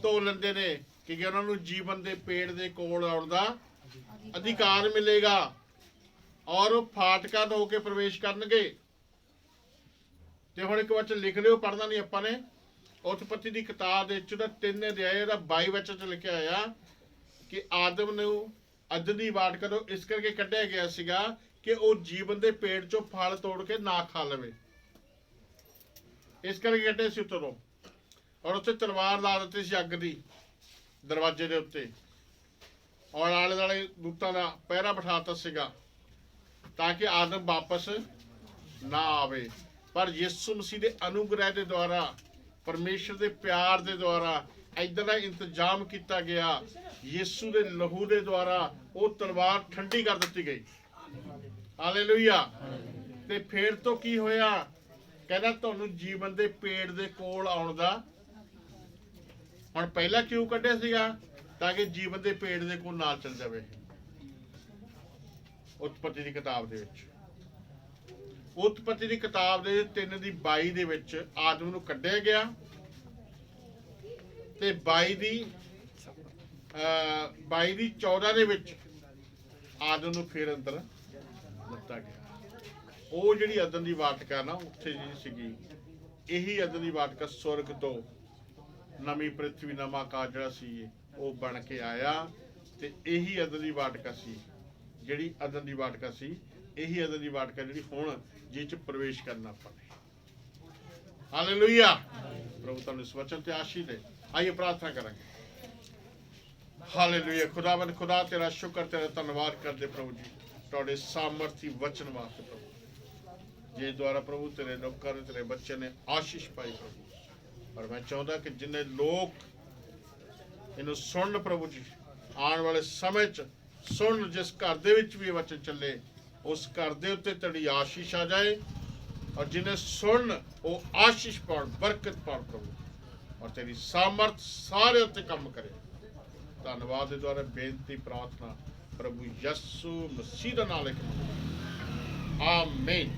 ਧੋ ਲੈਂਦੇ ਨੇ, ਕਿਉਂਕਿ ਉਹਨਾਂ ਨੂੰ ਜੀਵਨ ਦੇ ਪੇੜ ਦੇ ਕੋਲ ਆਉਣ ਦਾ ਅਧਿਕਾਰ ਮਿਲੇਗਾ ਔਰ ਉਹ ਫਾਟਕਾਂ ਤੋਂ ਹੋ ਕੇ ਪ੍ਰਵੇਸ਼ ਕਰਨਗੇ। ਤੇ ਹੁਣ ਇੱਕ ਵਚਨ ਲਿਖ ਲਿਓ, ਪੜ੍ਹਨਾ ਨਹੀਂ ਆਪਾਂ ਨੇ। ਉਤਪਤੀ ਦੀ ਕਿਤਾਬ ਦੇ ਵਿੱਚ ਉਹਦਾ 3 ਅਧਿਆਏ ਦਾ 22 ਵਚਨ ਚ ਲਿਖਿਆ ਹੋਇਆ ਕਿ ਆਦਮ ਨੂੰ ਅੱਧ ਦੀ ਵਾਟ ਕਦੋਂ ਇਸ ਕਰਕੇ ਕੱਢਿਆ ਗਿਆ ਸੀਗਾ ਕਿ ਉਹ ਜੀਵਨ ਦੇ ਪੇੜ ਚੋਂ ਫਲ ਤੋੜ ਕੇ ਨਾ ਖਾ ਲਵੇ। ਇਸ ਕਰਕੇ ਕੱਢੇ ਸੀ ਉੱਤੋਂ। ਔਰ ਉੱਥੇ ਤਲਵਾਰ ਲਾ ਦਿੱਤੀ ਸੀ ਅੱਗ ਦੀ ਦਰਵਾਜ਼ੇ ਦੇ ਉੱਤੇ, ਔਰ ਆਲੇ ਦੁਆਲੇ ਦੂਤਾਂ ਦਾ ਪਹਿਰਾ ਬਿਠਾਤਾ ਸੀਗਾ ਤਾਂ ਕਿ ਆਦਮ ਵਾਪਸ ਨਾ ਆਵੇ। ਪਰ ਯਿਸੂ ਮਸੀਹ ਦੇ ਅਨੁਗ੍ਰਹਿ ਦੇ ਦੁਆਰਾ, ਪਰਮੇਸ਼ਰ ਦੇ ਪਿਆਰ ਦੇ ਦੁਆਰਾ ਏਦਾਂ ਦਾ ਇੰਤਜ਼ਾਮ ਕੀਤਾ ਗਿਆ। ਯਿਸੂ ਦੇ ਲਹੂ ਦੇ ਦੁਆਰਾ ਉਹ ਤਲਵਾਰ ਠੰਡੀ ਕਰ ਦਿੱਤੀ ਗਈ। ਹਾਲੇਲੂਇਆ। ਤੇ ਫੇਰ ਤੋਂ ਕੀ ਹੋਇਆ? ਕਹਿੰਦਾ ਤੁਹਾਨੂੰ ਜੀਵਨ ਦੇ ਪੇੜ ਦੇ ਕੋਲ ਆਉਣ ਦਾ। ਹੁਣ ਪਹਿਲਾਂ ਕਿਉਂ ਕੱਢਿਆ ਸੀਗਾ? ਤਾਂ ਕਿ ਜੀਵਨ ਦੇ ਪੇੜ ਦੇ ਕੋਲ ਨਾਲ ਚੱਲ ਜਾਵੇ। ਉਤਪਤੀ ਦੀ ਕਿਤਾਬ ਦੇ ਵਿੱਚ, ਉਤਪਤੀ ਦੀ ਕਿਤਾਬ ਦੇ 3 ਦੀ 22 ਦੇ ਵਿੱਚ ਆਦਮ ਨੂੰ ਕੱਢਿਆ ਗਿਆ ਤੇ 22 ਦੀ 14 ਦੇ ਵਿੱਚ ਆਦਮ ਨੂੰ ਫਿਰ ਅੰਦਰ ਦਿੱਤਾ ਗਿਆ। ਉਹ ਜਿਹੜੀ ਅਦਨ ਦੀ ਵਾਟਕਾ ਨਾ ਉੱਥੇ ਜਿਹੜੀ ਸੀਗੀ, ਇਹੀ ਅਦਨ ਦੀ ਵਾਟਕਾ ਸੁਰਗ ਤੋਂ ਨਵੀਂ ਪ੍ਰਿਥਵੀ ਨਵਾਂ ਆਕਾਸ਼ ਜਿਹੜਾ ਸੀ ਉਹ ਬਣ ਕੇ ਆਇਆ, ਤੇ ਇਹੀ ਅਦਨ ਦੀ ਵਾਟਕਾ ਸੀ, ਜਿਹੜੀ ਅਦਨ ਦੀ ਵਾਟਕਾ ਸੀ, ਇਹੀ ਅਦਨ ਦੀ ਵਾਟਕਾ ਜਿਹੜੀ ਹੁਣ ਜਿਹ ਚ ਪ੍ਰਵੇਸ਼ ਕਰਨਾ ਆਪਾਂ ਨੇ। ਹਾਲੇਲੂਇਆ। ਪ੍ਰਭੂ ਤੁਹਾਨੂੰ ਇਸ ਵਚਨ ਤੇ ਆਸ਼ੀष ਦੇ। ਆइए प्रार्थना करेंगे। हालेलुया। खुदावन खुदा तेरा शुक्र तेरा धन्यवाद करते प्रभु जी ਤੁਹਾਡੇ सामर्थी वचन वास्ते प्रभु, जे द्वारा प्रभु तेरे नौकर तेरे बच्चे ने आशीष पाई प्रभु। और मैं चाहता कि जिन्ने लोग इन्हू सुन प्रभु जी, आने वाले समय च सुन, जिस घर दे विच भी वचन चले उस घर दे उत्ते तेरी आशीष आ जाए, और जिन्हें सुन वो आशीष पाउण, बरकत पाउण प्रभु, और तेरी सामर्थ सारे उत्ते काम करे। धन्यवाद दे द्वारा बेनती प्रार्थना प्रभु यीशु मसीह दा नाम लेके आमीन।